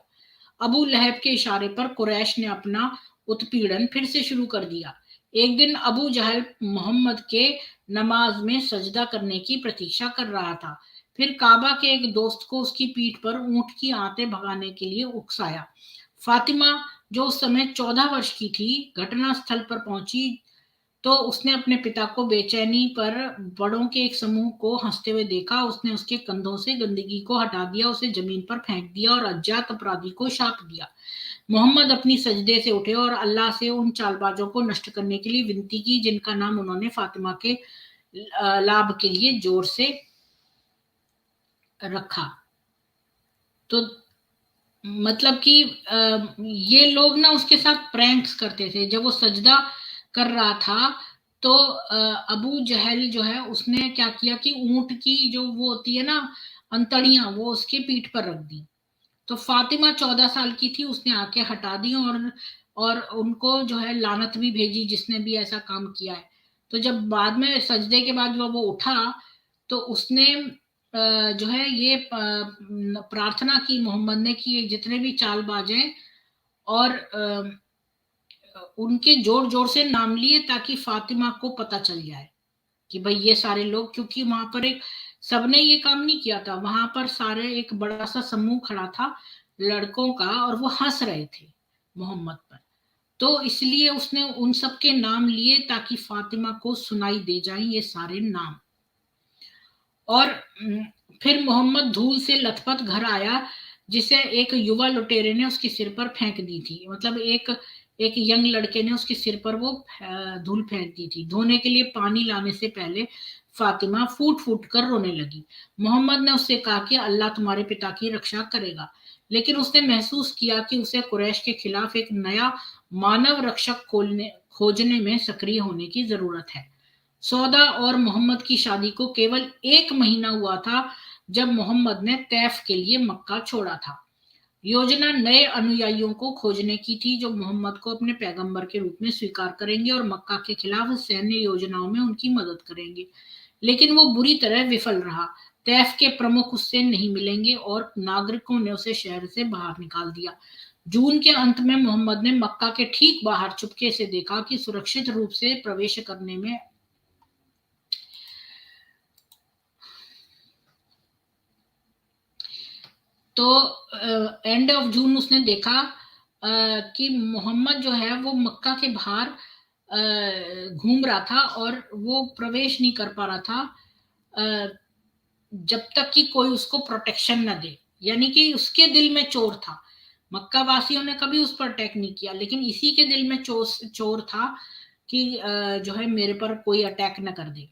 अबू लहब के इशारे पर कुरैश ने अपना उत्पीड़न फिर से शुरू कर दिया। एक दिन अबू जहल मोहम्मद के नमाज में सजदा करने की प्रतीक्षा कर रहा था। फिर काबा के एक दोस्त को उसकी पीठ पर ऊंट की आंतें भगाने के लिए उकसाया। फातिमा, जो उस समय 14 वर्ष की थी, घटना स्थल पर पहुंची तो उसने अपने पिता को बेचैनी पर बड़ों के एक समूह को हंसते हुए देखा। उसने उसके कंधों से गंदगी को हटा दिया, उसे जमीन पर फेंक दिया और अज्ञात अपराधी को शाप दिया। मोहम्मद अपनी सजदे से उठे और अल्लाह से उन चालबाजों को नष्ट करने के लिए विनती की जिनका नाम उन्होंने फातिमा के लाभ के लिए जोर से रखा। तो मतलब कि ये लोग ना उसके साथ प्रैंक्स करते थे। जब वो सजदा कर रहा था तो अबू जहल जो है उसने क्या किया कि ऊंट की जो वो होती है ना अंतड़ियां, वो उसके पीठ पर रख दी। तो फातिमा 14 साल की थी, उसने आके हटा दी और उनको जो है लानत भी भेजी जिसने भी ऐसा काम किया है। तो जब बाद में सजदे के बाद वो उठा तो उसने जो है ये प्रार्थना की मोहम्मद ने कि जितने भी चालबाज हैं और उनके जोर जोर से नाम लिए ताकि फातिमा को पता चल जाए कि भाई ये सारे लोग, क्योंकि वहां पर एक सबने ये काम नहीं किया था, वहां पर सारे एक बड़ा सा समूह खड़ा था लड़कों का और वो हंस रहे थे मोहम्मद पर। तो इसलिए उसने उन सब के नाम लिए ताकि फातिमा को सुनाई दे जाएं ये सारे नाम। और फिर मोहम्मद धूल से लथपथ घर आया जिसे एक युवा लुटेरे ने उसके सिर पर फेंक दी थी। मतलब एक एक यंग लड़के ने उसके सिर पर वो धूल फेंक दी थी। धोने के लिए पानी लाने से पहले फातिमा फूट फूट कर रोने लगी। मोहम्मद ने उससे कहा कि अल्लाह तुम्हारे पिता की रक्षा करेगा, लेकिन उसने महसूस किया कि उसे कुरैश के खिलाफ एक नया मानव रक्षक खोजने में सक्रिय होने की जरूरत है। सौदा और मोहम्मद की शादी को केवल 1 महीना हुआ था जब मोहम्मद ने तैफ के लिए मक्का छोड़ा था। योजना नए अनुयायियों को खोजने की थी जो मोहम्मद को अपने पैगंबर के रूप में स्वीकार करेंगे और मक्का के खिलाफ सैन्य योजनाओं में उनकी मदद करेंगे, लेकिन वो बुरी तरह विफल रहा। तैफ के प्रमुख उससे नहीं मिलेंगे और नागरिकों ने उसे शहर से बाहर निकाल दिया। जून के अंत में मोहम्मद ने मक्का के ठीक बाहर चुपके से देखा कि सुरक्षित रूप से प्रवेश करने में तो एंड ऑफ जून उसने देखा कि मोहम्मद जो है वो मक्का के बाहर घूम रहा था और वो प्रवेश नहीं कर पा रहा था जब तक कि कोई उसको प्रोटेक्शन न दे। यानी कि उसके दिल में चोर था। मक्का वासियों ने कभी उस पर अटैक नहीं किया, लेकिन इसी के दिल में चोर था कि जो है मेरे पर कोई अटैक न कर दे।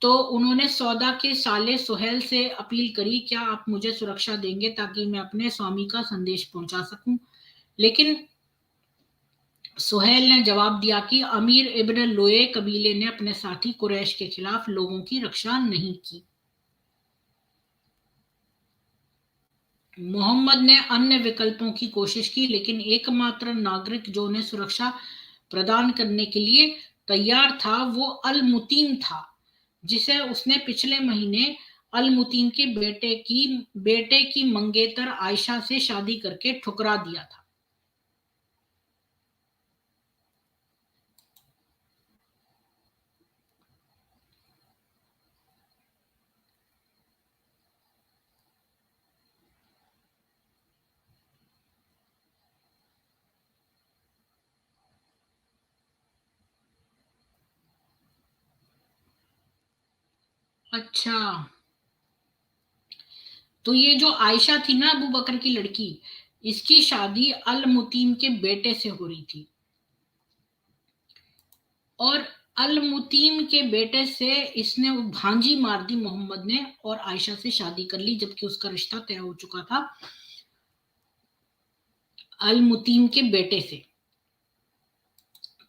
तो उन्होंने सौदा के साले सुहेल से अपील करी, क्या आप मुझे सुरक्षा देंगे ताकि मैं अपने स्वामी का संदेश पहुंचा सकूं। लेकिन सुहेल ने जवाब दिया कि अमीर इब्न लोए कबीले ने अपने साथी कुरैश के खिलाफ लोगों की रक्षा नहीं की। मोहम्मद ने अन्य विकल्पों की कोशिश की, लेकिन एकमात्र नागरिक जो उन्हें सुरक्षा प्रदान करने के लिए तैयार था वो अल मुतीम था, जिसे उसने पिछले महीने अल मुतीम के बेटे की मंगेतर आयशा से शादी करके ठुकरा दिया था। अच्छा, तो ये जो आयशा थी ना, अबू बकर की लड़की, इसकी शादी अल मुतीम के बेटे से हो रही थी और अल मुतीम के बेटे से इसने भांजी मार दी मोहम्मद ने और आयशा से शादी कर ली, जबकि उसका रिश्ता तय हो चुका था अल मुतीम के बेटे से।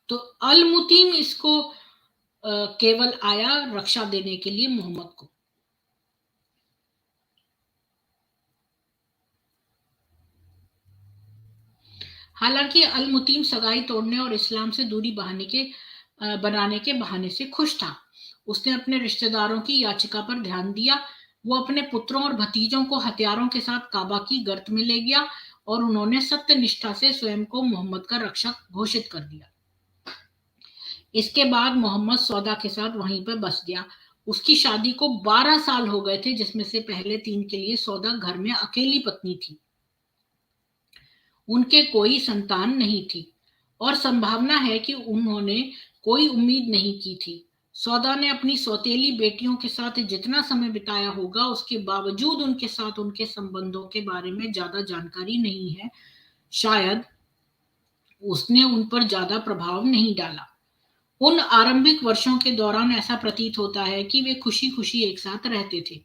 तो अल मुतीम इसको केवल आया रक्षा देने के लिए मोहम्मद को। हालांकि अल मुतीम सगाई तोड़ने और इस्लाम से दूरी बनाने के बहाने से खुश था। उसने अपने रिश्तेदारों की याचिका पर ध्यान दिया। वो अपने पुत्रों और भतीजों को हथियारों के साथ काबा की गर्त में ले गया और उन्होंने सत्य निष्ठा से स्वयं को मोहम्मद का रक्षक घोषित कर दिया। इसके बाद मोहम्मद सौदा के साथ वहीं पर बस गया। उसकी शादी को 12 साल हो गए थे, जिसमें से पहले 3 के लिए सौदा घर में अकेली पत्नी थी। उनके कोई संतान नहीं थी और संभावना है कि उन्होंने कोई उम्मीद नहीं की थी। सौदा ने अपनी सौतेली बेटियों के साथ जितना समय बिताया होगा, उसके बावजूद उनके साथ उनके संबंधों के बारे में ज्यादा जानकारी नहीं है। शायद उसने उन पर ज्यादा प्रभाव नहीं डाला। उन आरंभिक वर्षों के दौरान ऐसा प्रतीत होता है कि वे खुशी खुशी एक साथ रहते थे।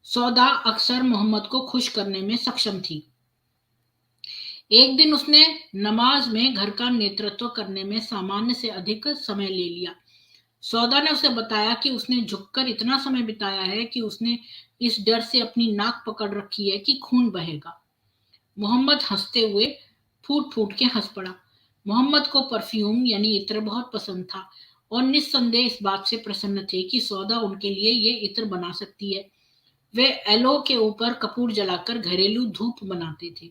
सौदा अक्सर मोहम्मद को खुश करने में सक्षम थी। एक दिन उसने नमाज में घर का नेतृत्व करने में सामान्य से अधिक समय ले लिया। सौदा ने उसे बताया कि उसने झुककर इतना समय बिताया है कि उसने इस डर से अपनी नाक पकड़ रखी है कि खून बहेगा। मोहम्मद हंसते हुए फूट फूट के हंस पड़ा। मोहम्मद को परफ्यूम यानी इत्र बहुत पसंद था और निस्संदेह इस बात से प्रसन्न थे कि सौदा उनके लिए ये इत्र बना सकती है। वे एलो के ऊपर कपूर जलाकर घरेलू धूप बनाते थे।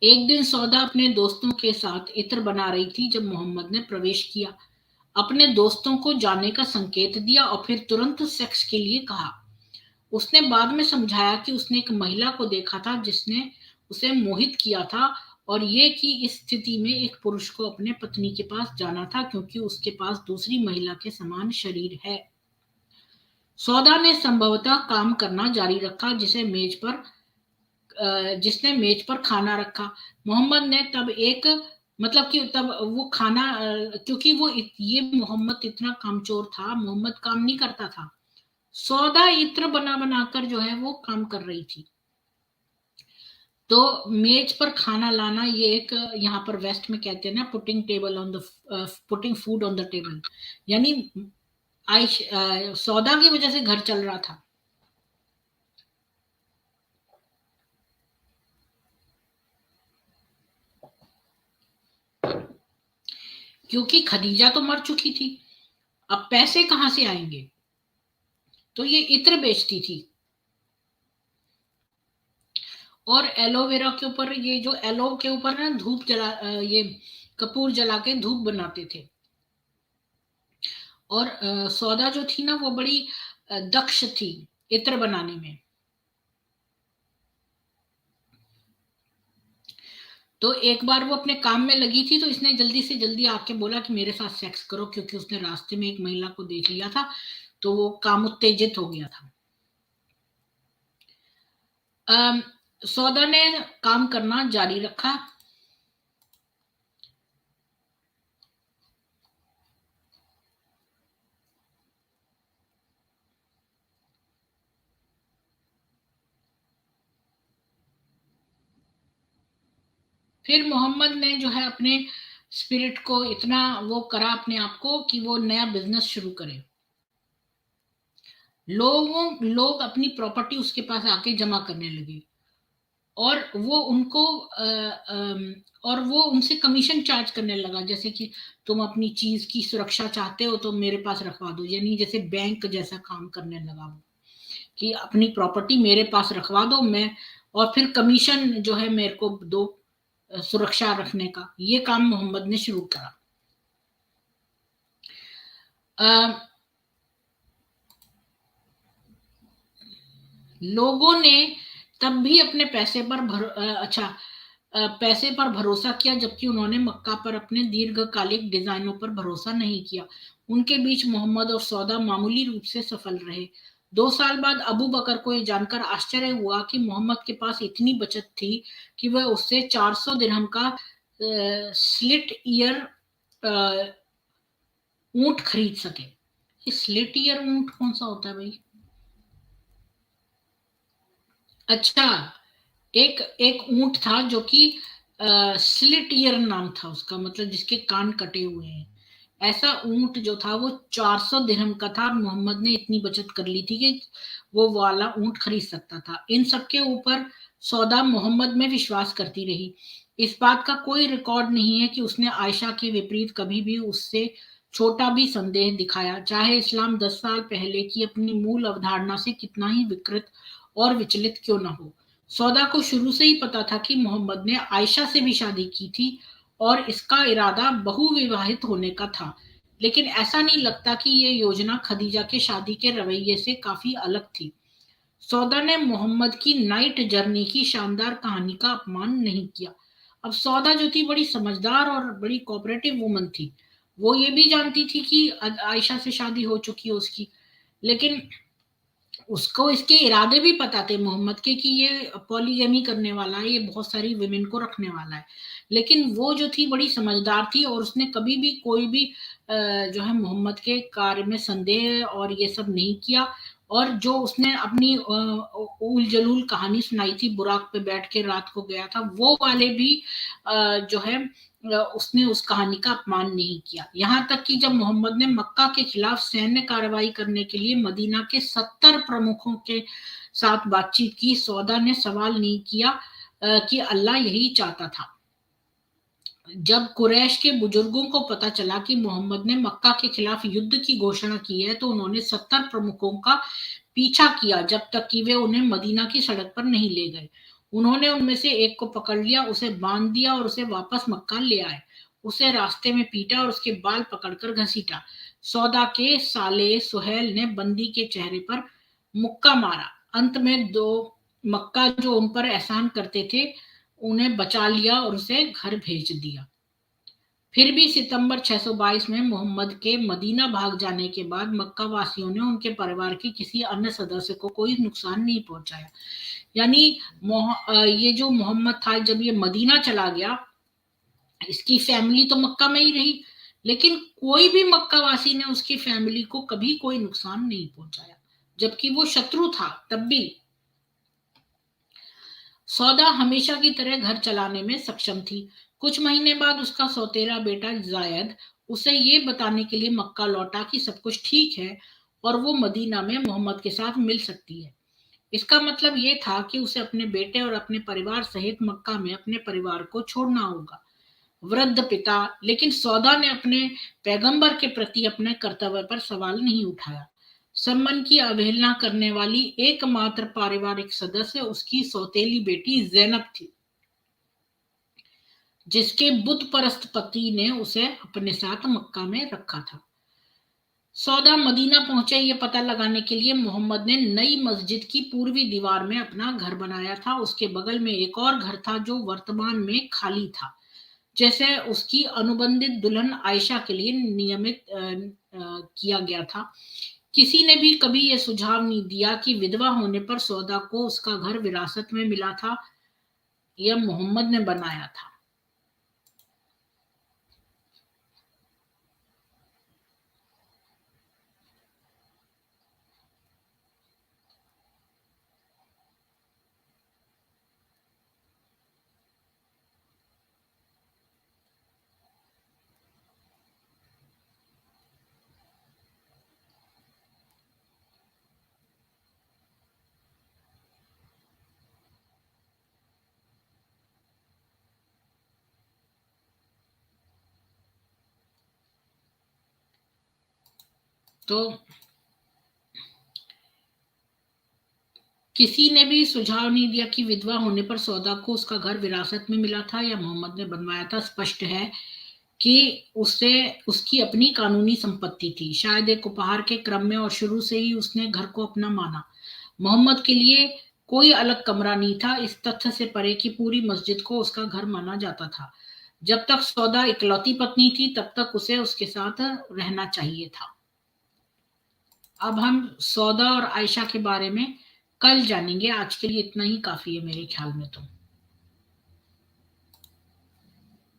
एक दिन सौदा अपने दोस्तों के साथ इत्र बना रही थी जब मोहम्मद ने प्रवेश किया, अपने दोस्तों को जाने का संकेत दिया और फिर तुरंत सेक्स के लिए कहा। उसने बाद में समझाया कि उसने एक महिला को देखा था जिसने उसे मोहित किया था और ये कि इस स्थिति में एक पुरुष को अपने पत्नी के पास जाना था क्योंकि उसके पास दूसरी महिला के समान शरीर है। सौदा ने संभवतः काम करना जारी रखा जिसने मेज पर खाना रखा। मोहम्मद ने तब एक मतलब कि तब वो खाना क्योंकि ये मोहम्मद इतना कामचोर था, मोहम्मद काम नहीं करता था। सौदा इत्र बना बनाकर जो है वो काम कर रही थी। तो मेज पर खाना लाना ये एक यहाँ पर वेस्ट में कहते हैं ना, putting food on the table, यानी सौदा की वजह से घर चल रहा था। क्योंकि खदीजा तो मर चुकी थी, अब पैसे कहां से आएंगे। तो ये इत्र बेचती थी। और एलोवेरा के ऊपर, ये जो एलो के ऊपर ना धूप ये कपूर जला के धूप बनाते थे। और सौदा जो थी ना वो बड़ी दक्ष थी इत्र बनाने में। तो एक बार वो अपने काम में लगी थी, तो इसने जल्दी से जल्दी आके बोला कि मेरे साथ सेक्स करो, क्योंकि उसने रास्ते में एक महिला को देख लिया था, तो वो काम उत्तेजित हो गया था। सौदा ने काम करना जारी रखा। फिर मोहम्मद ने जो है अपने स्पिरिट को इतना वो करा अपने आप को कि वो नया बिजनेस शुरू करे। लोग अपनी प्रॉपर्टी उसके पास आके जमा करने लगे, और वो उनको और वो उनसे कमीशन चार्ज करने लगा, जैसे कि तुम अपनी चीज की सुरक्षा चाहते हो तो मेरे पास रखवा दो, यानी जैसे बैंक जैसा काम करने लगा वो, कि अपनी प्रॉपर्टी मेरे पास रखवा दो, मैं और फिर कमीशन जो है मेरे को दो सुरक्षा रखने का। ये काम मोहम्मद ने शुरू करा। लोगों ने तब भी अपने पैसे पर भरोसा किया, जबकि उन्होंने मक्का पर अपने दीर्घकालिक डिजाइनों पर भरोसा नहीं किया। उनके बीच मोहम्मद और सौदा मामूली रूप से सफल रहे। 2 साल बाद अबू बकर को यह जानकर आश्चर्य हुआ कि मोहम्मद के पास इतनी बचत थी कि वह उससे 400 दिरहम का स्लिट ईयर ऊंट खरीद सके। ये स्लिट ईयर ऊंट कौन सा होता है भाई? अच्छा, एक एक ऊंट था जो कि स्लिट ईयर नाम था उसका, मतलब जिसके कान कटे हुए हैं। ऐसा ऊंट जो था वो 400 दिरहम का था, और मोहम्मद ने इतनी बचत कर ली थी कि वो वाला ऊंट खरीद सकता था। इन सब के ऊपर सौदा मोहम्मद में विश्वास करती रही। इस बात का कोई रिकॉर्ड नहीं है कि उसने आयशा के विपरीत कभी भी उससे छोटा भी संदेह दिखाया, चाहे इस्लाम 10 साल पहले की अपनी मूल अवधारणा से कितना ही विकृत और विचलित क्यों ना हो। सौदा को शुरू से ही पता था कि मोहम्मद ने आयशा से भी शादी की थी, और इसका इरादा बहुविवाहित होने का था। लेकिन ऐसा नहीं लगता कि ये योजना खदीजा के शादी के रवैये से काफी अलग थी। सौदा ने मोहम्मद की नाइट जर्नी की शानदार कहानी का अपमान नहीं किया। अब सौदा जो थी बड़ी समझदार और बड़ी कोऑपरेटिव वुमन थी। वो ये भी जानती थी कि आयशा से शादी हो चुकी है उसकी, लेकिन उसको इसके इरादे भी पता थे मोहम्मद के, कि ये पॉलीगैमी करने वाला है, ये बहुत सारी विमेन को रखने वाला है। लेकिन वो जो थी बड़ी समझदार थी, और उसने कभी भी कोई भी जो है मोहम्मद के कार्य में संदेह और ये सब नहीं किया। और जो उसने अपनी उल जलूल कहानी सुनाई थी, बुराक पे बैठ के रात को गया था, वो वाले भी जो है उसने उस कहानी का अपमान नहीं किया। यहाँ तक कि जब मोहम्मद ने मक्का के खिलाफ सैन्य कार्रवाई करने के लिए मदीना के 70 प्रमुखों के साथ बातचीत की, सौदा ने सवाल नहीं किया कि अल्लाह यही चाहता था। जब कुरैश के बुजुर्गों को पता चला कि मोहम्मद ने मक्का के खिलाफ युद्ध की घोषणा की है, तो उन्होंने 70 प्रमुखों का पीछा किया, जब तक कि वे उन्हें मदीना की सड़क पर नहीं ले गए। उन्होंने उनमें से एक को पकड़ लिया, उसे बांध दिया और उसे वापस मक्का ले आए। उसे रास्ते में पीटा और उसके बाल पकड़कर घसीटा। सौदा के साले सुहेल ने बंदी के चेहरे पर मुक्का मारा। अंत में दो मक्का जो उन पर एहसान करते थे उन्हें बचा लिया और उसे घर भेज दिया। फिर भी सितंबर 622 में मोहम्मद के मदीना भाग जाने के बाद मक्का वासियों ने उनके परिवार के किसी अन्य सदस्य को कोई नुकसान नहीं पहुंचाया। यानी ये जो मोहम्मद था, जब ये मदीना चला गया, इसकी फैमिली तो मक्का में ही रही, लेकिन कोई भी मक्का वासी ने उसकी फैमिली को कभी कोई नुकसान नहीं पहुंचाया, जबकि वो शत्रु था तब भी। सौदा हमेशा की तरह घर चलाने में सक्षम थी। कुछ महीने बाद उसका सौतेला बेटा जायद उसे ये बताने के लिए मक्का लौटा कि सब कुछ ठीक है और वो मदीना में मोहम्मद के साथ मिल सकती है। इसका मतलब ये था कि उसे अपने बेटे और अपने परिवार सहित मक्का में अपने परिवार को छोड़ना होगा। वृद्ध पिता, लेकिन सौदा ने अपने पैगंबर के प्रति अपने कर्तव्य पर सवाल नहीं उठाया। सम्मान की अवहेलना करने वाली एकमात्र पारिवारिक सदस्य उसकी सौतेली बेटी ज़ैनब थी, जिसके बुत परस्त पति ने उसे अपने साथ मक्का में रखा था। सौदा मदीना पहुंचे ये पता लगाने के लिए मोहम्मद ने नई मस्जिद की पूर्वी दीवार में अपना घर बनाया था। उसके बगल में एक और घर था जो वर्तमान में खाली था, जैसे उसकी अनुबंधित दुल्हन आयशा के लिए नियमित किया गया था। किसी ने भी कभी यह सुझाव नहीं दिया कि विधवा होने पर सौदा को उसका घर विरासत में मिला था। यह मोहम्मद ने बनाया था। तो किसी ने भी सुझाव नहीं दिया कि विधवा होने पर सौदा को उसका घर विरासत में मिला था या मोहम्मद ने बनवाया था। स्पष्ट है कि उसे उसकी अपनी कानूनी संपत्ति थी, शायद एक उपहार के क्रम में, और शुरू से ही उसने घर को अपना माना। मोहम्मद के लिए कोई अलग कमरा नहीं था, इस तथ्य से परे कि पूरी मस्जिद को उसका घर माना जाता था। जब तक सौदा इकलौती पत्नी थी तब तक उसे उसके साथ रहना चाहिए था। अब हम सौदा और आयशा के बारे में कल जानेंगे। आज के लिए इतना ही काफी है मेरे ख्याल में, तो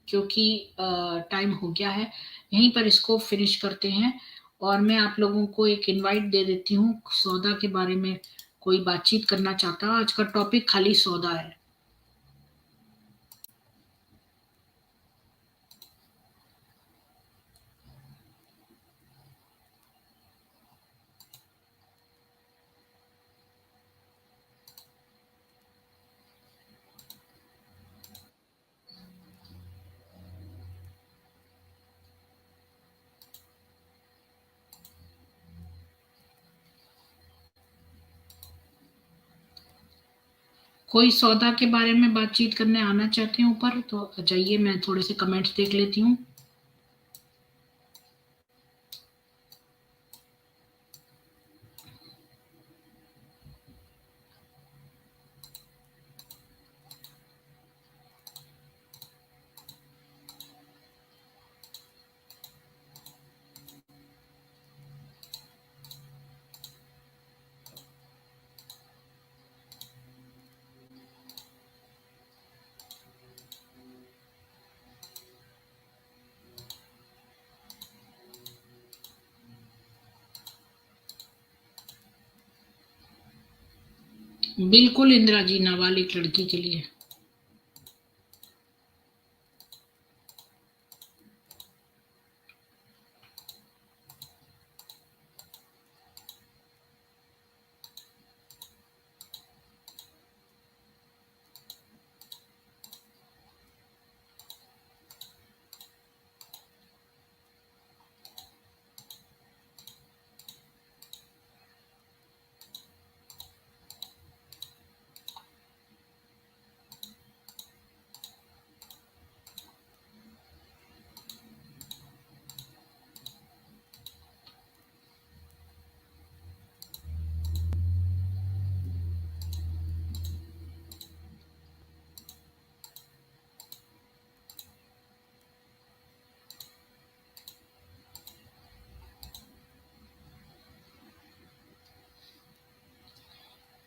क्योंकि टाइम हो गया है, यहीं पर इसको फिनिश करते हैं। और मैं आप लोगों को एक इनवाइट दे देती हूँ, सौदा के बारे में कोई बातचीत करना चाहता है। आज का टॉपिक खाली सौदा है। कोई सौदा के बारे में बातचीत करने आना चाहते हैं ऊपर, तो जाइए, मैं थोड़े से कमेंट्स देख लेती हूँ। बिल्कुल इंदिरा जी, नाबालिग लड़की के लिए।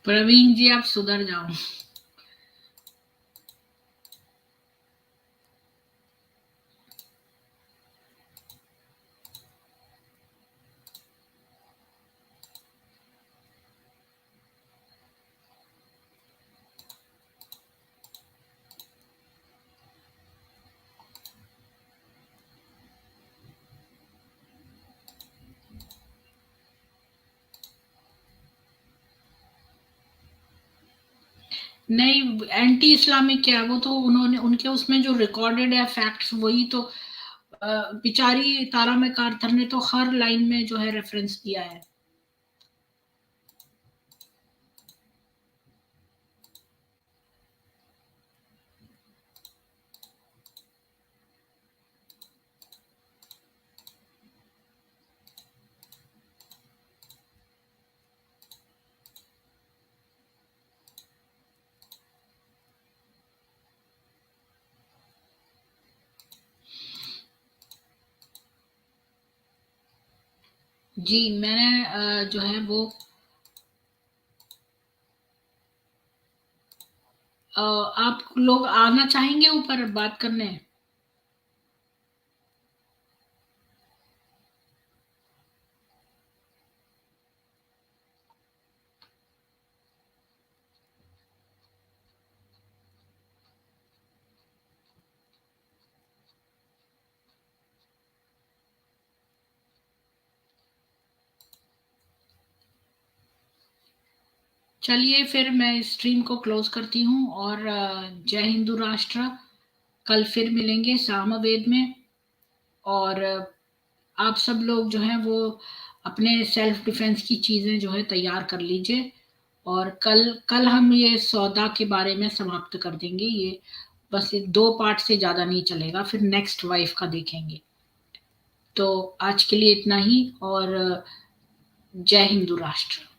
प्रवीण जी, आप सुधर जाओ। नहीं, एंटी इस्लामिक क्या है, वो तो उन्होंने उनके उसमें जो रिकॉर्डेड है फैक्ट्स वही तो। बेचारी तारा मैकआर्थर ने तो हर लाइन में जो है रेफरेंस दिया है। जी, मैंने जो है वो आप लोग आना चाहेंगे ऊपर बात करने? चलिए फिर मैं इस स्ट्रीम को क्लोज करती हूँ, और जय हिंदू राष्ट्र। कल फिर मिलेंगे सामवेद में। और आप सब लोग जो हैं वो अपने सेल्फ डिफेंस की चीजें जो है तैयार कर लीजिए। और कल कल हम ये सौदा के बारे में समाप्त कर देंगे ये। बस ये 2 पार्ट से ज्यादा नहीं चलेगा, फिर नेक्स्ट वाइफ का देखेंगे। तो आज के लिए इतना ही, और जय हिंदू राष्ट्र।